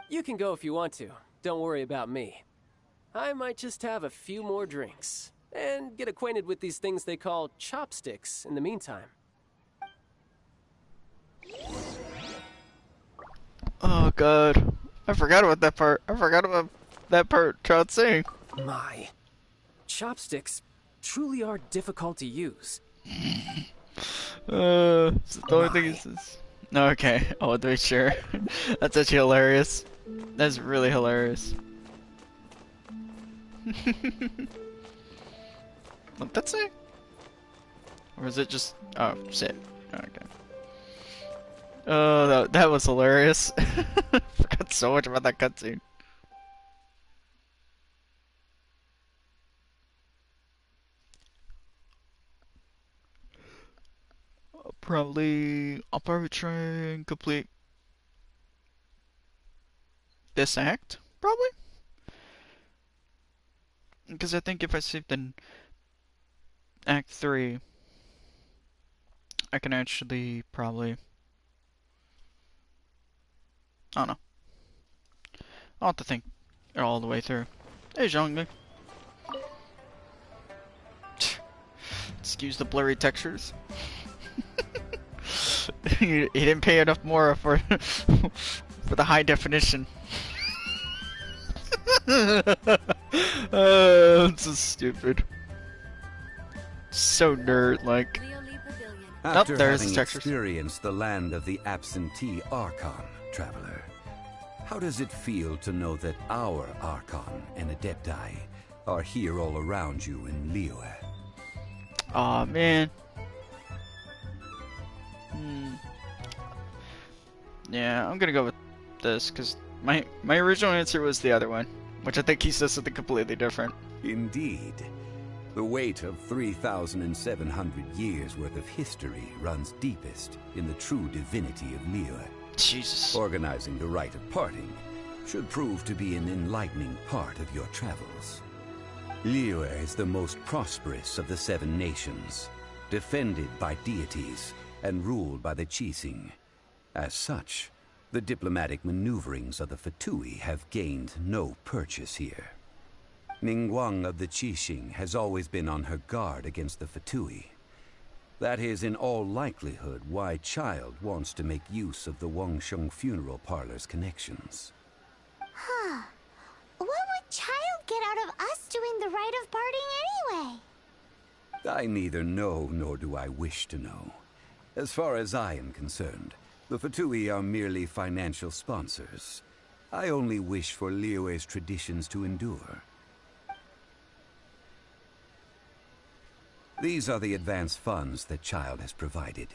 You can go if you want to. Don't worry about me. I might just have a few more drinks, and get acquainted with these things they call chopsticks in the meantime. Oh god. I forgot about that part. I forgot about that part Child saying. My. Chopsticks truly are difficult to use. The only thing is this. No, okay. Oh, to be sure. That's actually hilarious. That's really hilarious. What that say? Or is it just... Oh, shit. Okay. Oh, that was hilarious. Forgot so much about that cutscene. I'll probably try and complete this act, probably? Because I think if I saved in Act 3, I can actually probably... I don't know. I'll have to think it all the way through. Hey, Zhongli. Excuse the blurry textures. He didn't pay enough more for for the high definition. It's so stupid. So nerd-like. After there's having textures. experienced the land of the absentee Archon, Traveler, how does it feel to know that our Archon and Adepti are here all around you in Liyue? Aw, man. Yeah, I'm gonna go with this, because my original answer was the other one, which I think he says something completely different. Indeed. The weight of 3,700 years worth of history runs deepest in the true divinity of Liyue. Jesus. Organizing the rite of parting should prove to be an enlightening part of your travels. Liyue is the most prosperous of the 7 nations, defended by deities and ruled by the Qixing. As such, the diplomatic maneuverings of the Fatui have gained no purchase here. Ningguang of the Qixing has always been on her guard against the Fatui. That is in all likelihood why Child wants to make use of the Wangsheng funeral parlor's connections. Huh. What would Child get out of us doing the rite of parting anyway? I neither know nor do I wish to know. As far as I am concerned, the Fatui are merely financial sponsors. I only wish for Liyue's traditions to endure. These are the advance funds that Child has provided.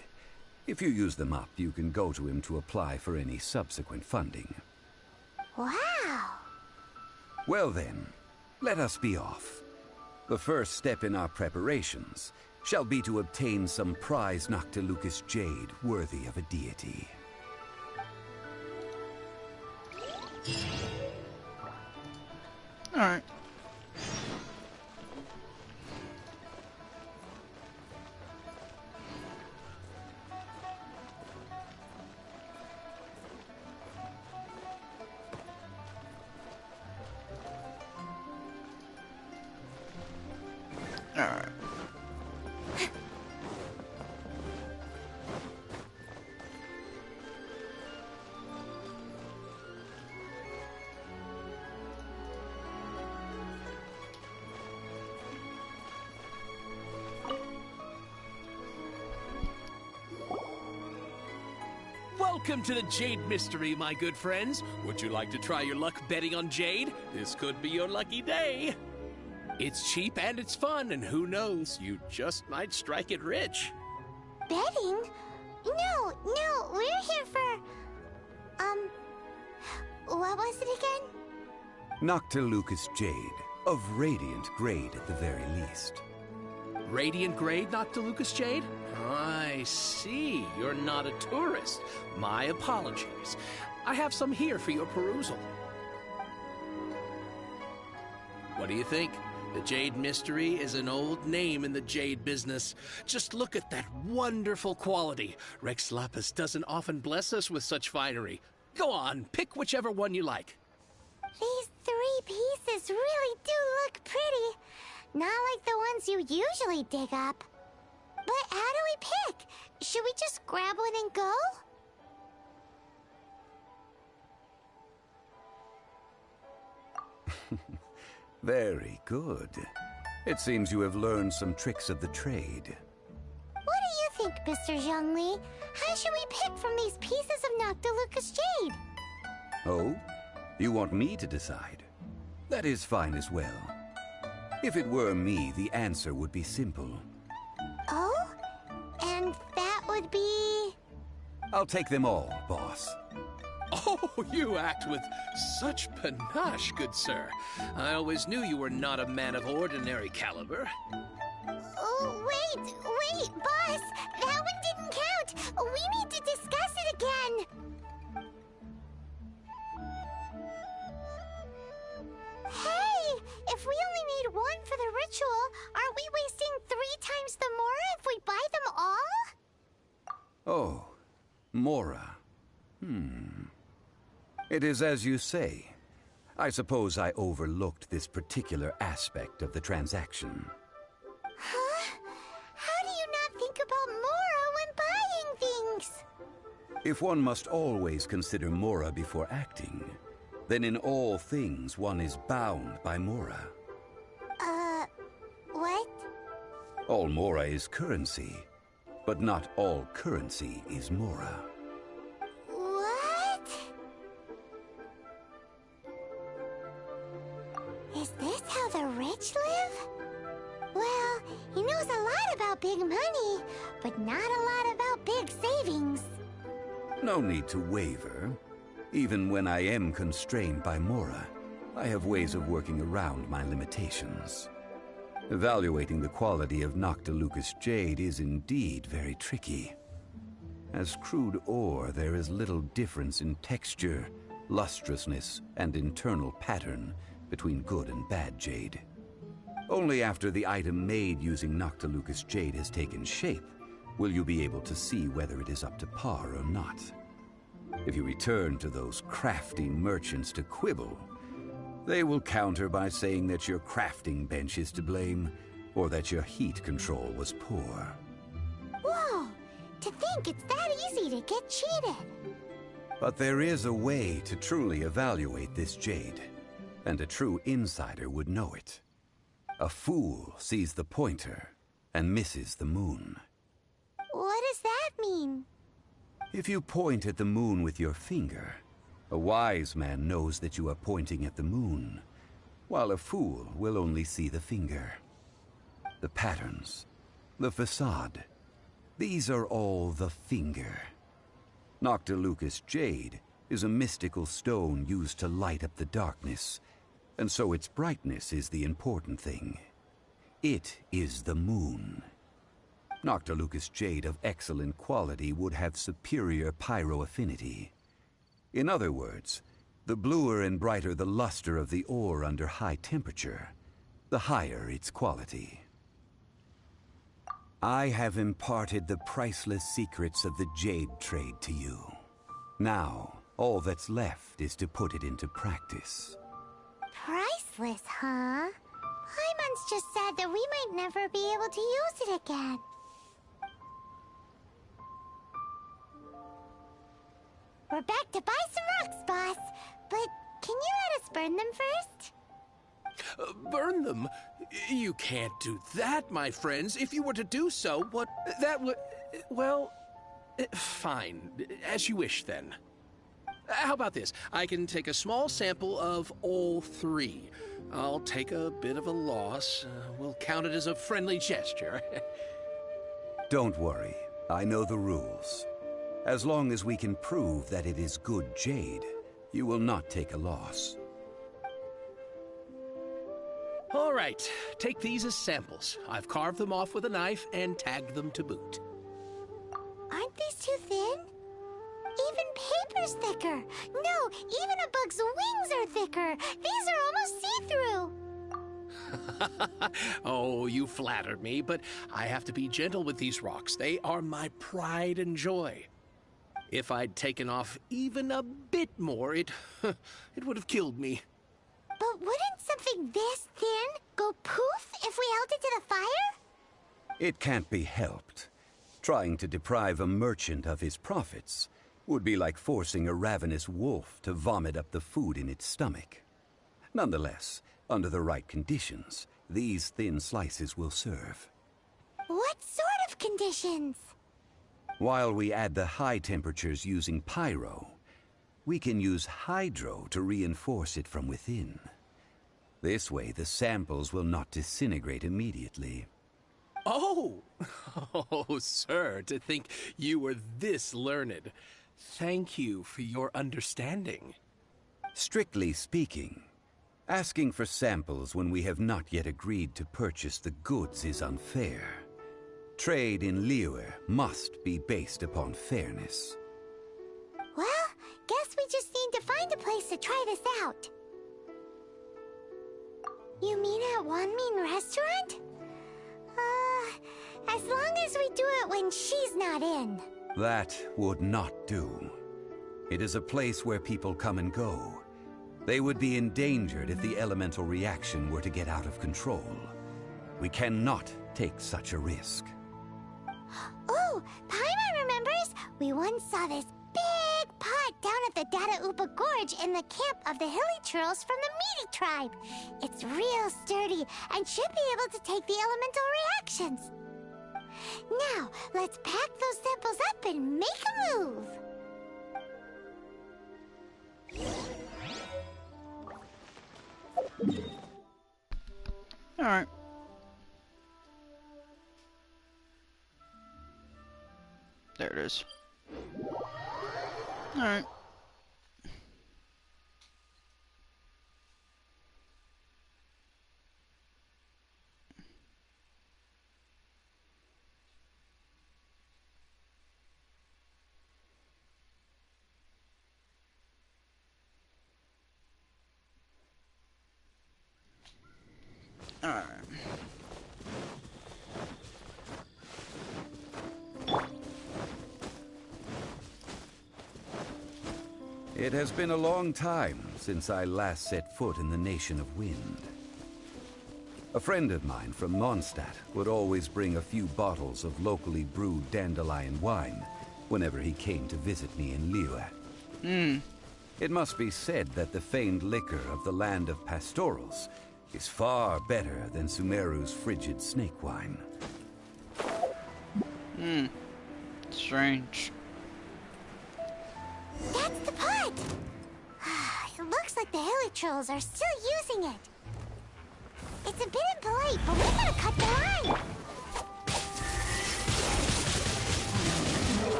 If you use them up, you can go to him to apply for any subsequent funding. Wow! Well then, let us be off. The first step in our preparations shall be to obtain some prize Noctilucus jade worthy of a deity. Alright. Alright. Welcome to the Jade Mystery, my good friends. Would you like to try your luck betting on Jade? This could be your lucky day. It's cheap and it's fun, and who knows, you just might strike it rich. Betting? No, we're here for... what was it again? Noctilucous Jade, of radiant grade at the very least. Radiant grade, Noctilucous Jade? I see. You're not a tourist. My apologies. I have some here for your perusal. What do you think? The Jade Mystery is an old name in the jade business. Just look at that wonderful quality. Rex Lapis doesn't often bless us with such finery. Go on, pick whichever one you like. These 3 pieces really do look pretty. Not like the ones you usually dig up. But how do we pick? Should we just grab one and go? Very good. It seems you have learned some tricks of the trade. What do you think, Mr. Zhongli? How should we pick from these pieces of Noctilucous Jade? Oh? You want me to decide? That is fine as well. If it were me, the answer would be simple. Oh? And that would be... I'll take them all, boss. Oh, you act with such panache, good sir. I always knew you were not a man of ordinary caliber. Oh, wait, boss! That one didn't count! We need to discuss it again! Hey! If we only need one for the ritual, aren't we wasting 3 times the Mora if we buy them all? Oh, Mora. It is as you say. I suppose I overlooked this particular aspect of the transaction. Huh? How do you not think about Mora when buying things? If one must always consider Mora before acting, then in all things one is bound by Mora. What? All Mora is currency, but not all currency is Mora. What? Is this how the rich live? Well, he knows a lot about big money, but not a lot about big savings. No need to waver. Even when I am constrained by Mora, I have ways of working around my limitations. Evaluating the quality of Noctilucous Jade is indeed very tricky. As crude ore, there is little difference in texture, lustrousness, and internal pattern between good and bad jade. Only after the item made using Noctilucous Jade has taken shape will you be able to see whether it is up to par or not. If you return to those crafty merchants to quibble, they will counter by saying that your crafting bench is to blame, or that your heat control was poor. Whoa! To think it's that easy to get cheated! But there is a way to truly evaluate this jade, and a true insider would know it. A fool sees the pointer and misses the moon. What does that mean? If you point at the moon with your finger, a wise man knows that you are pointing at the moon, while a fool will only see the finger. The patterns, the facade, these are all the finger. Noctilucous Jade is a mystical stone used to light up the darkness, and so its brightness is the important thing. It is the moon. Noctilucous Jade of excellent quality would have superior pyroaffinity. In other words, the bluer and brighter the luster of the ore under high temperature, the higher its quality. I have imparted the priceless secrets of the jade trade to you. Now, all that's left is to put it into practice. Priceless, huh? Hyman's just said that we might never be able to use it again. We're back to buy some rocks, boss. But can you let us burn them first? Burn them? You can't do that, my friends. If you were to do so, that would... well... Fine. As you wish, then. How about this? I can take a small sample of all three. I'll take a bit of a loss. We'll count it as a friendly gesture. Don't worry. I know the rules. As long as we can prove that it is good jade, you will not take a loss. All right. Take these as samples. I've carved them off with a knife and tagged them to boot. Aren't these too thin? Even paper's thicker. No, even a bug's wings are thicker. These are almost see-through. Oh, you flatter me, but I have to be gentle with these rocks. They are my pride and joy. If I'd taken off even a bit more, it would have killed me. But wouldn't something this thin go poof if we held it to the fire? It can't be helped. Trying to deprive a merchant of his profits would be like forcing a ravenous wolf to vomit up the food in its stomach. Nonetheless, under the right conditions, these thin slices will serve. What sort of conditions? While we add the high temperatures using pyro, we can use hydro to reinforce it from within. This way, the samples will not disintegrate immediately. Oh! Oh, sir, to think you were this learned. Thank you for your understanding. Strictly speaking, asking for samples when we have not yet agreed to purchase the goods is unfair. Trade in Liyue must be based upon fairness. Well, guess we just need to find a place to try this out. You mean at Wanmin Restaurant? As long as we do it when she's not in. That would not do. It is a place where people come and go. They would be endangered if the elemental reaction were to get out of control. We cannot take such a risk. Oh, Paimon remembers! We once saw this big pot down at the Dada Upa Gorge in the camp of the hilly churls from the Meaty tribe. It's real sturdy and should be able to take the elemental reactions. Now, let's pack those samples up and make a move. Alright. There it is. Alright. Alright. It has been a long time since I last set foot in the Nation of Wind. A friend of mine from Mondstadt would always bring a few bottles of locally brewed dandelion wine whenever he came to visit me in Liyue. It must be said that the famed liquor of the land of pastorals is far better than Sumeru's frigid snake wine. Strange. That's the pot! It looks like the hilly trolls are still using it. It's a bit impolite, but we gotta cut the line.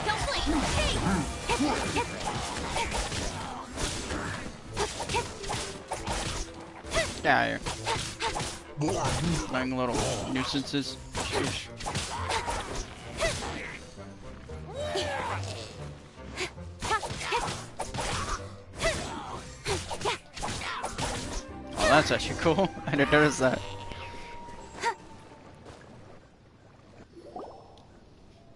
Don't blink! Hey! Get out of here. Like little nuisances. Sheesh. Oh, that's actually cool. I didn't notice that.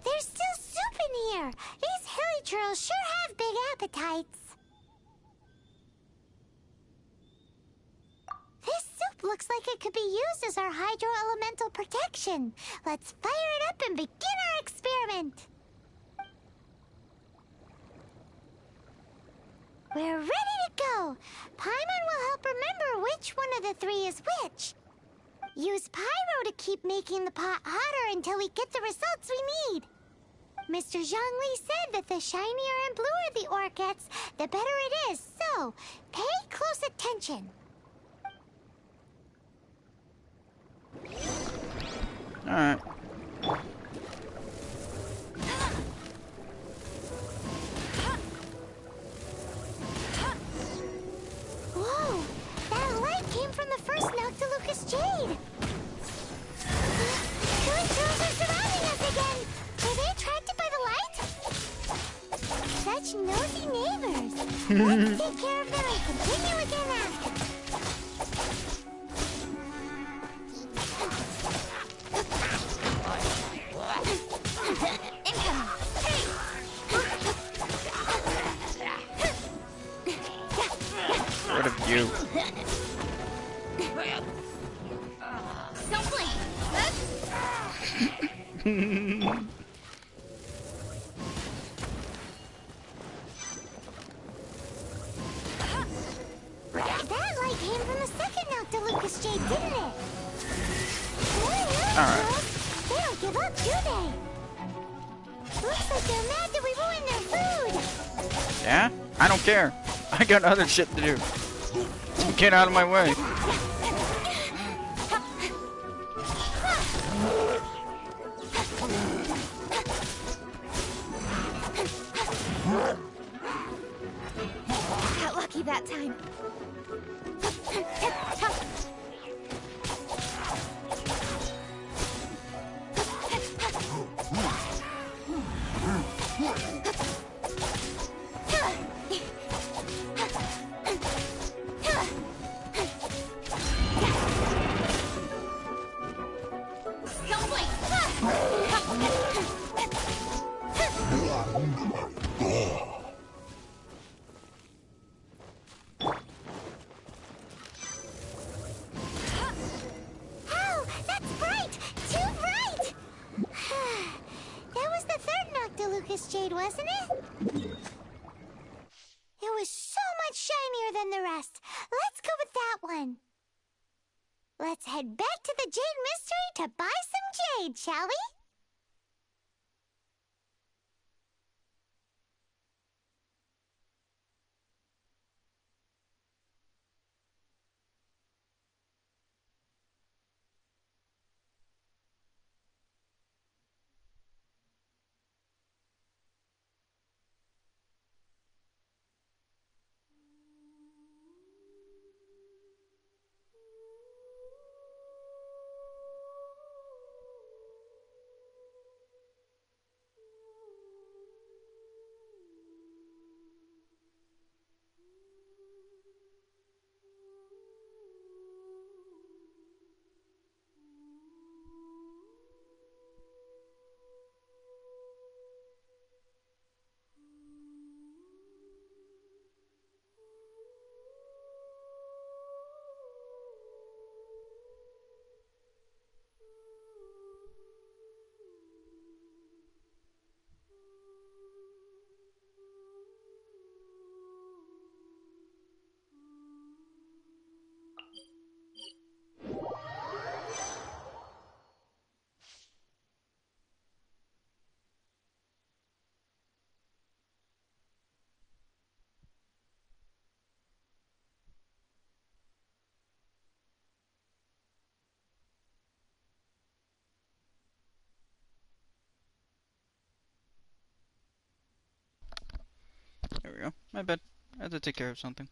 There's still soup in here. These hilly trolls sure have big appetites. This soup looks like it could be used as our hydro-elemental protection. Let's fire it up and begin our experiment. We're ready to go. Paimon will help remember which one of the three is which. Use pyro to keep making the pot hotter until we get the results we need. Mr. Zhongli said that the shinier and bluer the ore gets, the better it is. So, pay close attention. Alright. Whoa! That light came from the first Noctilucous Jade! Two trolls are surrounding us again! Were they attracted by the light? Such nosy neighbors! Let's take care of them and continue again after. Rid of you. Don't blink! That light came from the second Noctilucous Jade, didn't it? Alright. They don't give up, do they? Looks like they're mad that we ruined their food. Yeah? I don't care. I got other shit to do. Get out of my way. Got lucky that time. Oh, that's bright! Too bright! That was the third Noctilucous Jade, wasn't it? It was so much shinier than the rest. Let's go with that one. Let's head back to the Jade Mystery to buy some jade, shall we? There we go. My bad. I had to take care of something.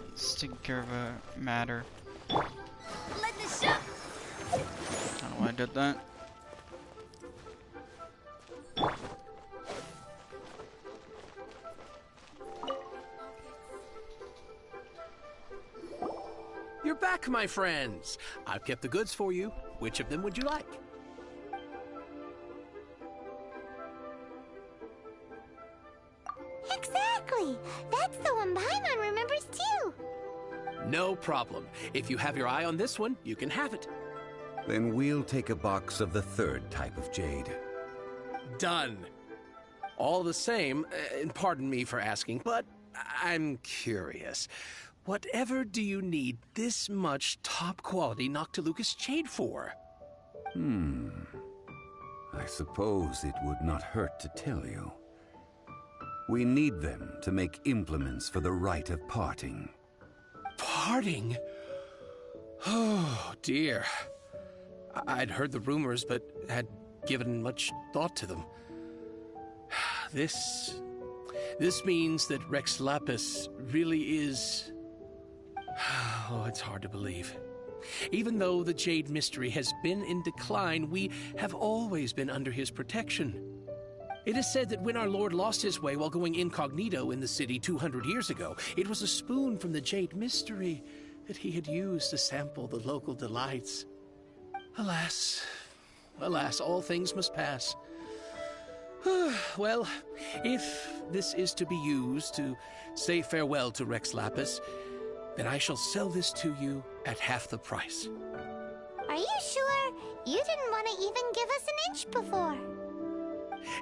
Let's take care of a matter. Let the show. I don't know why I did that. You're back, my friends. I've kept the goods for you. Which of them would you like? Exactly! That's the one Paimon remembers too! No problem. If you have your eye on this one, you can have it. Then we'll take a box of the third type of jade. Done. All the same, and pardon me for asking, but I'm curious. Whatever do you need this much top-quality Noctilucous jade for? I suppose it would not hurt to tell you. We need them to make implements for the rite of parting. Parting? Oh, dear. I'd heard the rumors, but had given much thought to them. This means that Rex Lapis really is... Oh, it's hard to believe. Even though the Jade Mystery has been in decline, we have always been under his protection. It is said that when our Lord lost his way while going incognito in the city 200 years ago, it was a spoon from the Jade Mystery that he had used to sample the local delights. Alas, all things must pass. Well, if this is to be used to say farewell to Rex Lapis, then I shall sell this to you at half the price. Are you sure? You didn't want to even give us an inch before.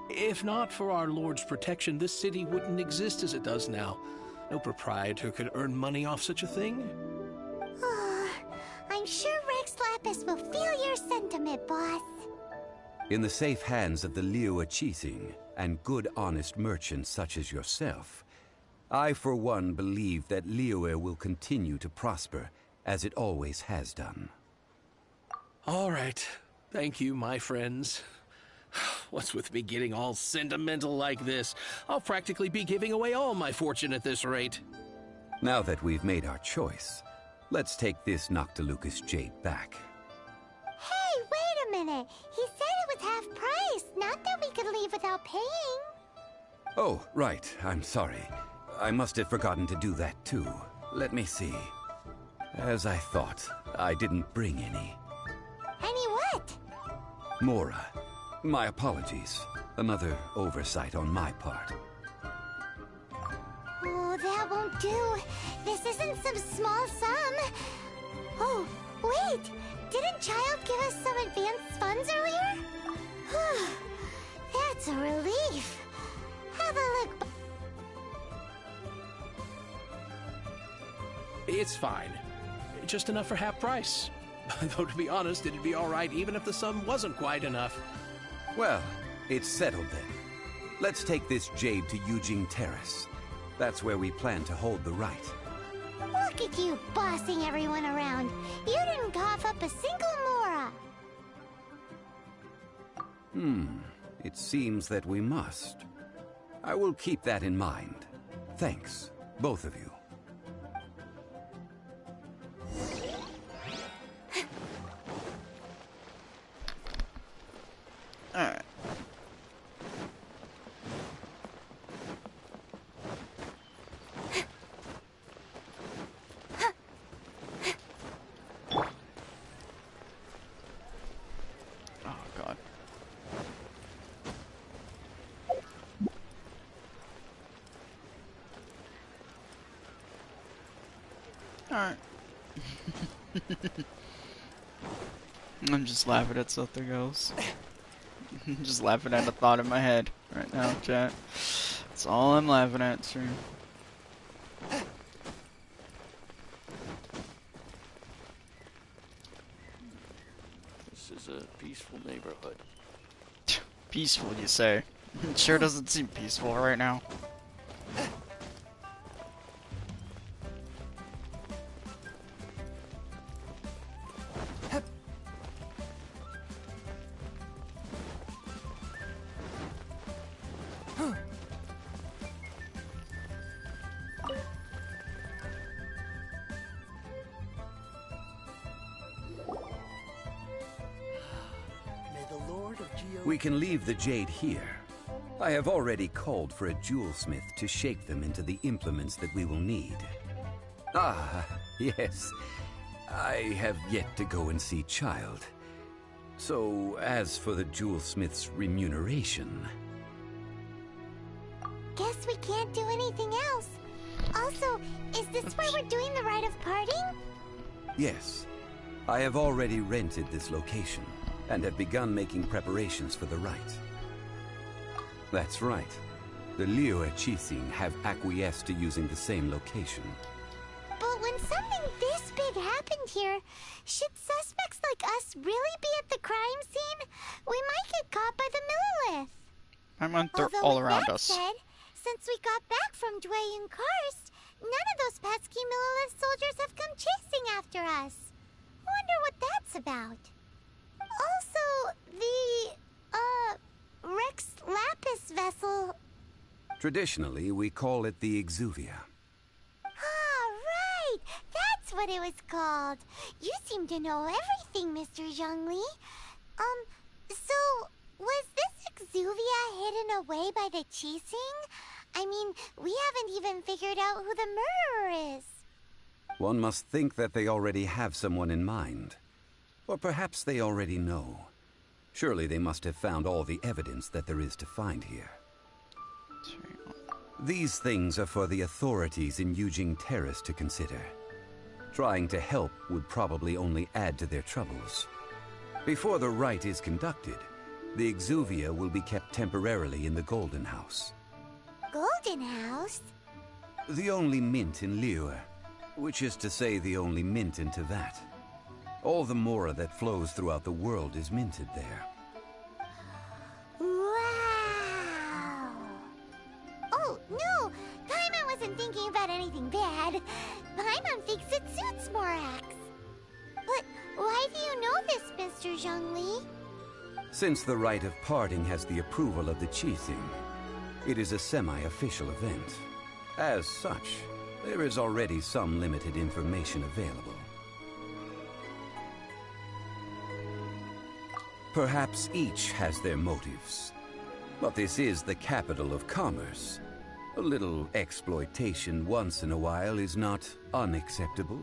If not for our Lord's protection, this city wouldn't exist as it does now. No proprietor could earn money off such a thing. I'm sure Rex Lapis will feel your sentiment, boss. In the safe hands of the Liyue Qixing and good honest merchants such as yourself, I for one believe that Liyue will continue to prosper as it always has done. All right. Thank you, my friends. What's with me getting all sentimental like this? I'll practically be giving away all my fortune at this rate. Now that we've made our choice, let's take this Noctilucous jade back. Hey, wait a minute. He said it was half price, not that we could leave without paying. Oh, right. I'm sorry. I must have forgotten to do that too. Let me see. As I thought, I didn't bring any. Any what? Mora. My apologies. Another oversight on my part. Oh, that won't do. This isn't some small sum. Oh, wait! Didn't Child give us some advanced funds earlier? That's a relief. Have a look. It's fine. Just enough for half price. Though to be honest, it'd be all right even if the sum wasn't quite enough. Well, it's settled then. Let's take this jade to Yujing Terrace. That's where we plan to hold the rite. Look at you bossing everyone around. You didn't cough up a single Mora. It seems that we must. I will keep that in mind. Thanks, both of you. Alright. Oh, God. Alright. I'm just laughing at something else. I'm just laughing at a thought in my head right now, chat. That's all I'm laughing at, stream. This is a peaceful neighborhood. Peaceful, you say? It sure doesn't seem peaceful right now. We can leave the jade here. I have already called for a jewelsmith to shape them into the implements that we will need. Ah, yes. I have yet to go and see Child. So, as for the jewelsmith's remuneration... Guess we can't do anything else. Also, is this where we're doing the rite of parting? Yes. I have already rented this location, and have begun making preparations for the rite. That's right. The Liyue Qixing have acquiesced to using the same location. But when something this big happened here, should suspects like us really be at the crime scene? We might get caught by the Millilith. They're all around us. Said, since we got back from Dwayne Karst, none of those pesky Millilith soldiers have come chasing after us. Wonder what that's about. Also, the, Rex Lapis vessel. Traditionally, we call it the Exuvia. Ah, right! That's what it was called. You seem to know everything, Mr. Zhongli. So, was this Exuvia hidden away by the Qixing? I mean, we haven't even figured out who the murderer is. One must think that they already have someone in mind. Or perhaps they already know. Surely they must have found all the evidence that there is to find here. These things are for the authorities in Yujing Terrace to consider. Trying to help would probably only add to their troubles. Before the rite is conducted, the Exuvia will be kept temporarily in the Golden House. Golden House? The only mint in Liyue, which is to say the only mint in Teyvat. All the mora that flows throughout the world is minted there. Wow! Oh, no! Paimon wasn't thinking about anything bad. Paimon thinks it suits Morax. But why do you know this, Mr. Zhongli? Since the rite of parting has the approval of the Qixing, it is a semi-official event. As such, there is already some limited information available. Perhaps each has their motives. But this is the capital of commerce. A little exploitation once in a while is not unacceptable.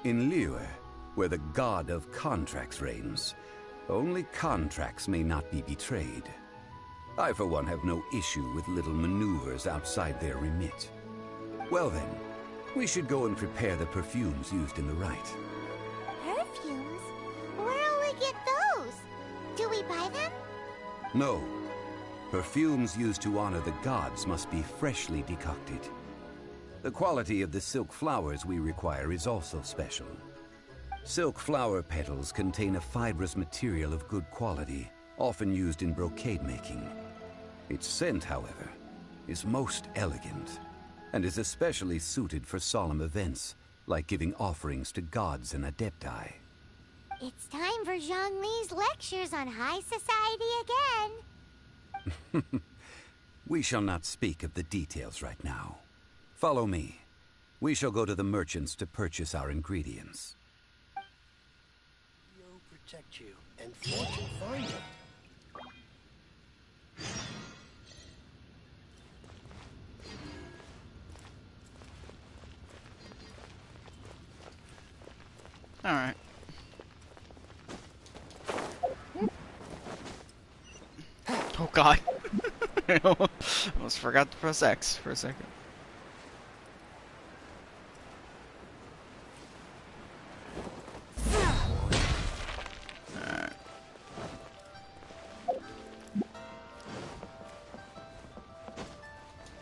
In Liyue, where the god of contracts reigns, only contracts may not be betrayed. I, for one, have no issue with little maneuvers outside their remit. Well then, we should go and prepare the perfumes used in the rite. Perfumes? Where'll we get those? Do we buy them? No. Perfumes used to honor the gods must be freshly decocted. The quality of the silk flowers we require is also special. Silk flower petals contain a fibrous material of good quality, often used in brocade making. Its scent, however, is most elegant, and is especially suited for solemn events, like giving offerings to gods and adepti. It's time for Zhongli's lectures on high society again. We shall not speak of the details right now. Follow me. We shall go to the merchants to purchase our ingredients. Protect you, and fortune find it. Alright. Oh god. I almost forgot to press X for a second. Alright.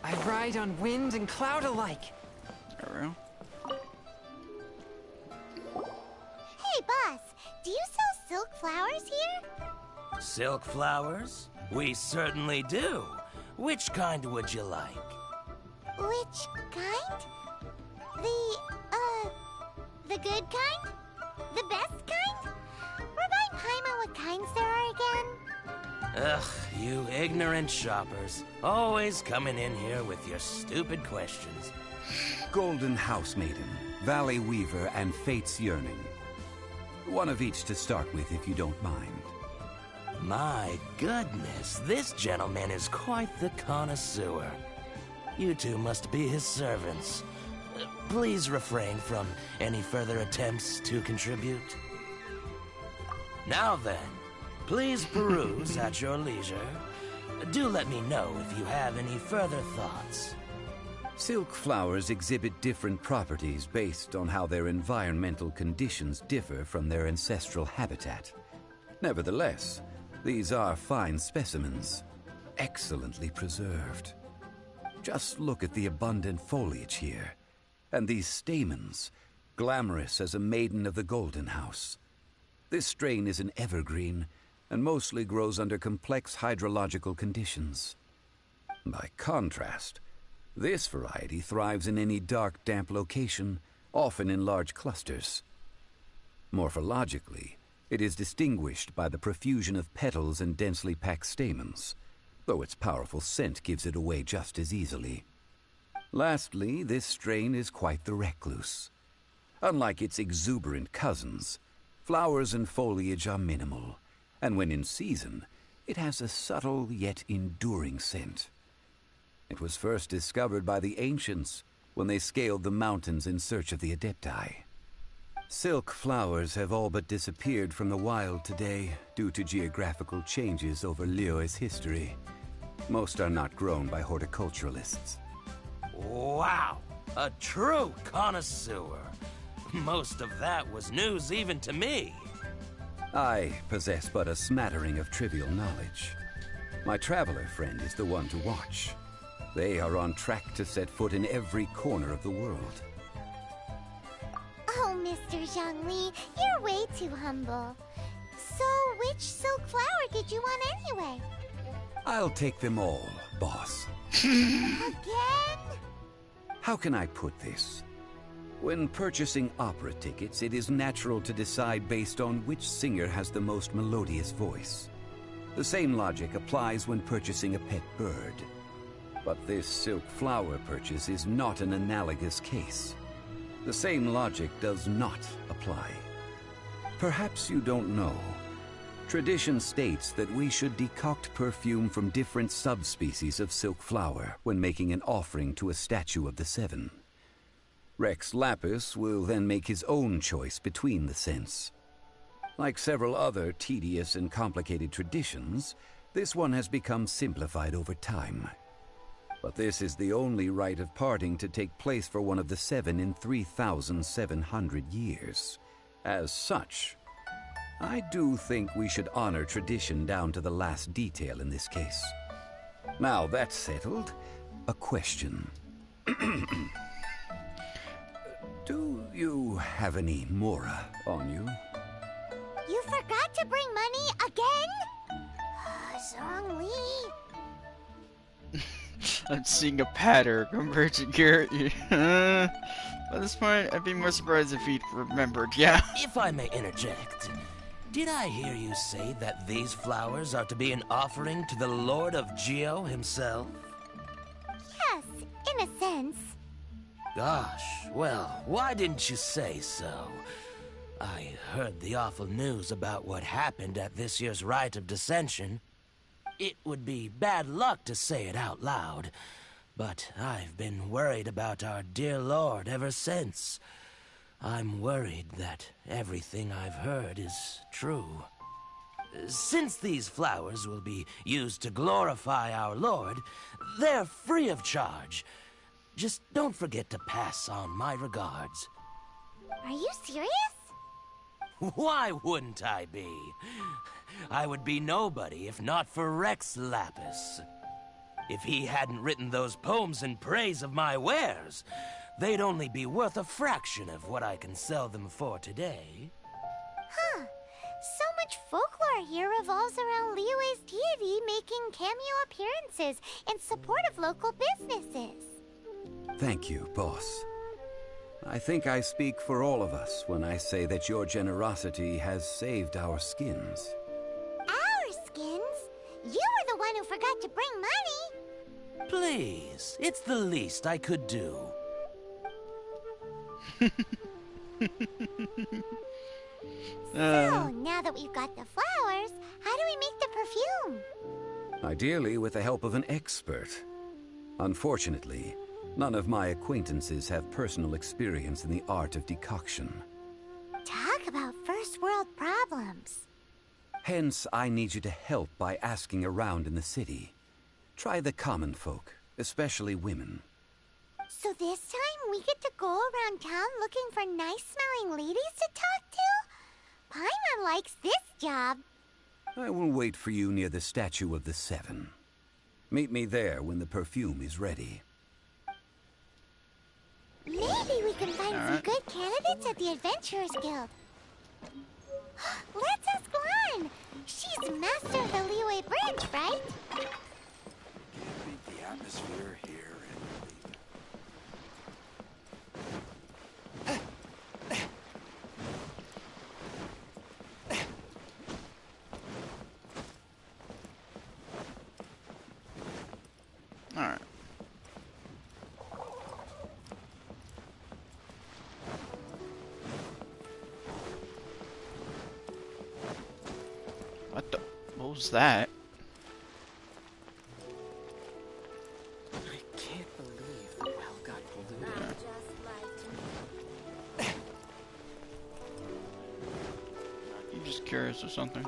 I ride on wind and cloud alike. There we go. Hey, boss, do you sell silk flowers here? Silk flowers? We certainly do. Which kind would you like? Which kind? The good kind? The best kind? Remind Paimon what kinds there are again? Ugh, you ignorant shoppers. Always coming in here with your stupid questions. Golden House Maiden, Valley Weaver, and Fate's Yearning. One of each to start with, if you don't mind. My goodness, this gentleman is quite the connoisseur. You two must be his servants. Please refrain from any further attempts to contribute. Now then, please peruse at your leisure. Do let me know if you have any further thoughts. Silk flowers exhibit different properties based on how their environmental conditions differ from their ancestral habitat. Nevertheless, these are fine specimens. excellently preserved. Just look at the abundant foliage here, and these stamens, glamorous as a maiden of the Golden House. This strain is an evergreen, and mostly grows under complex hydrological conditions. By contrast, this variety thrives in any dark, damp location, often in large clusters. Morphologically, it is distinguished by the profusion of petals and densely packed stamens, though its powerful scent gives it away just as easily. Lastly, this strain is quite the recluse. Unlike its exuberant cousins, flowers and foliage are minimal, and when in season, it has a subtle yet enduring scent. It was first discovered by the ancients when they scaled the mountains in search of the Adepti. Silk flowers have all but disappeared from the wild today due to geographical changes over Liyue's history. Most are not grown by horticulturalists. Wow! A true connoisseur. Most of that was news even to me. I possess but a smattering of trivial knowledge. My traveler friend is the one to watch. They are on track to set foot in every corner of the world. Oh, Mr. Zhongli, you're way too humble. So, which silk flower did you want anyway? I'll take them all, boss. Again? How can I put this? When purchasing opera tickets, it is natural to decide based on which singer has the most melodious voice. The same logic applies when purchasing a pet bird. But this silk flower purchase is not an analogous case. The same logic does not apply. Perhaps you don't know. Tradition states that we should decoct perfume from different subspecies of silk flower when making an offering to a statue of the Seven. Rex Lapis will then make his own choice between the scents. Like several other tedious and complicated traditions, this one has become simplified over time. But this is the only rite of parting to take place for one of the Seven in 3,700 years. As such, I do think we should honor tradition down to the last detail in this case. Now that's settled, a question. Do you have any Mora on you? You forgot to bring money again? Zhongli. I'm seeing a pattern converging here. By this point, I'd be more surprised if he'd remembered, yeah. If I may interject, did I hear you say that these flowers are to be an offering to the Lord of Geo himself? Yes, in a sense. Gosh, well, why didn't you say so? I heard the awful news about what happened at this year's Rite of Dissension. It would be bad luck to say it out loud, but I've been worried about our dear Lord ever since. I'm worried that everything I've heard is true. Since these flowers will be used to glorify our Lord, they're free of charge. Just don't forget to pass on my regards. Are you serious? Why wouldn't I be? I would be nobody if not for Rex Lapis. If he hadn't written those poems in praise of my wares, they'd only be worth a fraction of what I can sell them for today. Huh. So much folklore here revolves around Liyue's deity making cameo appearances in support of local businesses. Thank you, boss. I think I speak for all of us when I say that your generosity has saved our skins. Our skins? You were the one who forgot to bring money. Please, it's the least I could do. So, now that we've got the flowers, how do we make the perfume? Ideally with the help of an expert. Unfortunately, none of my acquaintances have personal experience in the art of decoction. Talk about first world problems. Hence, I need you to help by asking around in the city. Try the common folk, especially women. So this time we get to go around town looking for nice-smelling ladies to talk to? Paimon likes this job. I will wait for you near the statue of the Seven. Meet me there when the perfume is ready. Maybe we can find some good candidates at the Adventurers Guild. Let's ask Lan. She's master of the Leeway Bridge, right? Can't beat the atmosphere here. Alright. What was that? I can't believe the well got polluted. I'm just curious or something.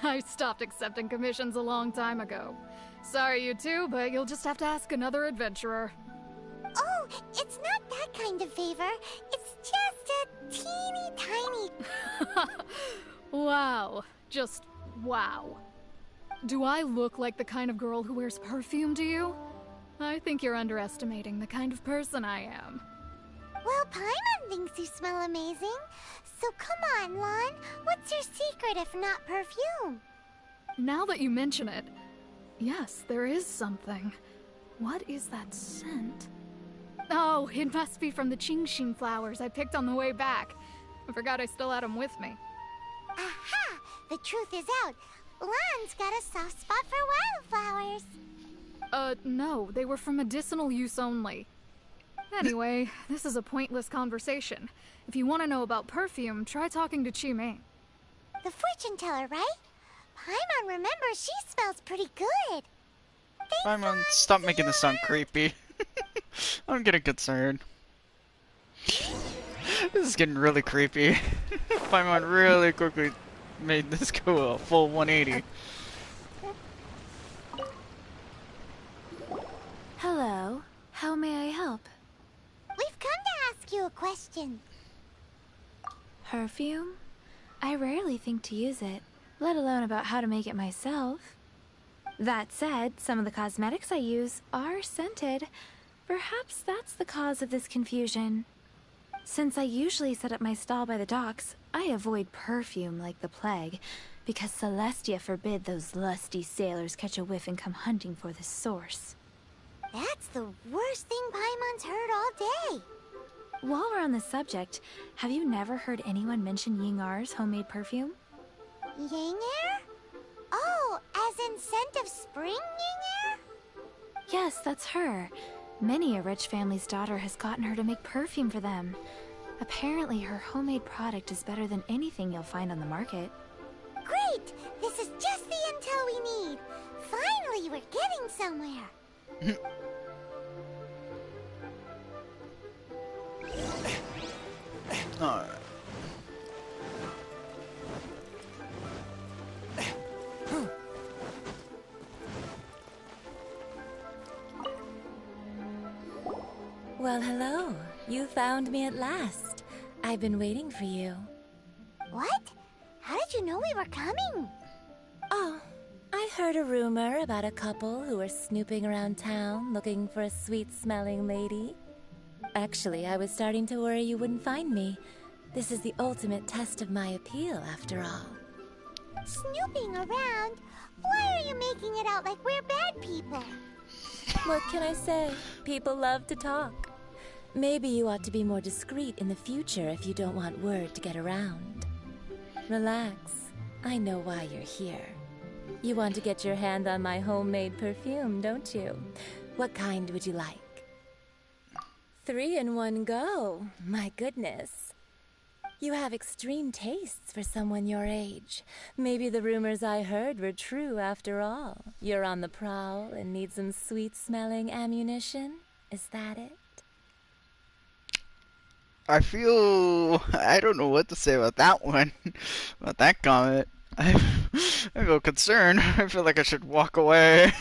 I stopped accepting commissions a long time ago. Sorry, you two, but you'll just have to ask another adventurer. Oh, it's not that kind of favor. It's just a teeny tiny... Wow. Just wow. Do I look like the kind of girl who wears perfume to you? I think you're underestimating the kind of person I am. Well, Paimon thinks you smell amazing. So come on, Lan. What's your secret if not perfume? Now that you mention it, yes, there is something. What is that scent? Oh, it must be from the Genshin flowers I picked on the way back. I forgot I still had them with me. Aha! The truth is out. Lan's got a soft spot for wildflowers. No, they were for medicinal use only. Anyway, this is a pointless conversation. If you want to know about perfume, try talking to Qimei. The fortune teller, right? Paimon remembers she smells pretty good. Paimon, stop making this sound creepy. I'm getting concerned. This is getting really creepy. Paimon really quickly made this go a full 180. Hello. How may I help? We've come to ask you a question. Perfume? I rarely think to use it, let alone about how to make it myself. That said, some of the cosmetics I use are scented. Perhaps that's the cause of this confusion. Since I usually set up my stall by the docks, I avoid perfume like the plague, because Celestia forbid those lusty sailors catch a whiff and come hunting for the source. That's the worst thing Paimon's heard all day. While we're on the subject, have you never heard anyone mention Yingar's homemade perfume? Yingar? Oh, as in scent of spring Yingar? Yes, that's her. Many a rich family's daughter has gotten her to make perfume for them. Apparently, her homemade product is better than anything you'll find on the market. Great! This is just the intel we need. Finally, we're getting somewhere. Alright. Well, hello. You found me at last. I've been waiting for you. What? How did you know we were coming? Oh, I heard a rumor about a couple who were snooping around town looking for a sweet-smelling lady. Actually, I was starting to worry you wouldn't find me. This is the ultimate test of my appeal, after all. Snooping around? Why are you making it out like we're bad people? What can I say? People love to talk. Maybe you ought to be more discreet in the future if you don't want word to get around. Relax. I know why you're here. You want to get your hand on my homemade perfume, don't you? What kind would you like? 3 in one go. My goodness. You have extreme tastes for someone your age. Maybe the rumors I heard were true after all. You're on the prowl and need some sweet-smelling ammunition? Is that it? I don't know what to say about that one. About that comment. I feel concerned. I feel like I should walk away.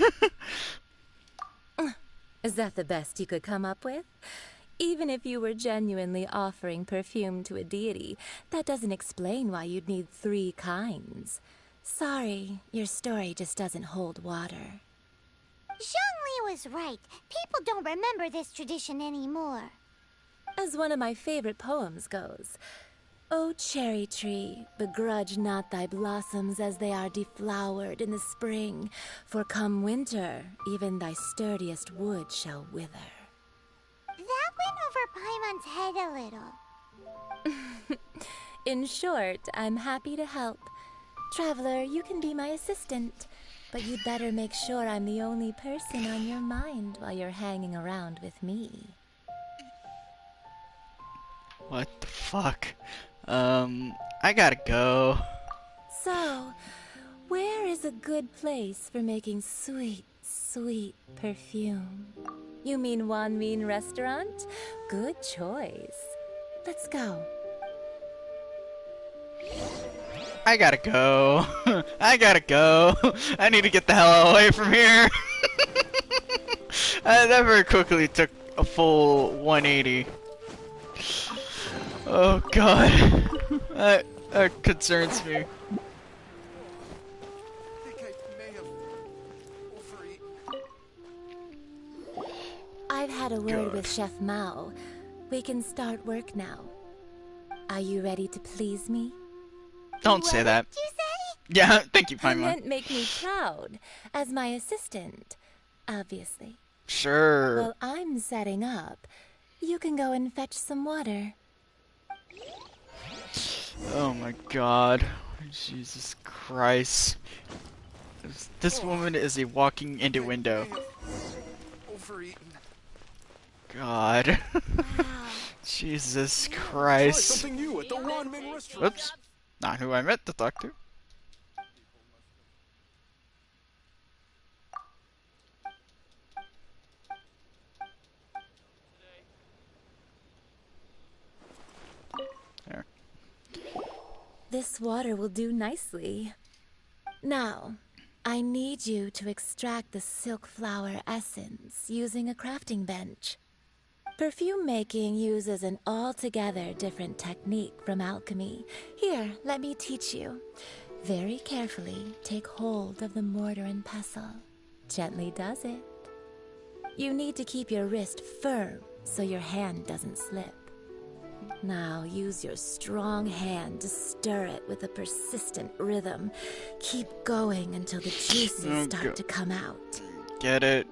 Is that the best you could come up with? Even if you were genuinely offering perfume to a deity, that doesn't explain why you'd need 3 kinds. Sorry, your story just doesn't hold water. Zhongli was right. People don't remember this tradition anymore. As one of my favorite poems goes, "O cherry tree, begrudge not thy blossoms as they are deflowered in the spring, for come winter, even thy sturdiest wood shall wither." That went over Paimon's head a little. In short, I'm happy to help. Traveler, you can be my assistant, but you'd better make sure I'm the only person on your mind while you're hanging around with me. What the fuck? I gotta go. So, where is a good place for making sweet, sweet perfume? You mean Wanmin Restaurant? Good choice. Let's go. I gotta go. I gotta go. I need to get the hell away from here. That very quickly took a full 180. Oh god. That concerns me. I've had a word with Chef Mao. We can start work now. Are you ready to please me? Don't say that. What did you say? Yeah, thank you, I Paimon. meant make me proud, as my assistant, obviously. Sure. While I'm setting up, you can go and fetch some water. Oh my god. Jesus Christ. This woman is a walking innuendo. God. Jesus Christ. Whoops. Not who I meant to talk to. There. This water will do nicely. Now, I need you to extract the silk flower essence using a crafting bench. Perfume making uses an altogether different technique from alchemy. Here, let me teach you. Very carefully, take hold of the mortar and pestle. Gently does it. You need to keep your wrist firm so your hand doesn't slip. Now use your strong hand to stir it with a persistent rhythm. Keep going until the juices start to come out. Get it?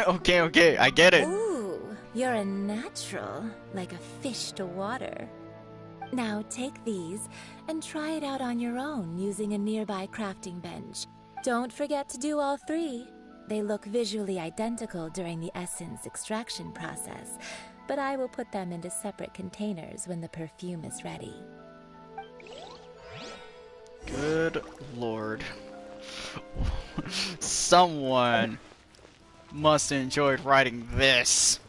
Okay, I get it. Ooh, you're a natural, like a fish to water. Now take these and try it out on your own using a nearby crafting bench. Don't forget to do all 3. They look visually identical during the essence extraction process, but I will put them into separate containers when the perfume is ready. Good lord. Someone must have enjoyed writing this.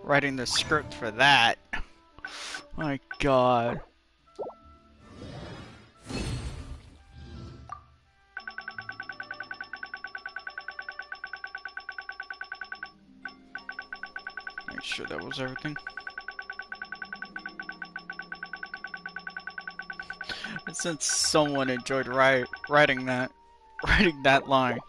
Writing the script for that. My god. Make sure that was everything. Since someone enjoyed writing that line.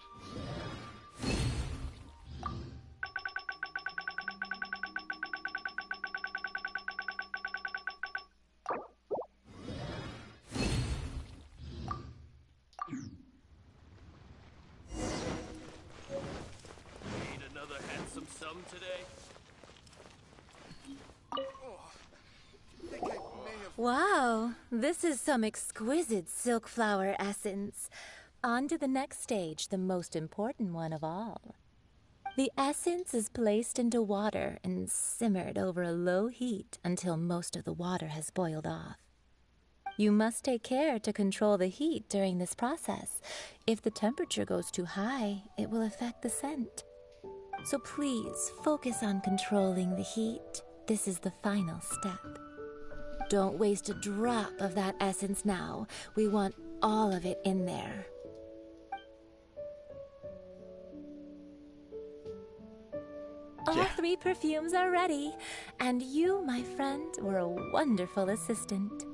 Need another handsome sum today? Wow, this is some exquisite silk flower essence. On to the next stage, the most important one of all. The essence is placed into water and simmered over a low heat until most of the water has boiled off. You must take care to control the heat during this process. If the temperature goes too high, it will affect the scent. So please focus on controlling the heat. This is the final step. Don't waste a drop of that essence now. We want all of it in there. All 3 perfumes are ready, and you, my friend, were a wonderful assistant.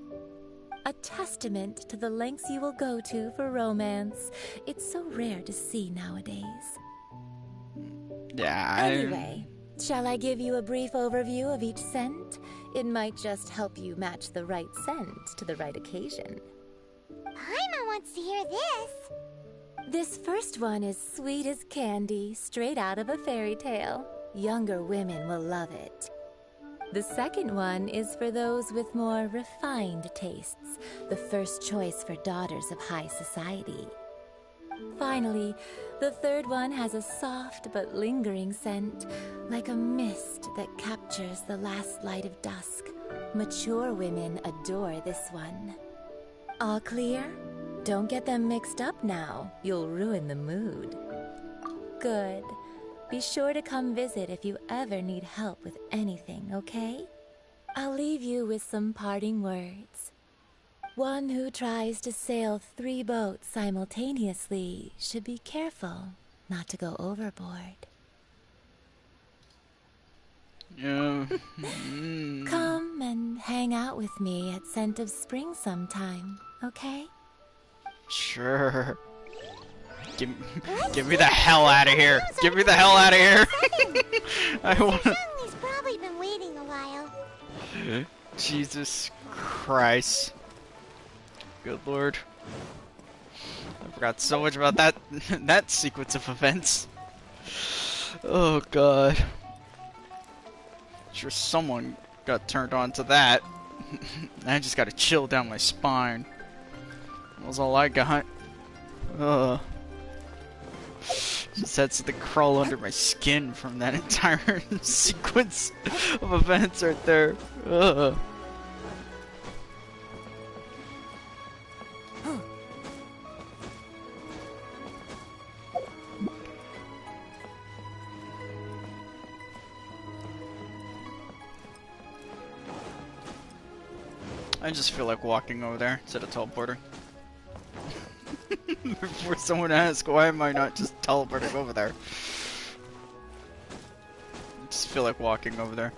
A testament to the lengths you will go to for romance. It's so rare to see nowadays. Yeah. Anyway, shall I give you a brief overview of each scent? It might just help you match the right scent to the right occasion. Paimon wants to hear this. This first one is sweet as candy, straight out of a fairy tale. Younger women will love it. The second one is for those with more refined tastes, the first choice for daughters of high society. Finally, the third one has a soft but lingering scent, like a mist that captures the last light of dusk. Mature women adore this one. All clear? Don't get them mixed up now. You'll ruin the mood. Good. Be sure to come visit if you ever need help with anything, okay? I'll leave you with some parting words. One who tries to sail 3 boats simultaneously should be careful not to go overboard. Yeah. Come and hang out with me at Scent of Spring sometime, okay? Sure. Get me the hell out of here! Get me the hell out of here! I want. He's probably been waiting a while. Jesus Christ! Good Lord! I forgot so much about that sequence of events. Oh God! Sure, someone got turned on to that. I just got a chill down my spine. That was all I got. Just had something crawl under my skin from that entire sequence of events right there. I just feel like walking over there instead of teleporting. Before someone asks, why am I not just teleporting over there? I just feel like walking over there.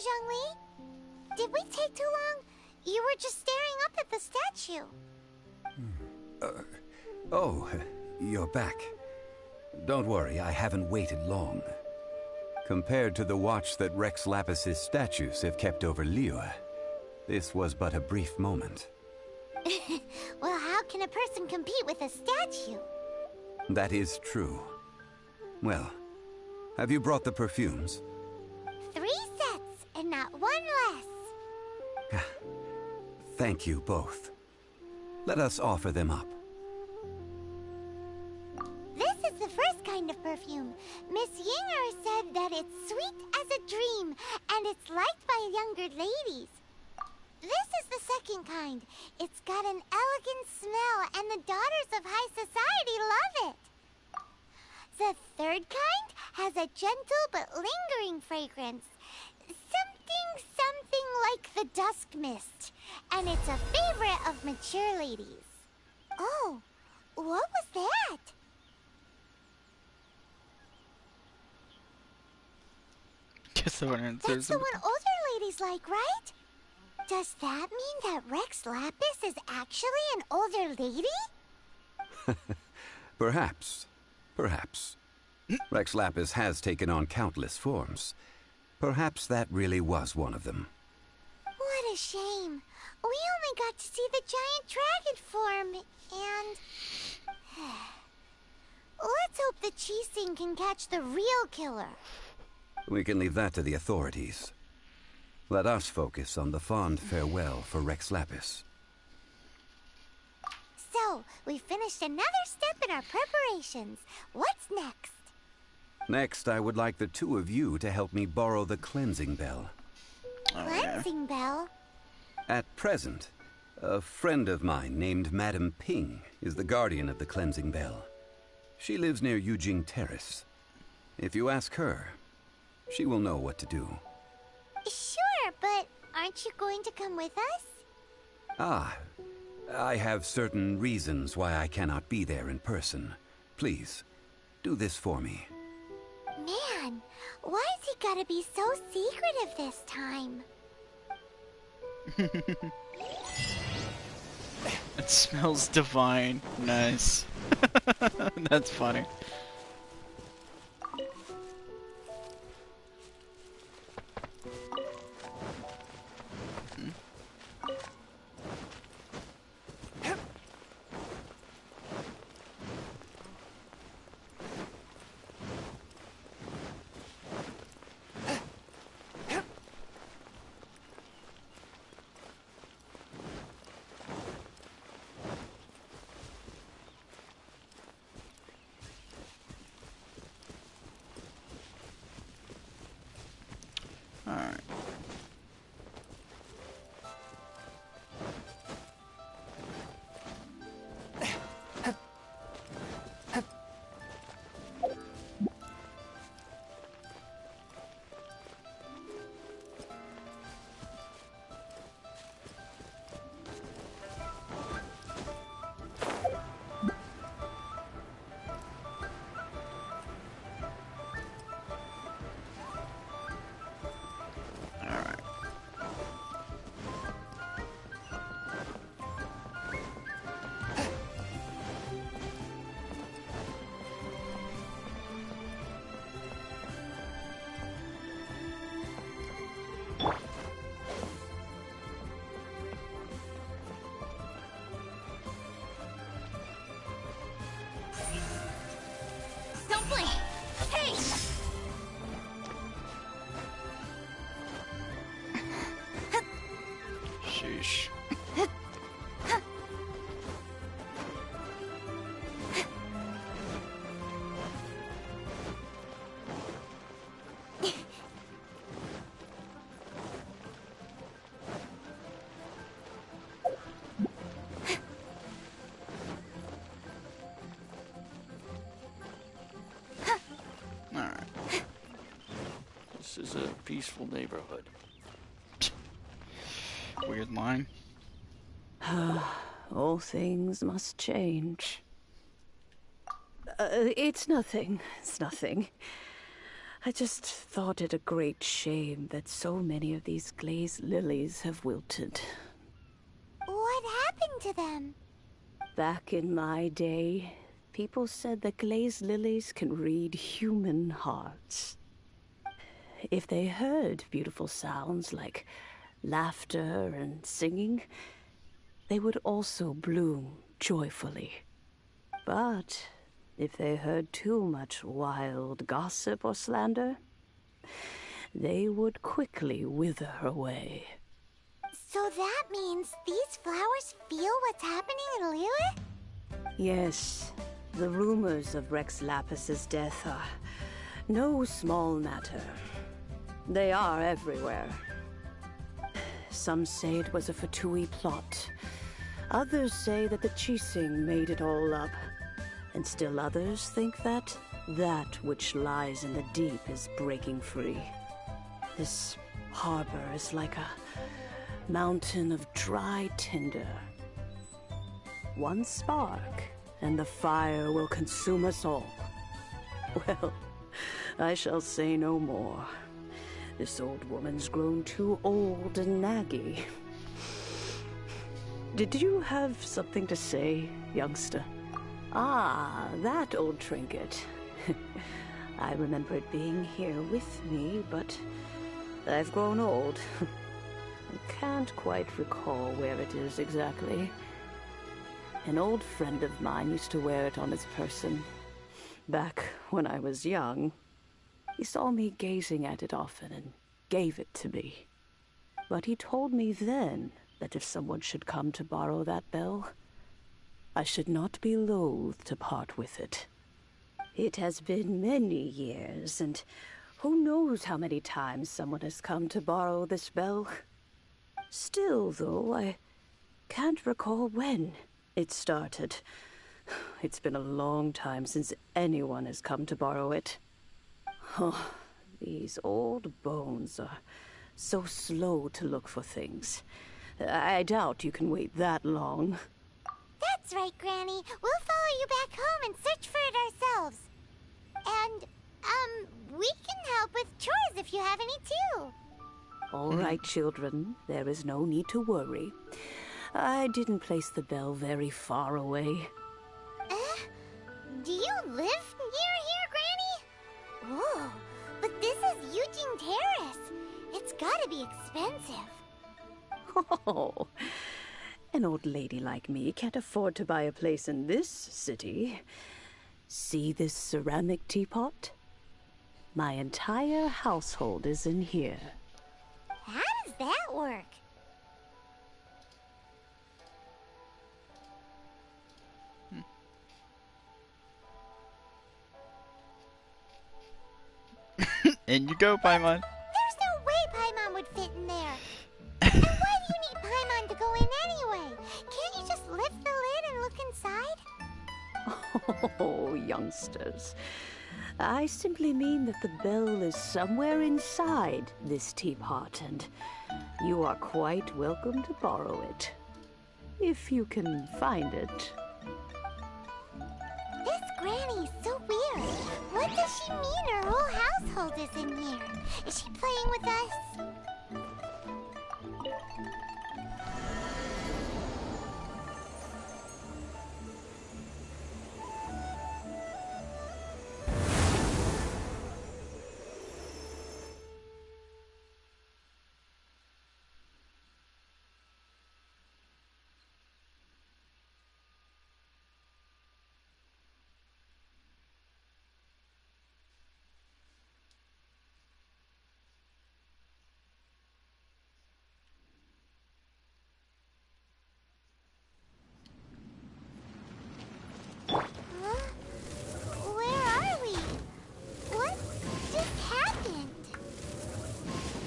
Zhongli? Did we take too long? You were just staring up at the statue. Oh, you're back. Don't worry, I haven't waited long. Compared to the watch that Rex Lapis's statues have kept over Liyue, this was but a brief moment. Well, how can a person compete with a statue? That is true. Well, have you brought the perfumes? 3 sets, and not 1 less. Thank you both. Let us offer them up. This is the first kind of perfume. Miss Yinger said that it's sweet as a dream, and it's liked by younger ladies. This is the second kind. It's got an elegant smell, and the daughters of high society love it. The third kind has a gentle but lingering fragrance. Something like the dusk mist. And it's a favorite of mature ladies. Oh, what was that? guess that would answer That's the one older ladies like, right? Does that mean that Rex Lapis is actually an older lady? Perhaps. Perhaps. Rex Lapis has taken on countless forms. Perhaps that really was one of them. What a shame. We only got to see the giant dragon form, and... Let's hope the Chising can catch the real killer. We can leave that to the authorities. Let us focus on the fond farewell for Rex Lapis. So, we finished another step in our preparations. What's next? Next, I would like the two of you to help me borrow the cleansing bell. Cleansing bell? At present, a friend of mine named Madame Ping is the guardian of the cleansing bell. She lives near Yujing Terrace. If you ask her, she will know what to do. Sure, but aren't you going to come with us? Ah, I have certain reasons why I cannot be there in person. Please, do this for me. Man, why's he gotta be so secretive this time? It smells divine. Nice. That's funny. Alright. Don't blink! Hey! Sheesh. Alright. This is a peaceful neighborhood. Weird line. All things must change. It's nothing. It's nothing. I just thought it a great shame that so many of these glazed lilies have wilted. What happened to them? Back in my day, people said that glazed lilies can read human hearts. If they heard beautiful sounds like laughter and singing, they would also bloom joyfully. But if they heard too much wild gossip or slander, they would quickly wither away. So that means these flowers feel what's happening in Liyue? Yes, the rumors of Rex Lapis's death are no small matter. They are everywhere. Some say it was a Fatui plot. Others say that the Chising made it all up. And still others think that that which lies in the deep is breaking free. This harbor is like a mountain of dry tinder. One spark, and the fire will consume us all. Well, I shall say no more. This old woman's grown too old and naggy. Did you have something to say, youngster? Ah, that old trinket. I remember it being here with me, but I've grown old. I can't quite recall where it is exactly. An old friend of mine used to wear it on his person. Back when I was young, he saw me gazing at it often and gave it to me. But he told me then that if someone should come to borrow that bell, I should not be loath to part with it. It has been many years, and who knows how many times someone has come to borrow this bell. Still, though, I can't recall when it started. It's been a long time since anyone has come to borrow it. Oh, these old bones are so slow to look for things. I doubt you can wait that long. That's right, Granny. We'll follow you back home and search for it ourselves. And, we can help with chores if you have any too. All right, children. There is no need to worry. I didn't place the bell very far away. Do you live near here, Granny? Whoa, but this is Eugene Terrace. It's gotta be expensive. Oh, an old lady like me can't afford to buy a place in this city. See this ceramic teapot? My entire household is in here. How does that work? In you go, Paimon. There's no way Paimon would fit in there. And why do you need Paimon to go in anyway? Can't you just lift the lid and look inside? Oh, youngsters. I simply mean that the bell is somewhere inside this teapot, and you are quite welcome to borrow it. If you can find it. This Granny is so weird. What does she mean her whole household is in here? Is she playing with us?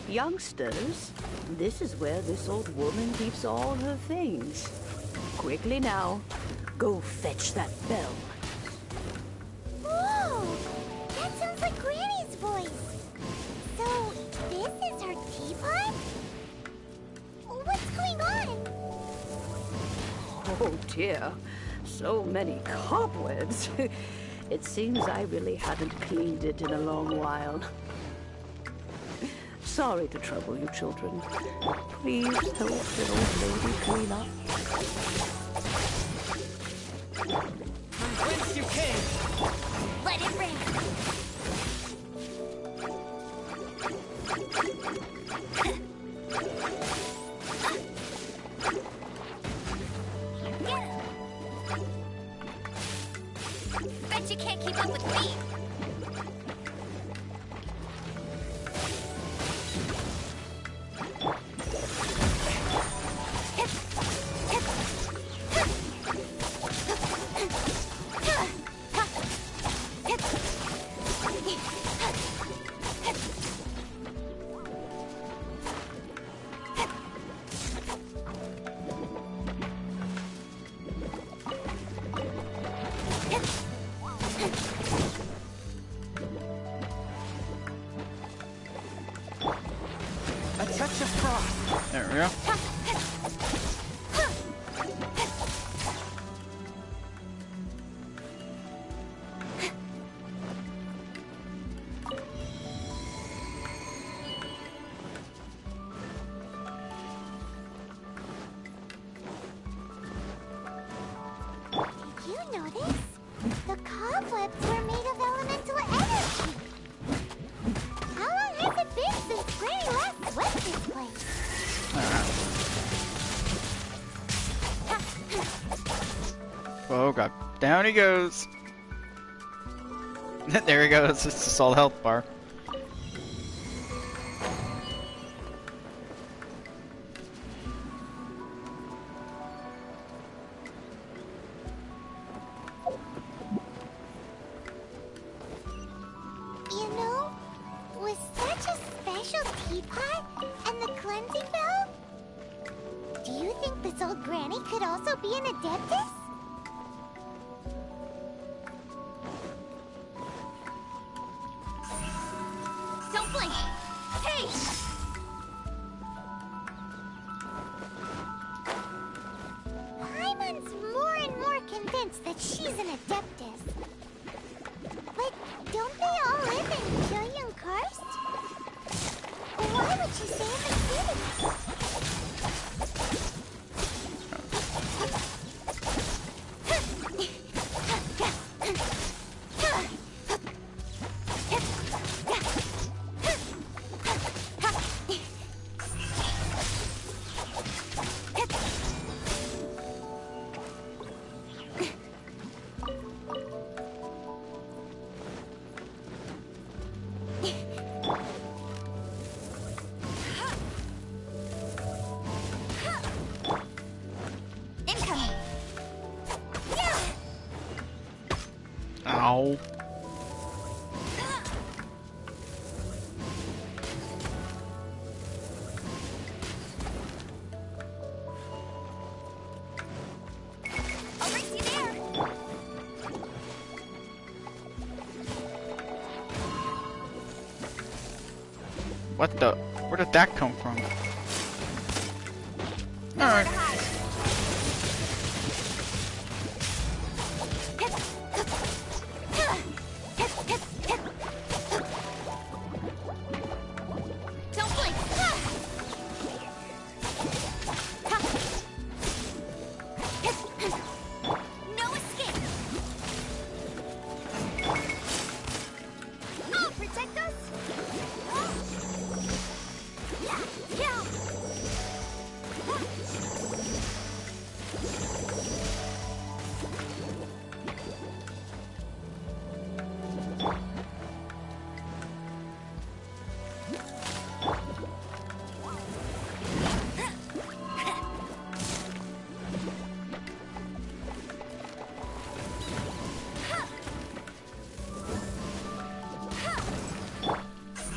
Youngsters, this is where this old woman keeps all her things. Quickly now, go fetch that bell. Whoa! That sounds like Granny's voice. So, this is her teapot? What's going on? Oh dear, so many cobwebs. It seems I really haven't cleaned it in a long while. Sorry to trouble you, children. Please help an old lady clean up. From whence you came! Let it rain! Bet you can't keep up with me! There we go. cobwebs were made of elemental energy. How long has it been since Granny last swept this place? Oh god. Down he goes. There he goes. It's just all health bar. You know, with such a special teapot and the cleansing bell, do you think this old granny could also be an adeptus? Don't blink! Hey! Paimon's more and more convinced that she's an adeptus. But don't they all live in Kyuyun Karst? Why would she stay in the city? Incoming! Ow. I'll race you there! What the? Where did that come from? Alright. Don't blink! No escape! I'll protect us! Yeah!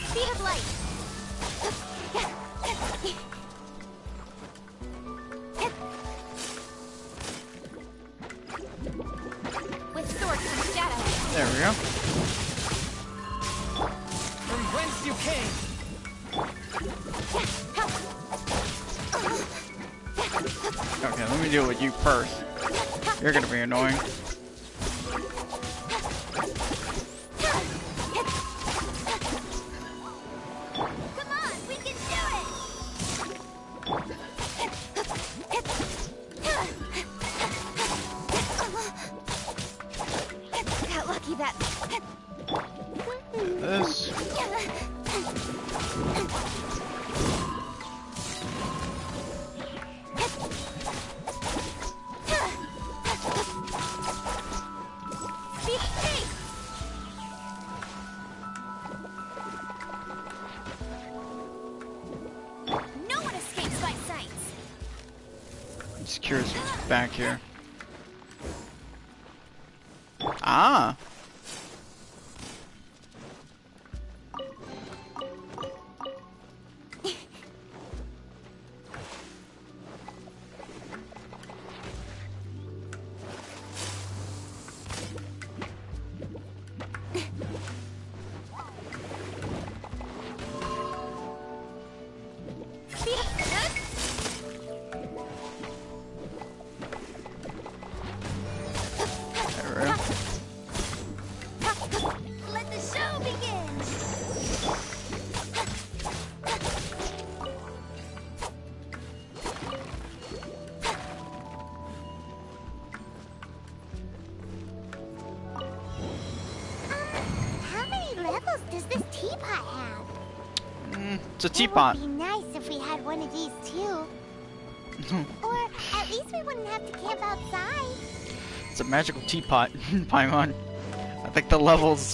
Speed of light! With sword comes shadow. There we go. From whence you came? Okay, let me deal with you first. You're gonna be annoying. Come on, we can do it! Got lucky that... This. Speed escape! No one escapes my sight! I'm just curious what's back here. Ah! Speed of... There we go. else does this teapot have? It's a teapot. It would be nice if we had one of these too. Or at least we wouldn't have to camp outside. It's a magical teapot, Paimon. I think the levels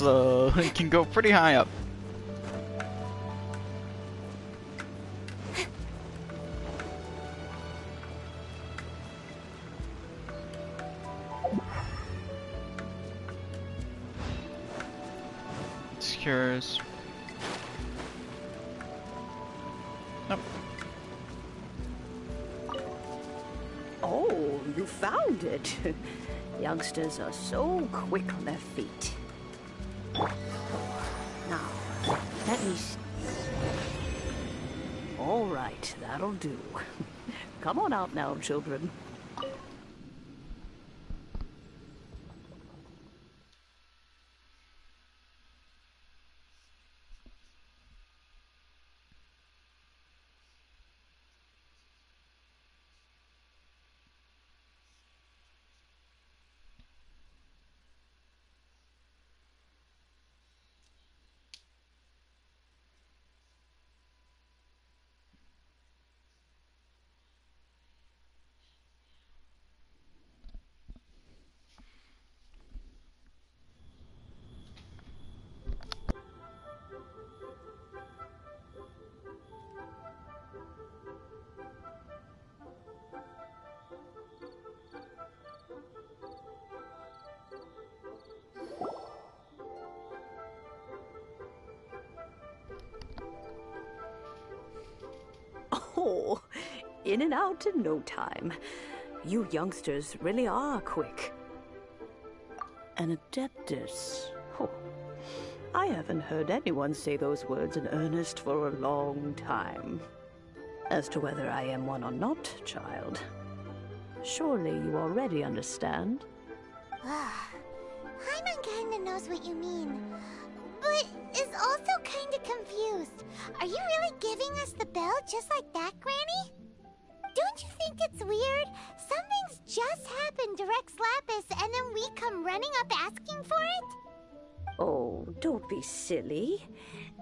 can go pretty high up. It's curious. Nope. Oh, you found it. Youngsters are so quick on their feet. Now, let me see. All right, that'll do. Come on out now, children. Oh, in and out in no time. You youngsters really are quick. An adeptus. Oh, I haven't heard anyone say those words in earnest for a long time. As to whether I am one or not, child, surely you already understand. Paimon kinda knows what you mean, but is also kinda confused. Are you really giving us the bell just like that, Granny? Don't you think it's weird? Something's just happened to Rex Lapis and then we come running up asking for it? Oh, don't be silly.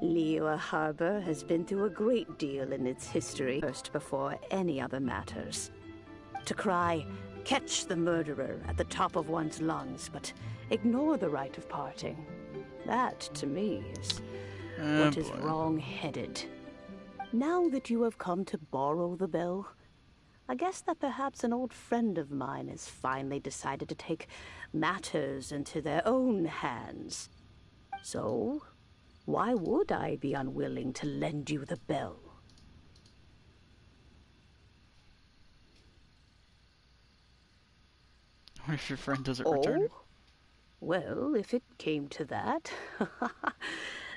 Liyue Harbor has been through a great deal in its history first before any other matters. To cry, "Catch the murderer" at the top of one's lungs, but ignore the rite of parting. That, to me, is what is wrong-headed. Now that you have come to borrow the bell, I guess that perhaps an old friend of mine has finally decided to take matters into their own hands. So, why would I be unwilling to lend you the bell? What if your friend doesn't return? Well, if it came to that,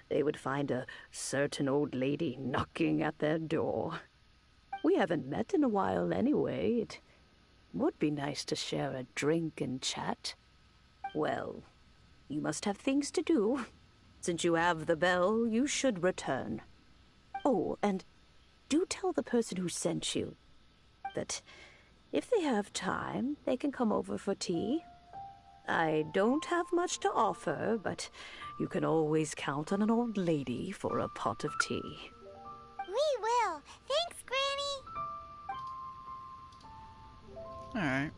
they would find a certain old lady knocking at their door. We haven't met in a while anyway. It would be nice to share a drink and chat. Well, you must have things to do. Since you have the bell, you should return. Oh, and do tell the person who sent you that if they have time, they can come over for tea. I don't have much to offer, but you can always count on an old lady for a pot of tea. We will. Thanks, Granny. Alright.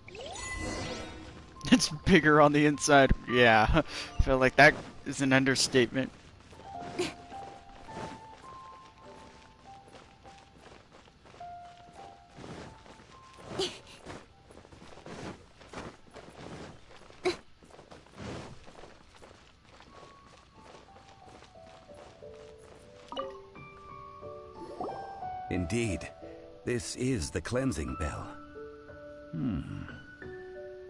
It's bigger on the inside. Yeah. I feel like that is an understatement. Indeed, this is the cleansing bell.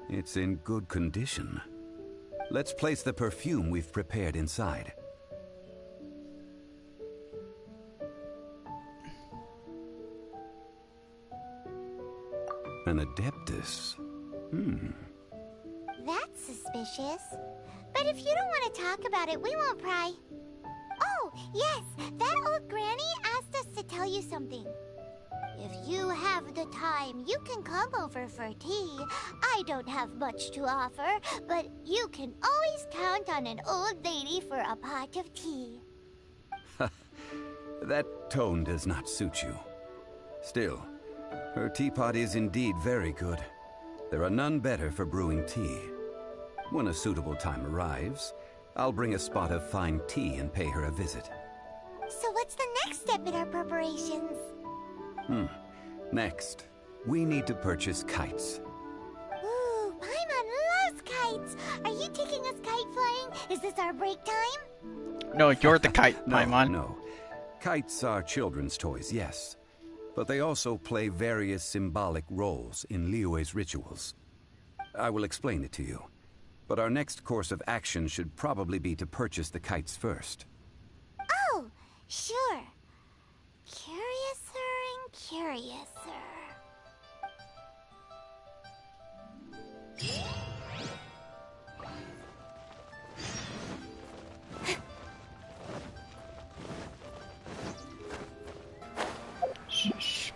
It's in good condition. Let's place the perfume we've prepared inside. An adeptus. That's suspicious. But if you don't want to talk about it, we won't pry. Oh, yes, that old granny asked us to tell you something. If you have the time, you can come over for tea. I don't have much to offer, but you can always count on an old lady for a pot of tea. That tone does not suit you. Still, her teapot is indeed very good. There are none better for brewing tea. When a suitable time arrives, I'll bring a spot of fine tea and pay her a visit. So what's the next step in our preparations? Next, we need to purchase kites. Ooh, Paimon loves kites! Are you taking us kite flying? Is this our break time? No, you're the kite, Paimon. No. Kites are children's toys, yes. But they also play various symbolic roles in Liyue's rituals. I will explain it to you. But our next course of action should probably be to purchase the kites first. Oh, sure. Curiouser and curiouser. Sheesh.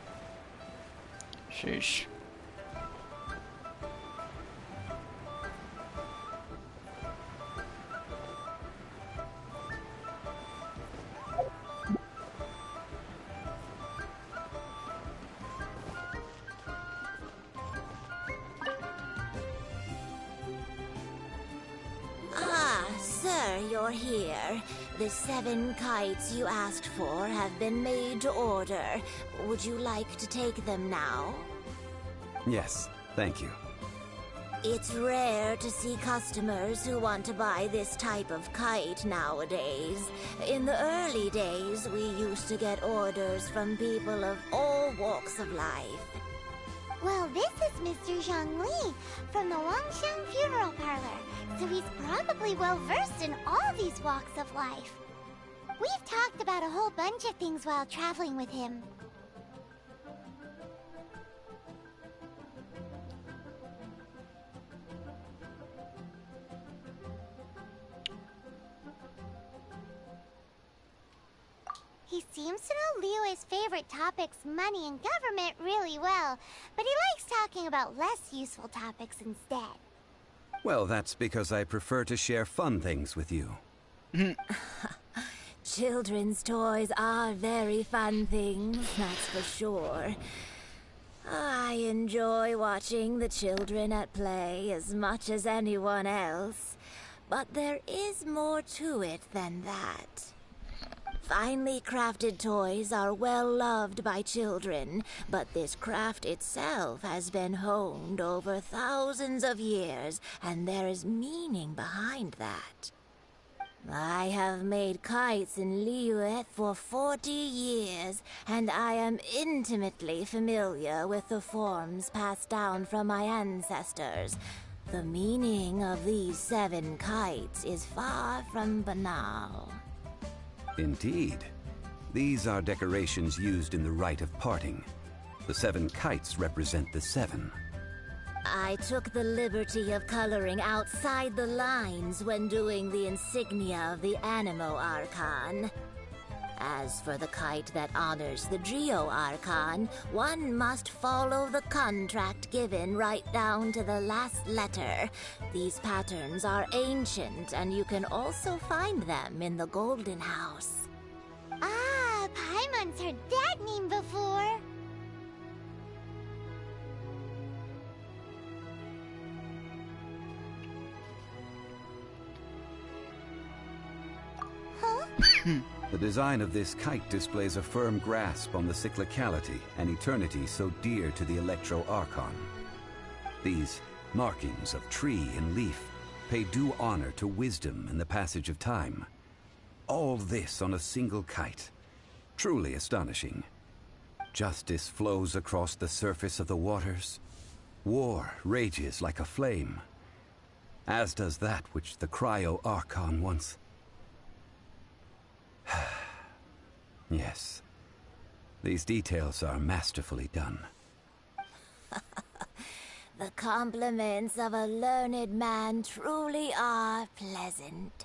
Sheesh. Ah, sir, you're here. The 7 kites you asked for have been made to order. Would you like to take them now? Yes, thank you. It's rare to see customers who want to buy this type of kite nowadays. In the early days, we used to get orders from people of all walks of life. Well, this is Mr. Zhongli from the Wangsheng Funeral Parlor, so he's probably well-versed in all these walks of life. We've talked about a whole bunch of things while traveling with him. He seems to know Liyue's favorite topics, money and government, really well, but he likes talking about less useful topics instead. Well, that's because I prefer to share fun things with you. Children's toys are very fun things, that's for sure. I enjoy watching the children at play as much as anyone else, but there is more to it than that. Finely crafted toys are well loved by children, but this craft itself has been honed over thousands of years, and there is meaning behind that. I have made kites in Liyue for 40 years, and I am intimately familiar with the forms passed down from my ancestors. The meaning of these 7 kites is far from banal. Indeed. These are decorations used in the rite of parting. The 7 kites represent the 7. I took the liberty of coloring outside the lines when doing the insignia of the Animo Archon. As for the kite that honors the Geo Archon, one must follow the contract given right down to the last letter. These patterns are ancient, and you can also find them in the Golden House. Ah, Paimon's heard that name before. Huh? The design of this kite displays a firm grasp on the cyclicality and eternity so dear to the Electro Archon. These markings of tree and leaf pay due honor to wisdom and the passage of time. All this on a single kite. Truly astonishing. Justice flows across the surface of the waters. War rages like a flame. As does that which the Cryo Archon once... Yes. These details are masterfully done. The compliments of a learned man truly are pleasant.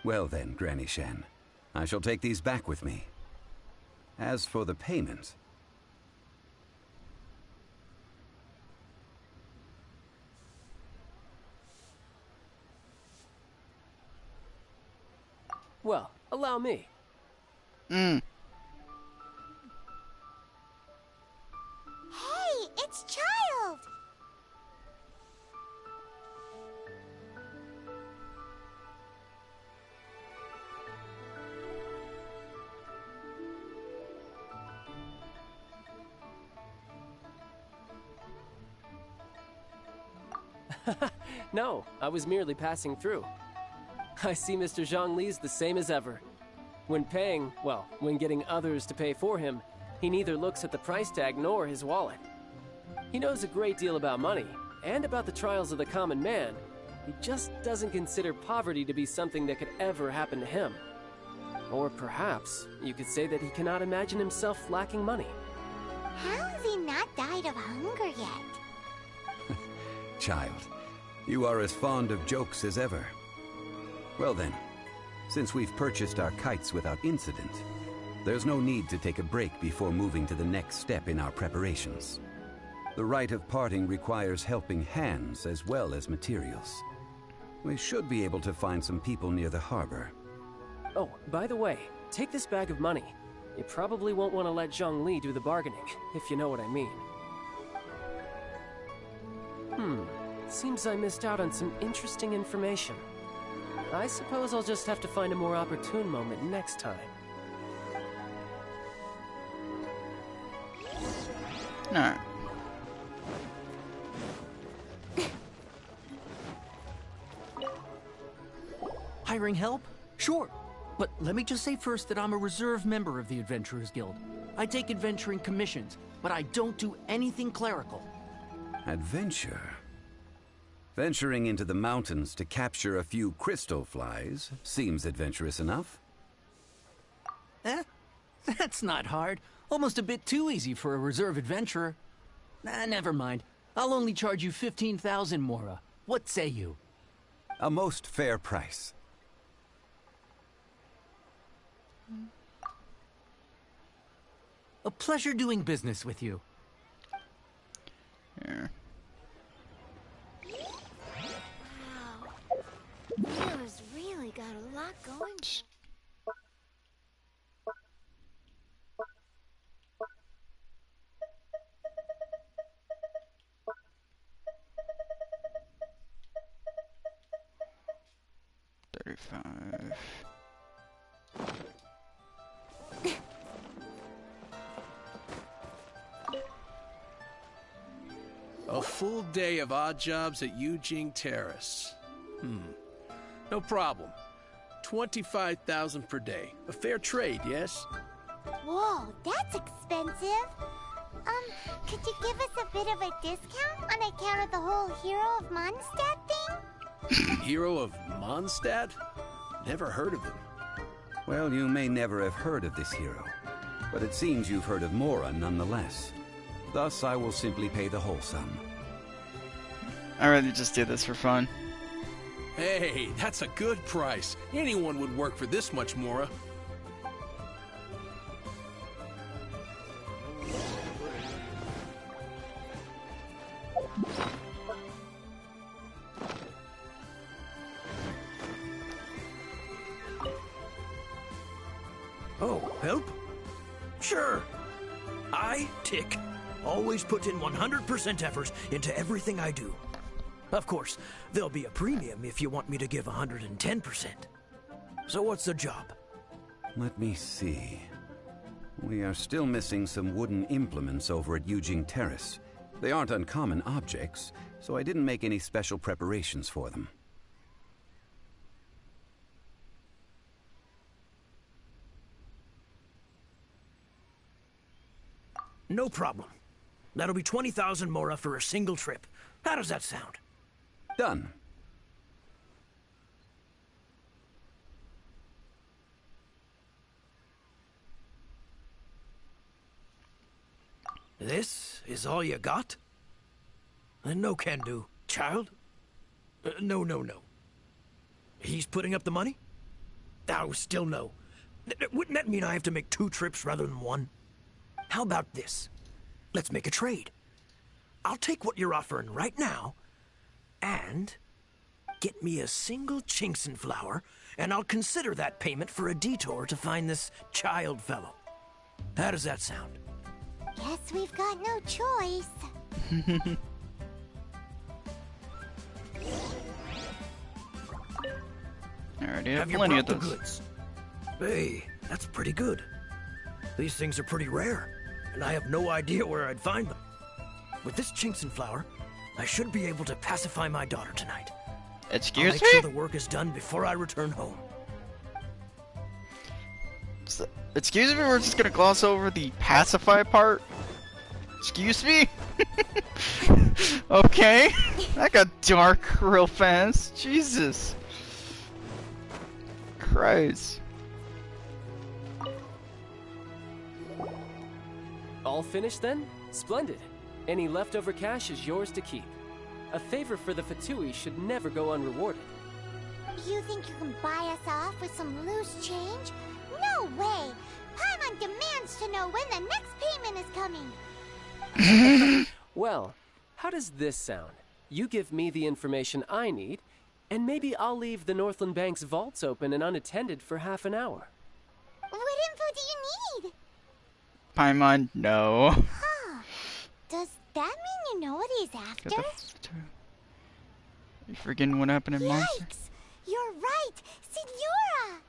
Well then, Granny Shen, I shall take these back with me. As for the payment... Well, allow me. It's Child! No, I was merely passing through. I see Mr. Zhongli's the same as ever. When paying, well, when getting others to pay for him, he neither looks at the price tag nor his wallet. He knows a great deal about money, and about the trials of the common man. He just doesn't consider poverty to be something that could ever happen to him. Or perhaps, you could say that he cannot imagine himself lacking money. How has he not died of hunger yet? Child, you are as fond of jokes as ever. Well then, since we've purchased our kites without incident, there's no need to take a break before moving to the next step in our preparations. The rite of parting requires helping hands as well as materials. We should be able to find some people near the harbor. Oh, by the way, take this bag of money. You probably won't want to let Zhongli do the bargaining, if you know what I mean. Seems I missed out on some interesting information. I suppose I'll just have to find a more opportune moment next time. Alright. Hiring help? Sure. But let me just say first that I'm a reserve member of the Adventurers Guild. I take adventuring commissions, but I don't do anything clerical. Adventure? Venturing into the mountains to capture a few crystal flies seems adventurous enough. That's not hard. Almost a bit too easy for a reserve adventurer. Never mind. I'll only charge you 15,000 Mora. What say you? A most fair price. A pleasure doing business with you. Here. Leo's really got a lot going. A full day of odd jobs at Yujing Terrace. No problem. 25,000 per day. A fair trade, yes? Whoa, that's expensive. Could you give us a bit of a discount on account of the whole Hero of Mondstadt thing? Hero of Mondstadt? Never heard of them. Well, you may never have heard of this hero, but it seems you've heard of Mora nonetheless. Thus, I will simply pay the whole sum. I'd rather just do this for fun. Hey, that's a good price. Anyone would work for this much, Mora. Oh, help? Sure. I, Tick, always put in 100% effort into everything I do. Of course, there'll be a premium if you want me to give 110%. So what's the job? Let me see. We are still missing some wooden implements over at Yujing Terrace. They aren't uncommon objects, so I didn't make any special preparations for them. No problem. That'll be 20,000 Mora for a single trip. How does that sound? Done. This is all you got? No can do. Child? No. He's putting up the money? Oh, still no. Wouldn't that mean I have to make 2 trips rather than 1? How about this? Let's make a trade. I'll take what you're offering right now, and get me a single Chinkson flower, and I'll consider that payment for a detour to find this child fellow. How does that sound? Guess we've got no choice. Alrighty, I Have have you plenty of brought the those. goods? Hey, that's pretty good. These things are pretty rare, and I have no idea where I'd find them. With this Chinxin flower, I should be able to pacify my daughter tonight. Excuse I'll make me? sure the work is done before I return home. Excuse me, we're just gonna gloss over the pacify part? Excuse me? Okay. That got dark real fast. Jesus. Christ. All finished then? Splendid. Any leftover cash is yours to keep. A favor for the Fatui should never go unrewarded. You think you can buy us off with some loose change? No way! Paimon demands to know when the next payment is coming! Well, how does this sound? You give me the information I need, and maybe I'll leave the Northland Bank's vaults open and unattended for half an hour. What info do you need? Paimon, no. Huh. Does that mean you know what he's after? You forgetting what happened in Monster? Yikes! You're right! Signora!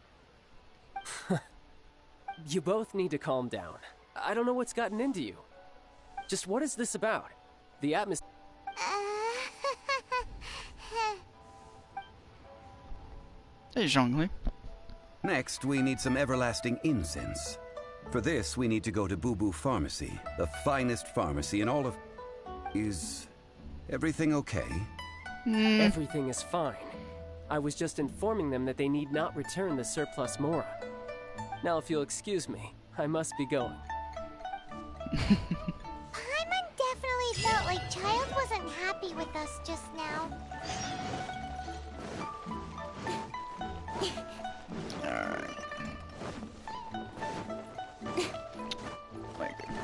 You both need to calm down. I don't know what's gotten into you. Just what is this about? The atmosphere... Hey, Zhongli. Next, we need some everlasting incense. For this, we need to go to Boo Boo Pharmacy, the finest pharmacy in all of... Is everything okay? Everything is fine. I was just informing them that they need not return the surplus Mora. Now, if you'll excuse me, I must be going. Paimon definitely felt like Child wasn't happy with us just now.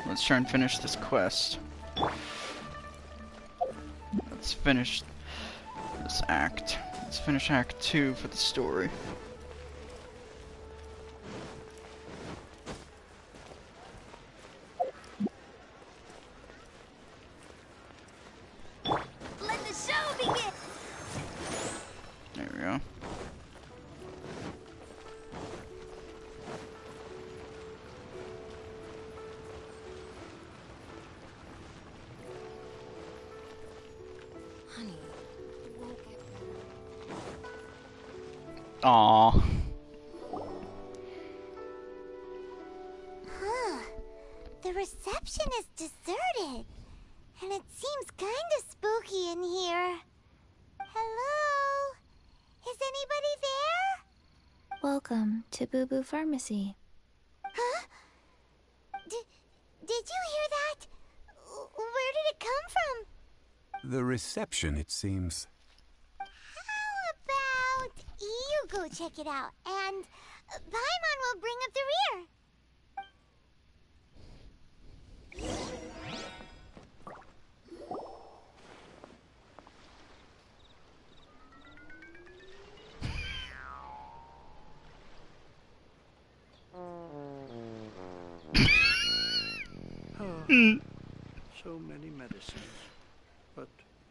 Let's try and finish this quest. Let's finish this act. Let's finish Act 2 for the story. Let the show begin! There we go. Honey, it won't get Aww. Huh. The reception is deserted. And it seems kinda spooky in here. Hello? Is anybody there? Welcome to Boo Boo Pharmacy. Huh? Did you hear that? Where did it come from? The reception, it seems. How about you go check it out, and Paimon will bring up the rear. So many medicines, but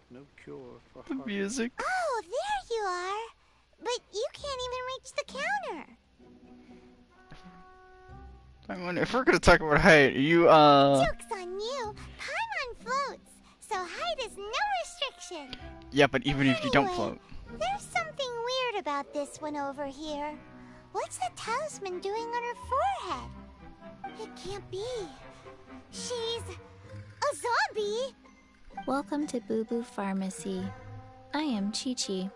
no cure for The heart. music. Oh, there you are. But you can't even reach the counter. Paimon, if we're gonna talk about height, you Joke's on you. Paimon floats, so height is no restriction. Yeah, but even if you don't Anyway, float. There's something weird about this one over here. What's the talisman doing on her forehead? It can't be. She's a zombie. Welcome to Boo Boo Pharmacy. I am Chi-Chi.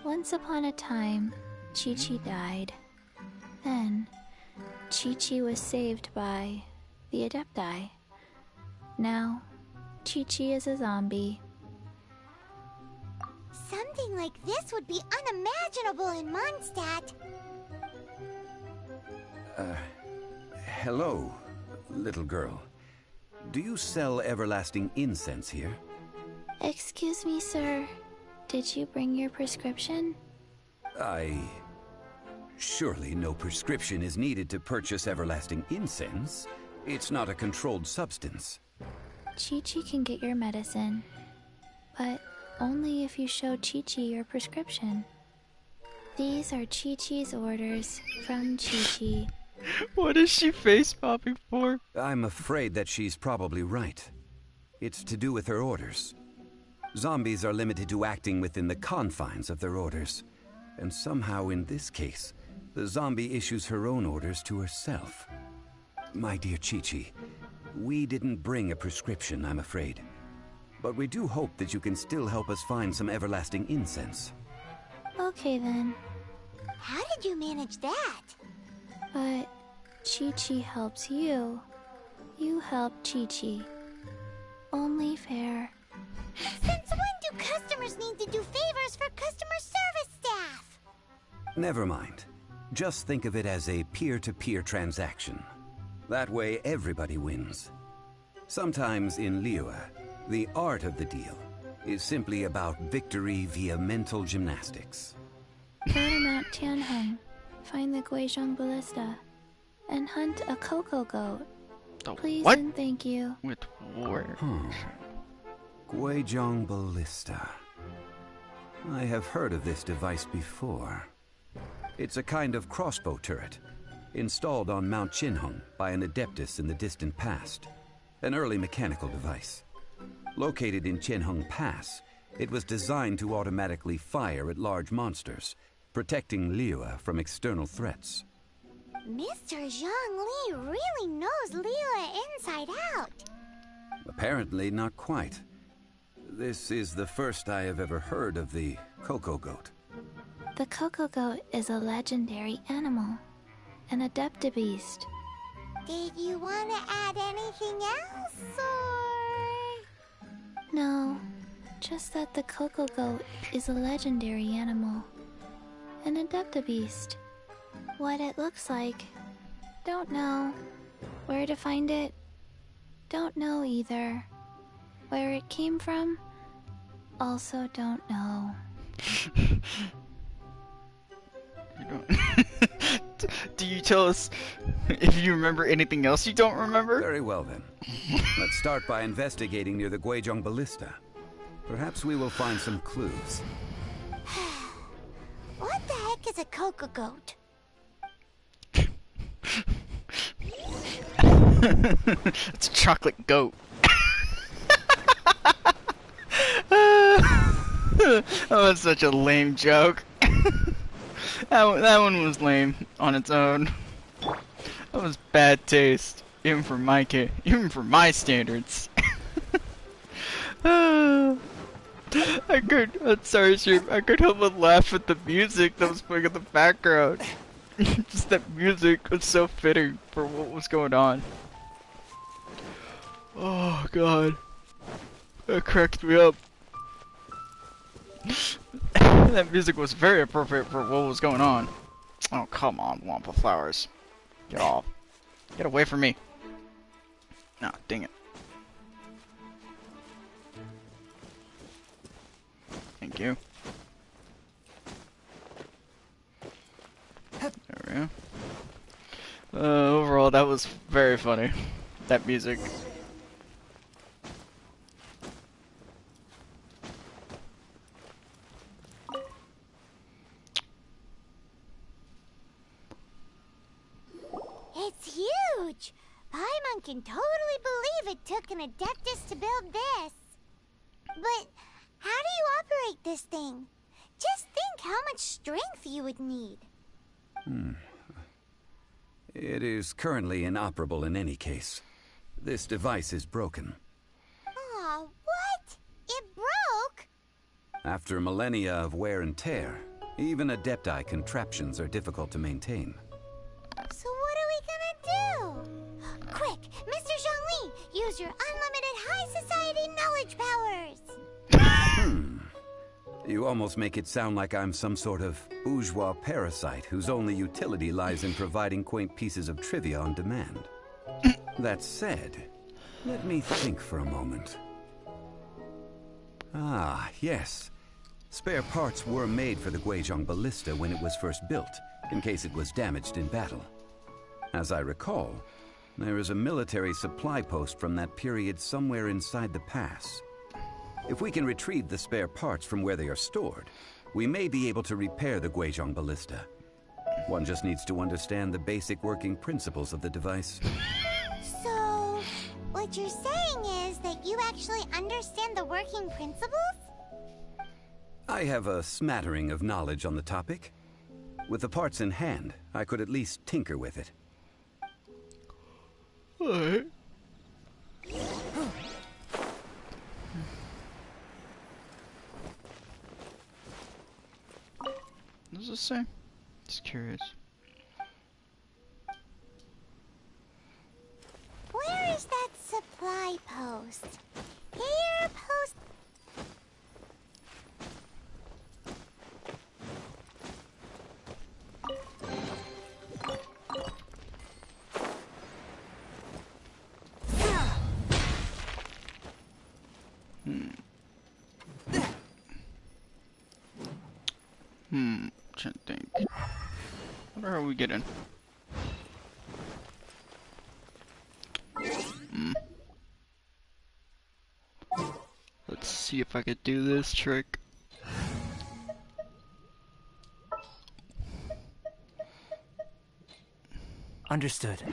Once upon a time, Chi-Chi died. Then, Chi-Chi was saved by the Adepti. Now, Chi-Chi is a zombie. Something like this would be unimaginable in Mondstadt. Hello, little girl. Do you sell everlasting incense here? Excuse me, sir. Did you bring your prescription? Surely no prescription is needed to purchase everlasting incense. It's not a controlled substance. Chi-Chi can get your medicine, but only if you show Chi-Chi your prescription. These are Chi-Chi's orders from Chi-Chi. What is she face popping for? I'm afraid that she's probably right. It's to do with her orders. Zombies are limited to acting within the confines of their orders. And somehow in this case, the zombie issues her own orders to herself. My dear Chi-Chi, we didn't bring a prescription, I'm afraid. But we do hope that you can still help us find some everlasting incense. Okay then. How did you manage that? But Chi-Chi helps you. You help Chi-Chi. Only fair. Since when do customers need to do favors for customer service staff? Never mind. Just think of it as a peer-to-peer transaction. That way everybody wins. Sometimes in Liyue, the art of the deal is simply about victory via mental gymnastics. Go to Mount Tianheng, find the Guizhong Ballista, and hunt a cocoa goat. Please what? and thank you. With war. Guizhong Ballista. I have heard of this device before. It's a kind of crossbow turret, installed on Mount Qinheng by an adeptus in the distant past. An early mechanical device. Located in Qinheng Pass, it was designed to automatically fire at large monsters, protecting Liyue from external threats. Mr. Zhang Li really knows Liyue inside out. Apparently not quite. This is the first I have ever heard of the cocoa goat. The cocoa goat is a legendary animal, an adeptabeast. Did you want to add anything else, or...? No, just that the cocoa goat is a legendary animal, an adeptabeast. What it looks like, don't know. Where to find it, don't know either. Where it came from, also don't know. You don't... Do you tell us if you remember anything else you don't remember? Very well then. Let's start by investigating near the Guizhong Ballista. Perhaps we will find some clues. What the heck is a cocoa goat? It's a chocolate goat. That was such a lame joke. That one was lame on its own. That was bad taste, even for my standards. I'm sorry, Shreep. I couldn't help but laugh at the music that was playing in the background. Just that music was so fitting for what was going on. Oh god, that cracked me up. That music was very appropriate for what was going on. Oh, come on, Wampa Flowers. Get off. Get away from me. No, dang it. Thank you. There we go. Overall, that was very funny. That music. It's huge! Paimon can totally believe it took an adeptus to build this. But how do you operate this thing? Just think how much strength you would need. It is currently inoperable in any case. This device is broken. Aw, what? It broke? After millennia of wear and tear, even adepti contraptions are difficult to maintain. So what are we gonna do? Quick, Mr. Zhongli, use your unlimited high society knowledge powers! You almost make it sound like I'm some sort of bourgeois parasite whose only utility lies in providing quaint pieces of trivia on demand. That said, let me think for a moment. Ah, yes. Spare parts were made for the Guizhong Ballista when it was first built, in case it was damaged in battle. As I recall, There is a military supply post from that period somewhere inside the pass. If we can retrieve the spare parts from where they are stored, we may be able to repair the Guizhong ballista. One just needs to understand the basic working principles of the device. So, what you're saying is that you actually understand the working principles? I have a smattering of knowledge on the topic. With the parts in hand, I could at least tinker with it. Alright. What does it say? Just curious. Where is that supply post? Here, post. Trying to think. Where are we getting? Let's see if I could do this trick. Understood.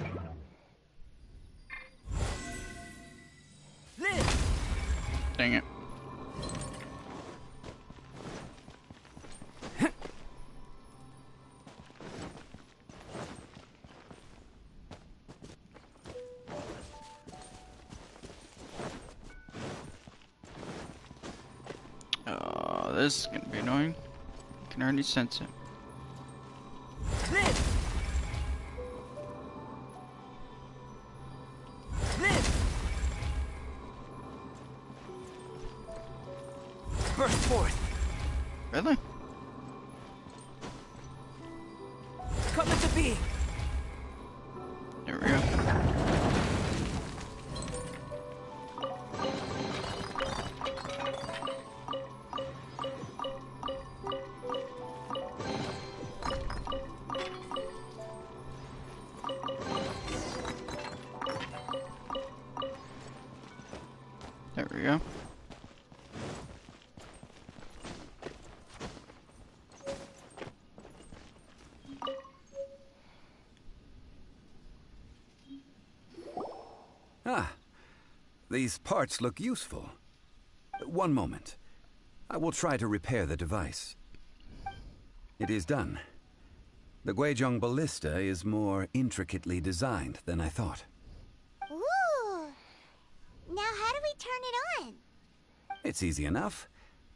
Dang it. This is gonna be annoying. I can already sense it. Burst forth. Really? Come into being. There we go. There we go. Ah, these parts look useful. One moment. I will try to repair the device. It is done. The Guizhong ballista is more intricately designed than I thought. Ooh! Now how do we turn it on? It's easy enough.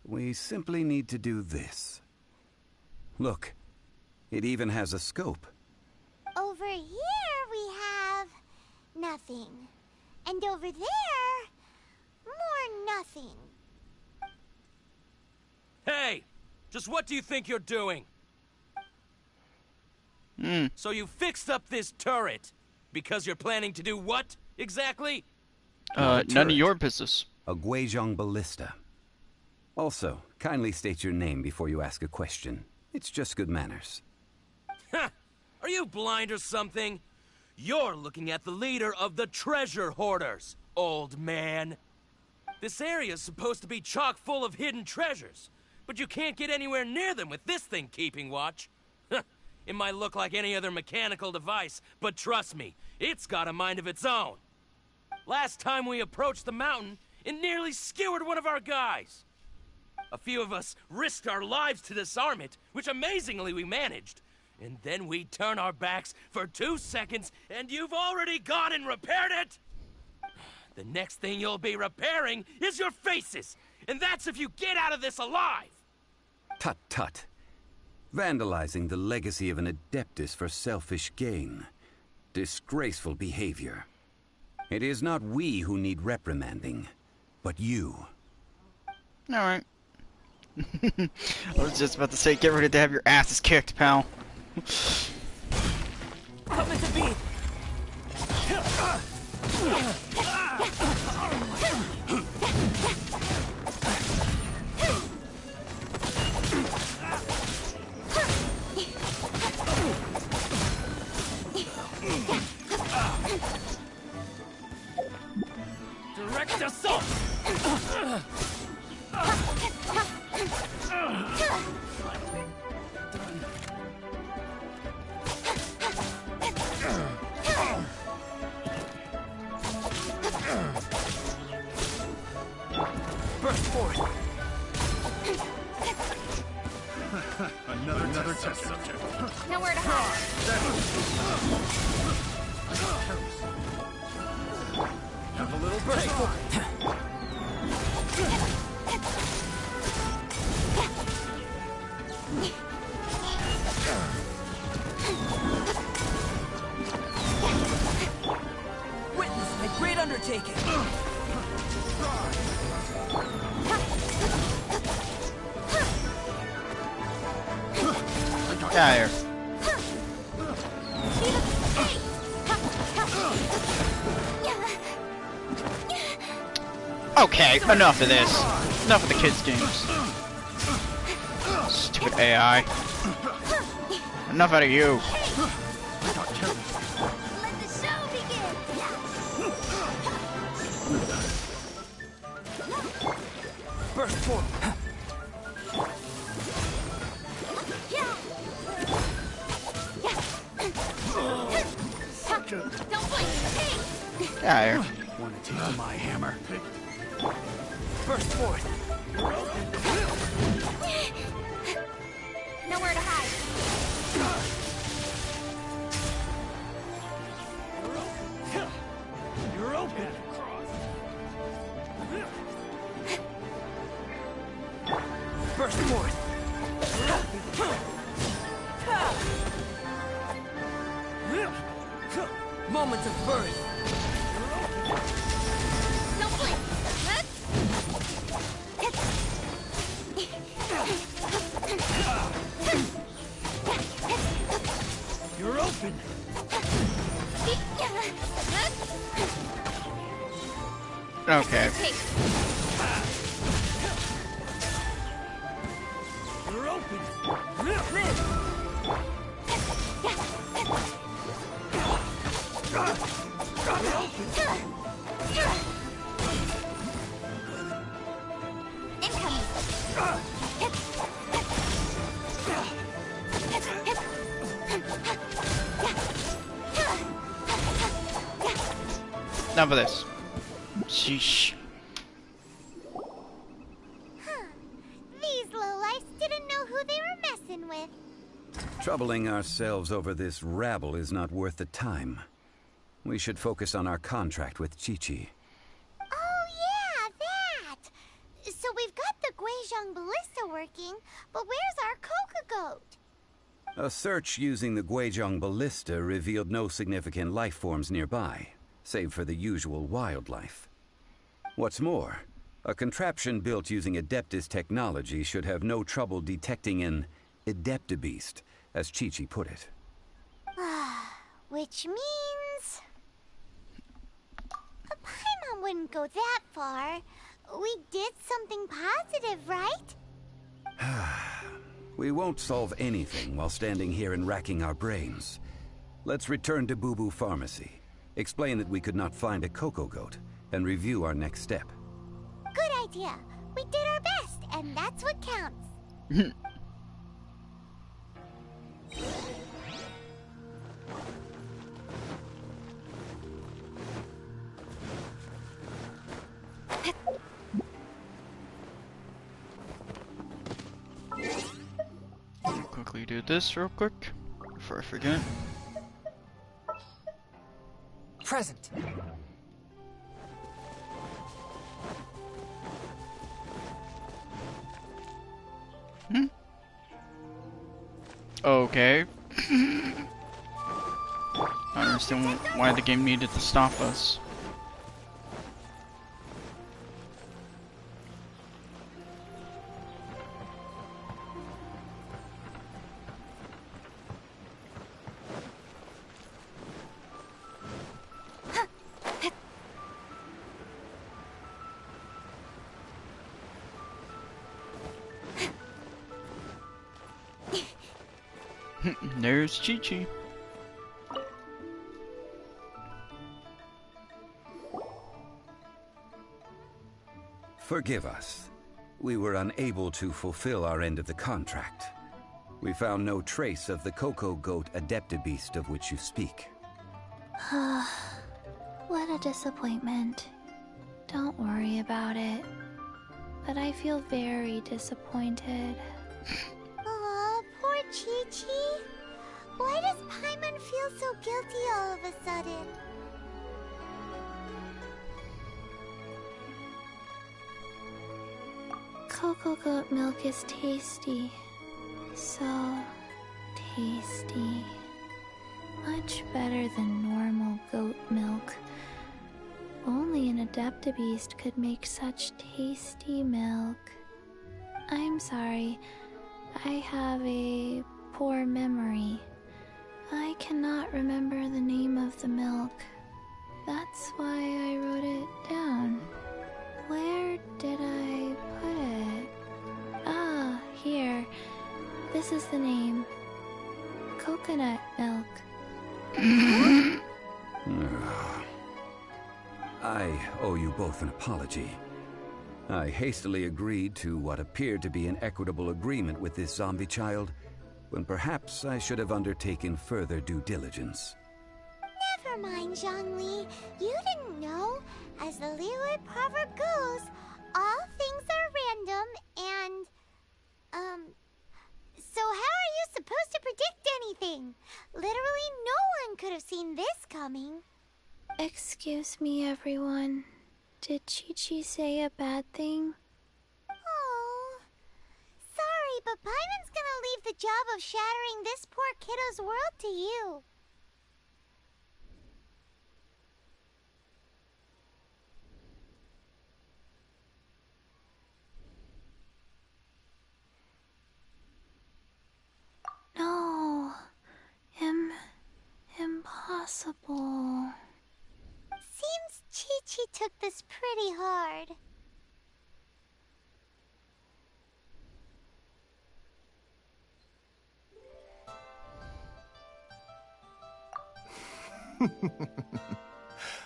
We simply need to do this. Look, it even has a scope. Over here we have nothing. And over there, more nothing. Hey! Just what do you think you're doing? So you fixed up this turret because you're planning to do what, exactly? None of your business. A Guizhong ballista. Also, kindly state your name before you ask a question. It's just good manners. Ha! Are you blind or something? You're looking at the leader of the treasure hoarders, old man. This area's supposed to be chock full of hidden treasures, but you can't get anywhere near them with this thing keeping watch. It might look like any other mechanical device, but trust me, it's got a mind of its own. Last time we approached the mountain, it nearly skewered one of our guys. A few of us risked our lives to disarm it, which amazingly we managed. And then we turn our backs for 2 seconds, and you've already gone and repaired it! The next thing you'll be repairing is your faces, and that's if you get out of this alive! Tut tut. Vandalizing the legacy of an Adeptus for selfish gain. Disgraceful behavior. It is not we who need reprimanding, but you. Alright. I was just about to say, get ready to have your asses kicked, pal. Come into being. Direct assault! Burst forth! Another test subject. Nowhere to hide. Have a little burst. Witness my great undertaking! Get out of here. Okay, enough of this. Enough of the kids' games. Stupid AI. Enough out of you. Let the show begin. Burst forth! Don't blink. Get out of here. Want to taste my hammer? Burst forth! Nowhere to hide. You're open! Burst forth! Moment of birth! Don't blink. You're open! Okay. You're open! Enough of this. Sheesh. These lowlifes didn't know who they were messing with. Troubling ourselves over this rabble is not worth the time. We should focus on our contract with Chi-Chi. Oh yeah, that! So we've got the Guizhong ballista working, but where's our Coca goat? A search using the Guizhong ballista revealed no significant life forms nearby, save for the usual wildlife. What's more, a contraption built using Adeptus technology should have no trouble detecting an Adeptabeast, as Chi-Chi put it. Which means... Paimon wouldn't go that far. We did something positive, right? We won't solve anything while standing here and racking our brains. Let's return to Boo Boo Pharmacy, explain that we could not find a Coco Goat, and review our next step. Good idea. We did our best, and that's what counts. Quickly do this real quick before I forget. Present! Okay. I don't understand why the game needed to stop us. There's Chi-Chi. Forgive us. We were unable to fulfill our end of the contract. We found no trace of the Cocoa Goat Adeptabeast of which you speak. What a disappointment. Don't worry about it. But I feel very disappointed. Aw, poor Chi-Chi. Why does Paimon feel so guilty all of a sudden? Cocoa goat milk is tasty. So tasty. Much better than normal goat milk. Only an Adeptabeast could make such tasty milk. I'm sorry. I have a poor memory. I cannot remember the name of the milk. That's why I wrote it down. Where did I put it? Ah, here. This is the name. Coconut milk. I owe you both an apology. I hastily agreed to what appeared to be an equitable agreement with this zombie child, when perhaps I should have undertaken further due diligence. Never mind, Zhongli. You didn't know. As the Liyue proverb goes, all things are random and... So how are you supposed to predict anything? Literally no one could have seen this coming. Excuse me, everyone. Did Chi-Chi say a bad thing? Oh, sorry, but Paimon's gonna leave the job of shattering this poor kiddo's world to you. No. Impossible. Seems Chi-Chi took this pretty hard.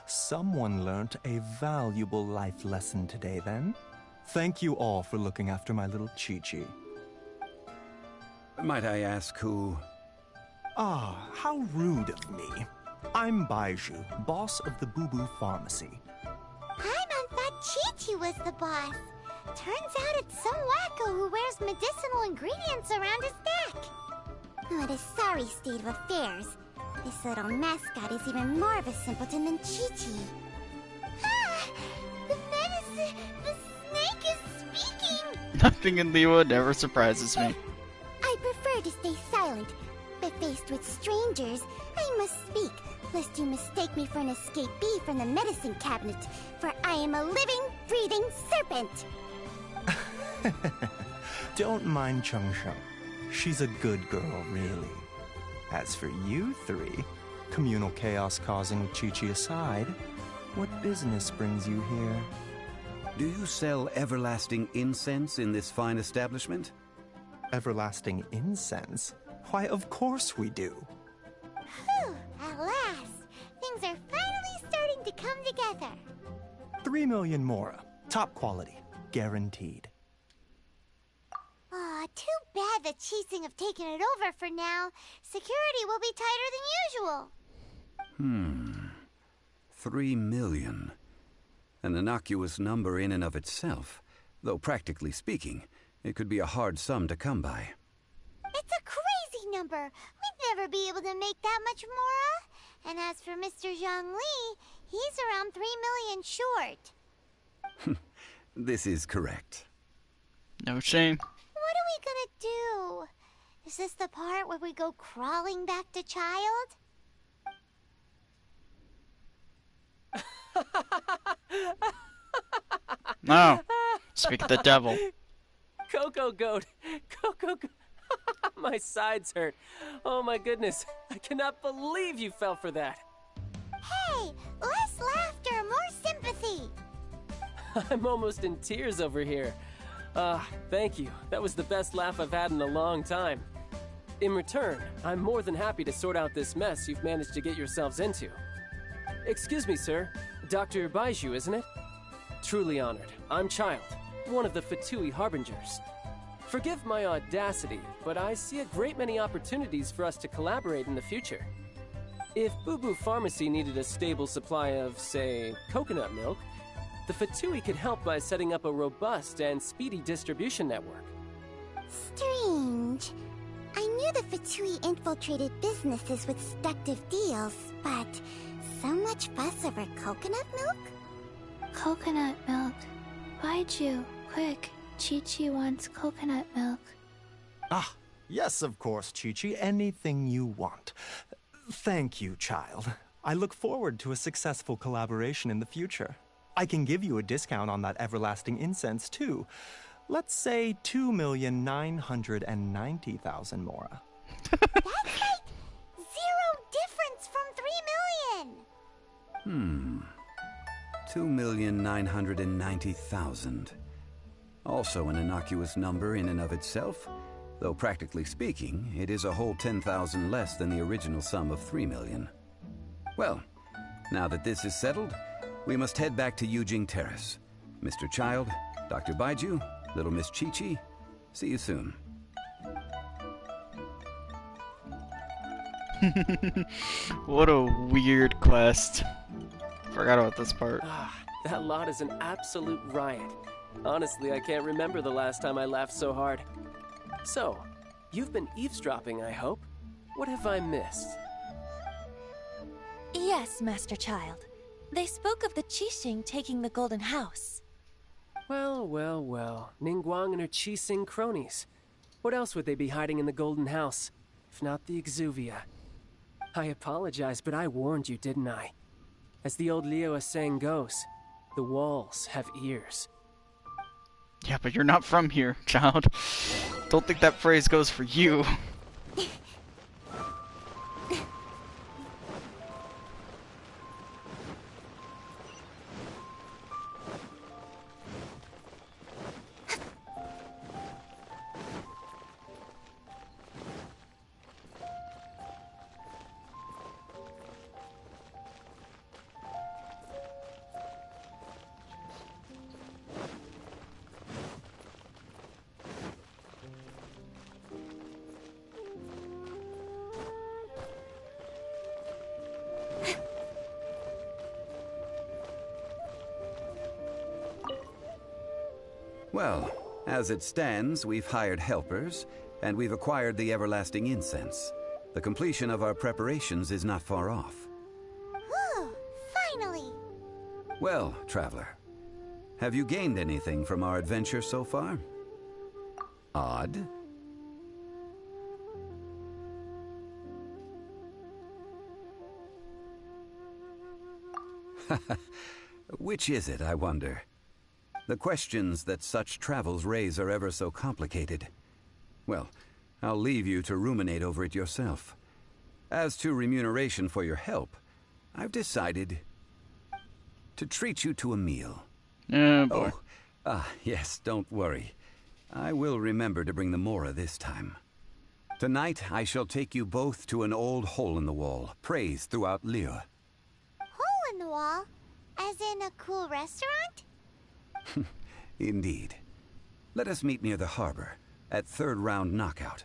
Someone learnt a valuable life lesson today, then. Thank you all for looking after my little Chi-Chi. Might I ask who... Ah, how rude of me. I'm Baiju, boss of the Boo Boo Pharmacy. Paimon thought Chi-Chi was the boss. Turns out it's some wacko who wears medicinal ingredients around his neck. What a sorry state of affairs. This little mascot is even more of a simpleton than Chi-Chi. Ah! The snake is speaking! Nothing in Liyue never surprises me. I prefer to stay silent, but faced with strangers, I must speak, lest you mistake me for an escapee from the medicine cabinet, for I am a living, breathing serpent! Don't mind Chung Sheng. She's a good girl, really. As for you three, communal chaos causing with Chi-Chi aside, what business brings you here? Do you sell everlasting incense in this fine establishment? Everlasting incense? Why, of course we do. Whew, at last! Things are finally starting to come together. 3 million mora. Top quality. Guaranteed. Aw, too bad the Chising have taken it over for now. Security will be tighter than usual. 3 million. An innocuous number in and of itself, though practically speaking, it could be a hard sum to come by. It's a crazy number. We'd never be able to make that much mora. And as for Mr. Zhongli, he's around 3 million short. This is correct. No shame. What are we gonna do? Is this the part where we go crawling back to child? No. Speak of the devil. Cocoa Goat. Cocoa Goat. My sides hurt. Oh my goodness. I cannot believe you fell for that. Hey, less laughter, more sympathy. I'm almost in tears over here. Thank you. That was the best laugh I've had in a long time. In return, I'm more than happy to sort out this mess you've managed to get yourselves into. Excuse me, sir. Dr. Baiju, isn't it? Truly honored. I'm Child, one of the Fatui Harbingers. Forgive my audacity, but I see a great many opportunities for us to collaborate in the future. If Boo Boo Pharmacy needed a stable supply of, say, coconut milk, the Fatui could help by setting up a robust and speedy distribution network. Strange. I knew the Fatui infiltrated businesses with seductive deals, but so much fuss over coconut milk? Coconut milk. Baiju, quick. Chi-Chi wants coconut milk. Ah, yes, of course, Chi-Chi. Anything you want. Thank you, child. I look forward to a successful collaboration in the future. I can give you a discount on that everlasting incense, too. Let's say 2,990,000 Mora. That's like 0 difference from 3 million! 2,990,000. Also an innocuous number in and of itself, though practically speaking, it is a whole 10,000 less than the original sum of 3 million. Well, now that this is settled, we must head back to Yujing Terrace. Mr. Child, Dr. Baiju, Little Miss Chi-Chi, see you soon. What a weird quest. Forgot about this part. That lot is an absolute riot. Honestly, I can't remember the last time I laughed so hard. So, you've been eavesdropping, I hope? What have I missed? Yes, Master Child. They spoke of the Qixing taking the Golden House. Well, well, well. Ningguang and her Qixing cronies. What else would they be hiding in the Golden House, if not the Exuvia? I apologize, but I warned you, didn't I? As the old Liyue saying goes, the walls have ears. Yeah, but you're not from here, child. Don't think that phrase goes for you. Well, as it stands, we've hired helpers, and we've acquired the everlasting incense. The completion of our preparations is not far off. Whew, finally! Well, traveler, have you gained anything from our adventure so far? Odd? Which is it, I wonder? The questions that such travels raise are ever so complicated. Well, I'll leave you to ruminate over it yourself. As to remuneration for your help, I've decided to treat you to a meal. Oh, boy. Yes, don't worry. I will remember to bring the Mora this time. Tonight, I shall take you both to an old hole-in-the-wall, praised throughout Liyue. Hole in the wall? As in a cool restaurant? Indeed. Let us meet near the harbor, at third round knockout.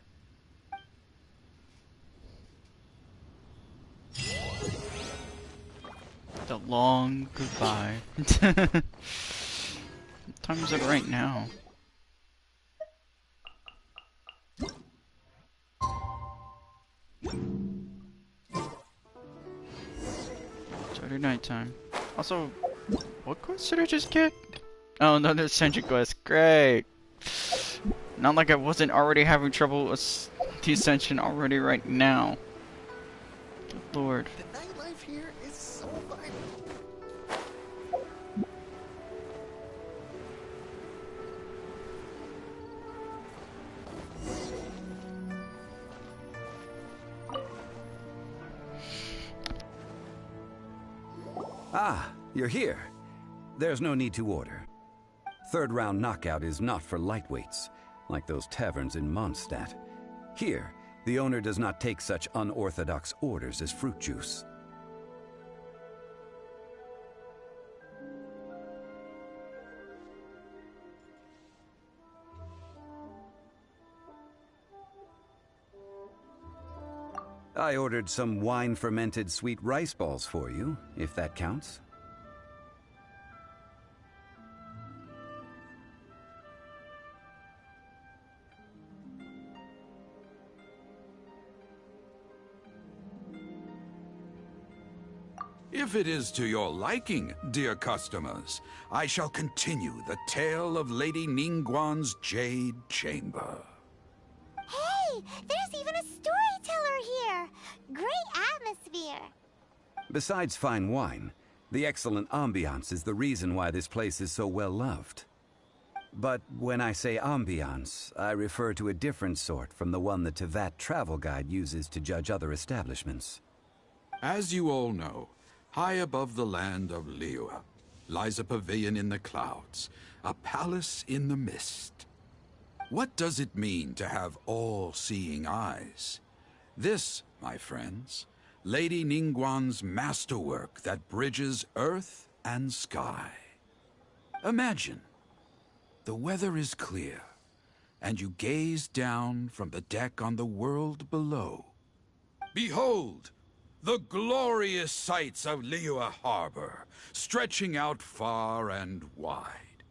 The long goodbye. What time is it right now? Saturday nighttime. Also, what quest did I just get? Oh, another Ascension quest. Great. Not like I wasn't already having trouble with the Ascension already right now. Good lord. The nightlife here is so vibrant. Ah, you're here. There's no need to order. Third round knockout is not for lightweights, like those taverns in Mondstadt. Here, the owner does not take such unorthodox orders as fruit juice. I ordered some wine-fermented sweet rice balls for you, if that counts. If it is to your liking, dear customers, I shall continue the tale of Lady Ningguang's Jade Chamber. Hey, there's even a storyteller here. Great atmosphere. Besides fine wine, the excellent ambiance is the reason why this place is so well loved. But when I say ambiance, I refer to a different sort from the one the Tevat travel guide uses to judge other establishments. As you all know, high above the land of Liyue lies a pavilion in the clouds, a palace in the mist. What does it mean to have all-seeing eyes? This, my friends, Lady Ningguang's masterwork that bridges earth and sky. Imagine, the weather is clear, and you gaze down from the deck on the world below. Behold! The glorious sights of Liyue Harbor, stretching out far and wide.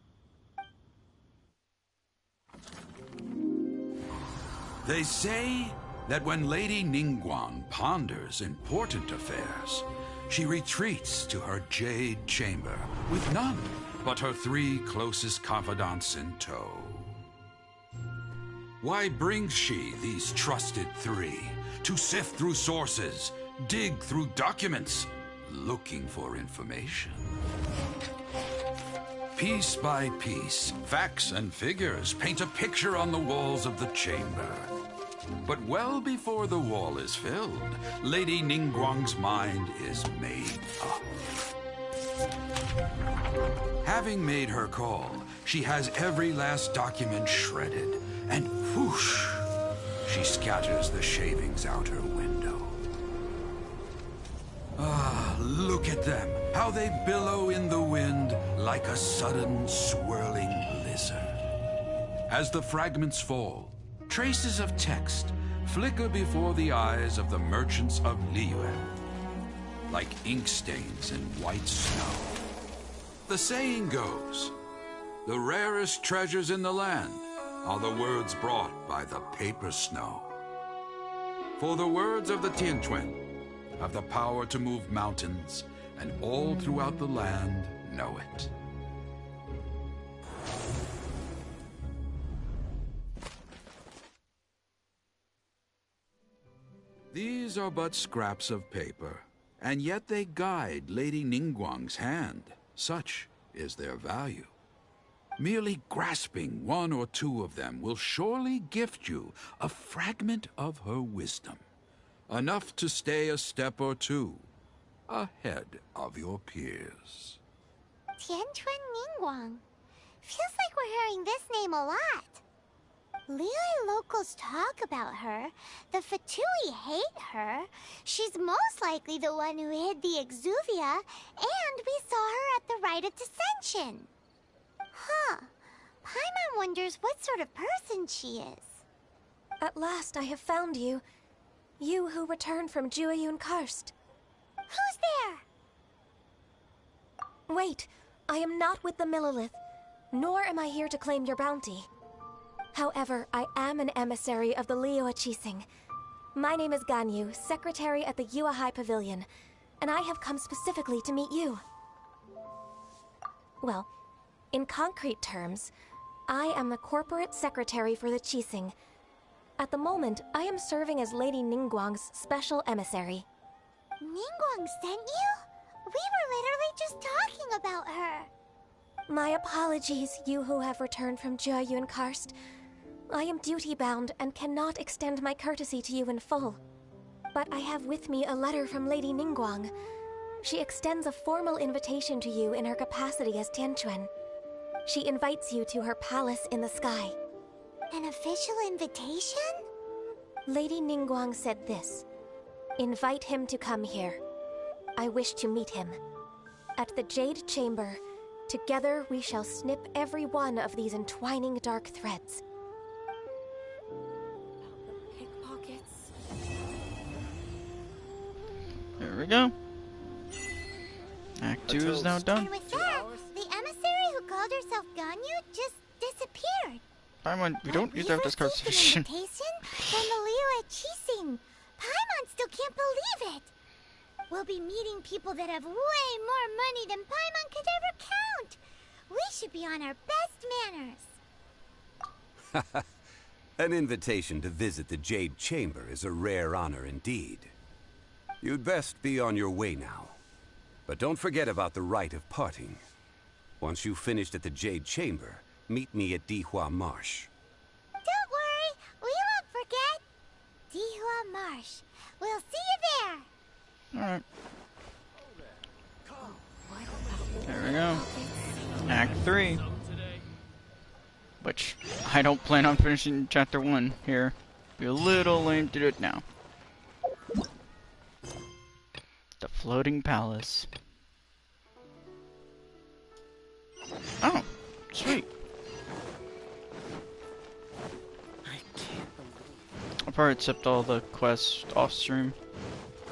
They say that when Lady Ningguang ponders important affairs, she retreats to her jade chamber with none but her 3 closest confidants in tow. Why brings she these trusted 3 to sift through sources, dig through documents, looking for information? Piece by piece, facts and figures paint a picture on the walls of the chamber. But well before the wall is filled, Lady Ningguang's mind is made up. Having made her call, she has every last document shredded, and whoosh, she scatters the shavings out her window. Ah, look at them, how they billow in the wind like a sudden swirling blizzard. As the fragments fall, traces of text flicker before the eyes of the merchants of Liyue, like ink stains in white snow. The saying goes, the rarest treasures in the land are the words brought by the paper snow. For the words of the Tianquan have the power to move mountains, and all throughout the land know it. These are but scraps of paper, and yet they guide Lady Ningguang's hand. Such is their value. Merely grasping 1 or 2 of them will surely gift you a fragment of her wisdom, enough to stay a step or 2 ahead of your peers. Tianquan Ningguang. Feels like we're hearing this name a lot. Liyue locals talk about her. The Fatui hate her. She's most likely the one who hid the exuvia, and we saw her at the Rite of Dissension. Huh. Paimon wonders what sort of person she is. At last I have found you. You who returned from Jueyun Karst. Who's there? Wait, I am not with the Millelith, nor am I here to claim your bounty. However, I am an emissary of the Liyue Qixing. My name is Ganyu, secretary at the Yue High Pavilion, and I have come specifically to meet you. Well, in concrete terms, I am the corporate secretary for the Qixing. At the moment, I am serving as Lady Ningguang's special emissary. Ningguang sent you? We were literally just talking about her. My apologies, you who have returned from Jueyun Karst. I am duty-bound and cannot extend my courtesy to you in full. But I have with me a letter from Lady Ningguang. She extends a formal invitation to you in her capacity as Tianquan. She invites you to her palace in the sky. An official invitation? Lady Ningguang said this. Invite him to come here. I wish to meet him. At the Jade Chamber, together we shall snip every one of these entwining dark threads. Pickpockets. There we go. Act 2 is now done. And with that, the emissary who called herself Ganyu just disappeared. Paimon, we don't need to have this conversation. Invitation from the Liyue Chising. Paimon still can't believe it. We'll be meeting people that have way more money than Paimon could ever count. We should be on our best manners. An invitation to visit the Jade Chamber is a rare honor indeed. You'd best be on your way now. But don't forget about the rite of parting. Once you've finished at the Jade Chamber, meet me at Dihua Marsh. Don't worry, we won't forget. Dihua Marsh. We'll see you there. Alright. There we go. Act 3. Which, I don't plan on finishing Chapter 1 here. Be a little lame to do it now. The Floating Palace. Oh, sweet. I'll probably accept all the quests off stream.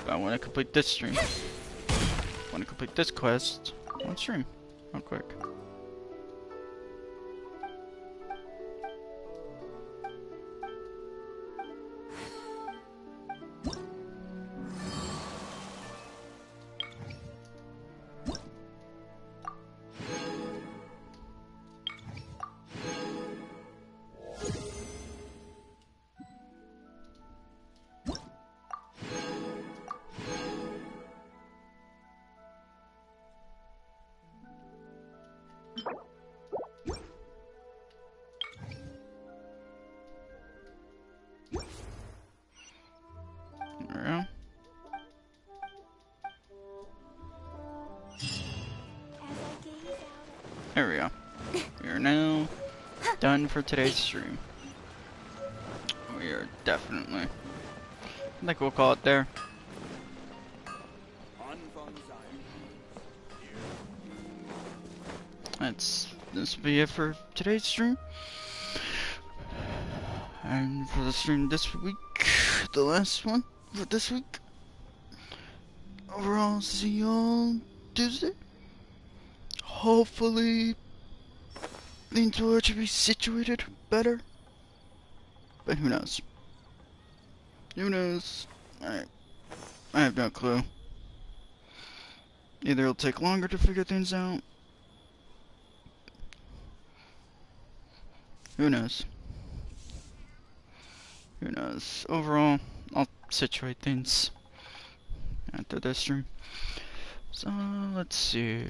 But I want to complete this stream. I want to complete this quest on stream. Real quick. There we go. We are now done for today's stream. We are definitely. I think we'll call it there. This will be it for today's stream. And for the stream this week, the last one for this week. Overall, see y'all Tuesday. Hopefully, things will actually be situated better. But who knows? Who knows? I have no clue. Either it'll take longer to figure things out. Who knows? Who knows? Overall, I'll situate things after this stream. So, let's see.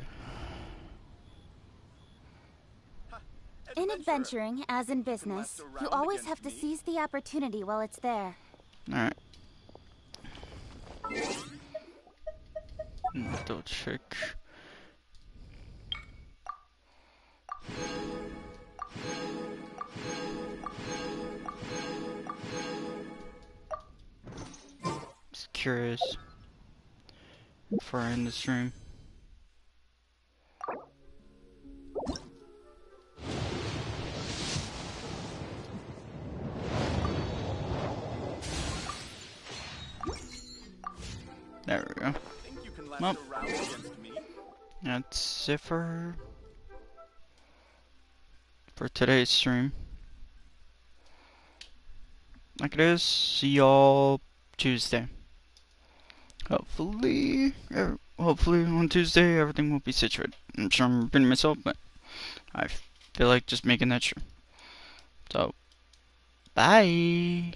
In adventuring, as in business, you always have to seize the opportunity while it's there. Alright. Double check. Just curious. Before I end the stream. There we go. Well, that's it for today's stream. Like it is, see y'all Tuesday. Hopefully on Tuesday everything will be situated. I'm sure I'm repeating myself, but I feel like just making that sure. So, bye.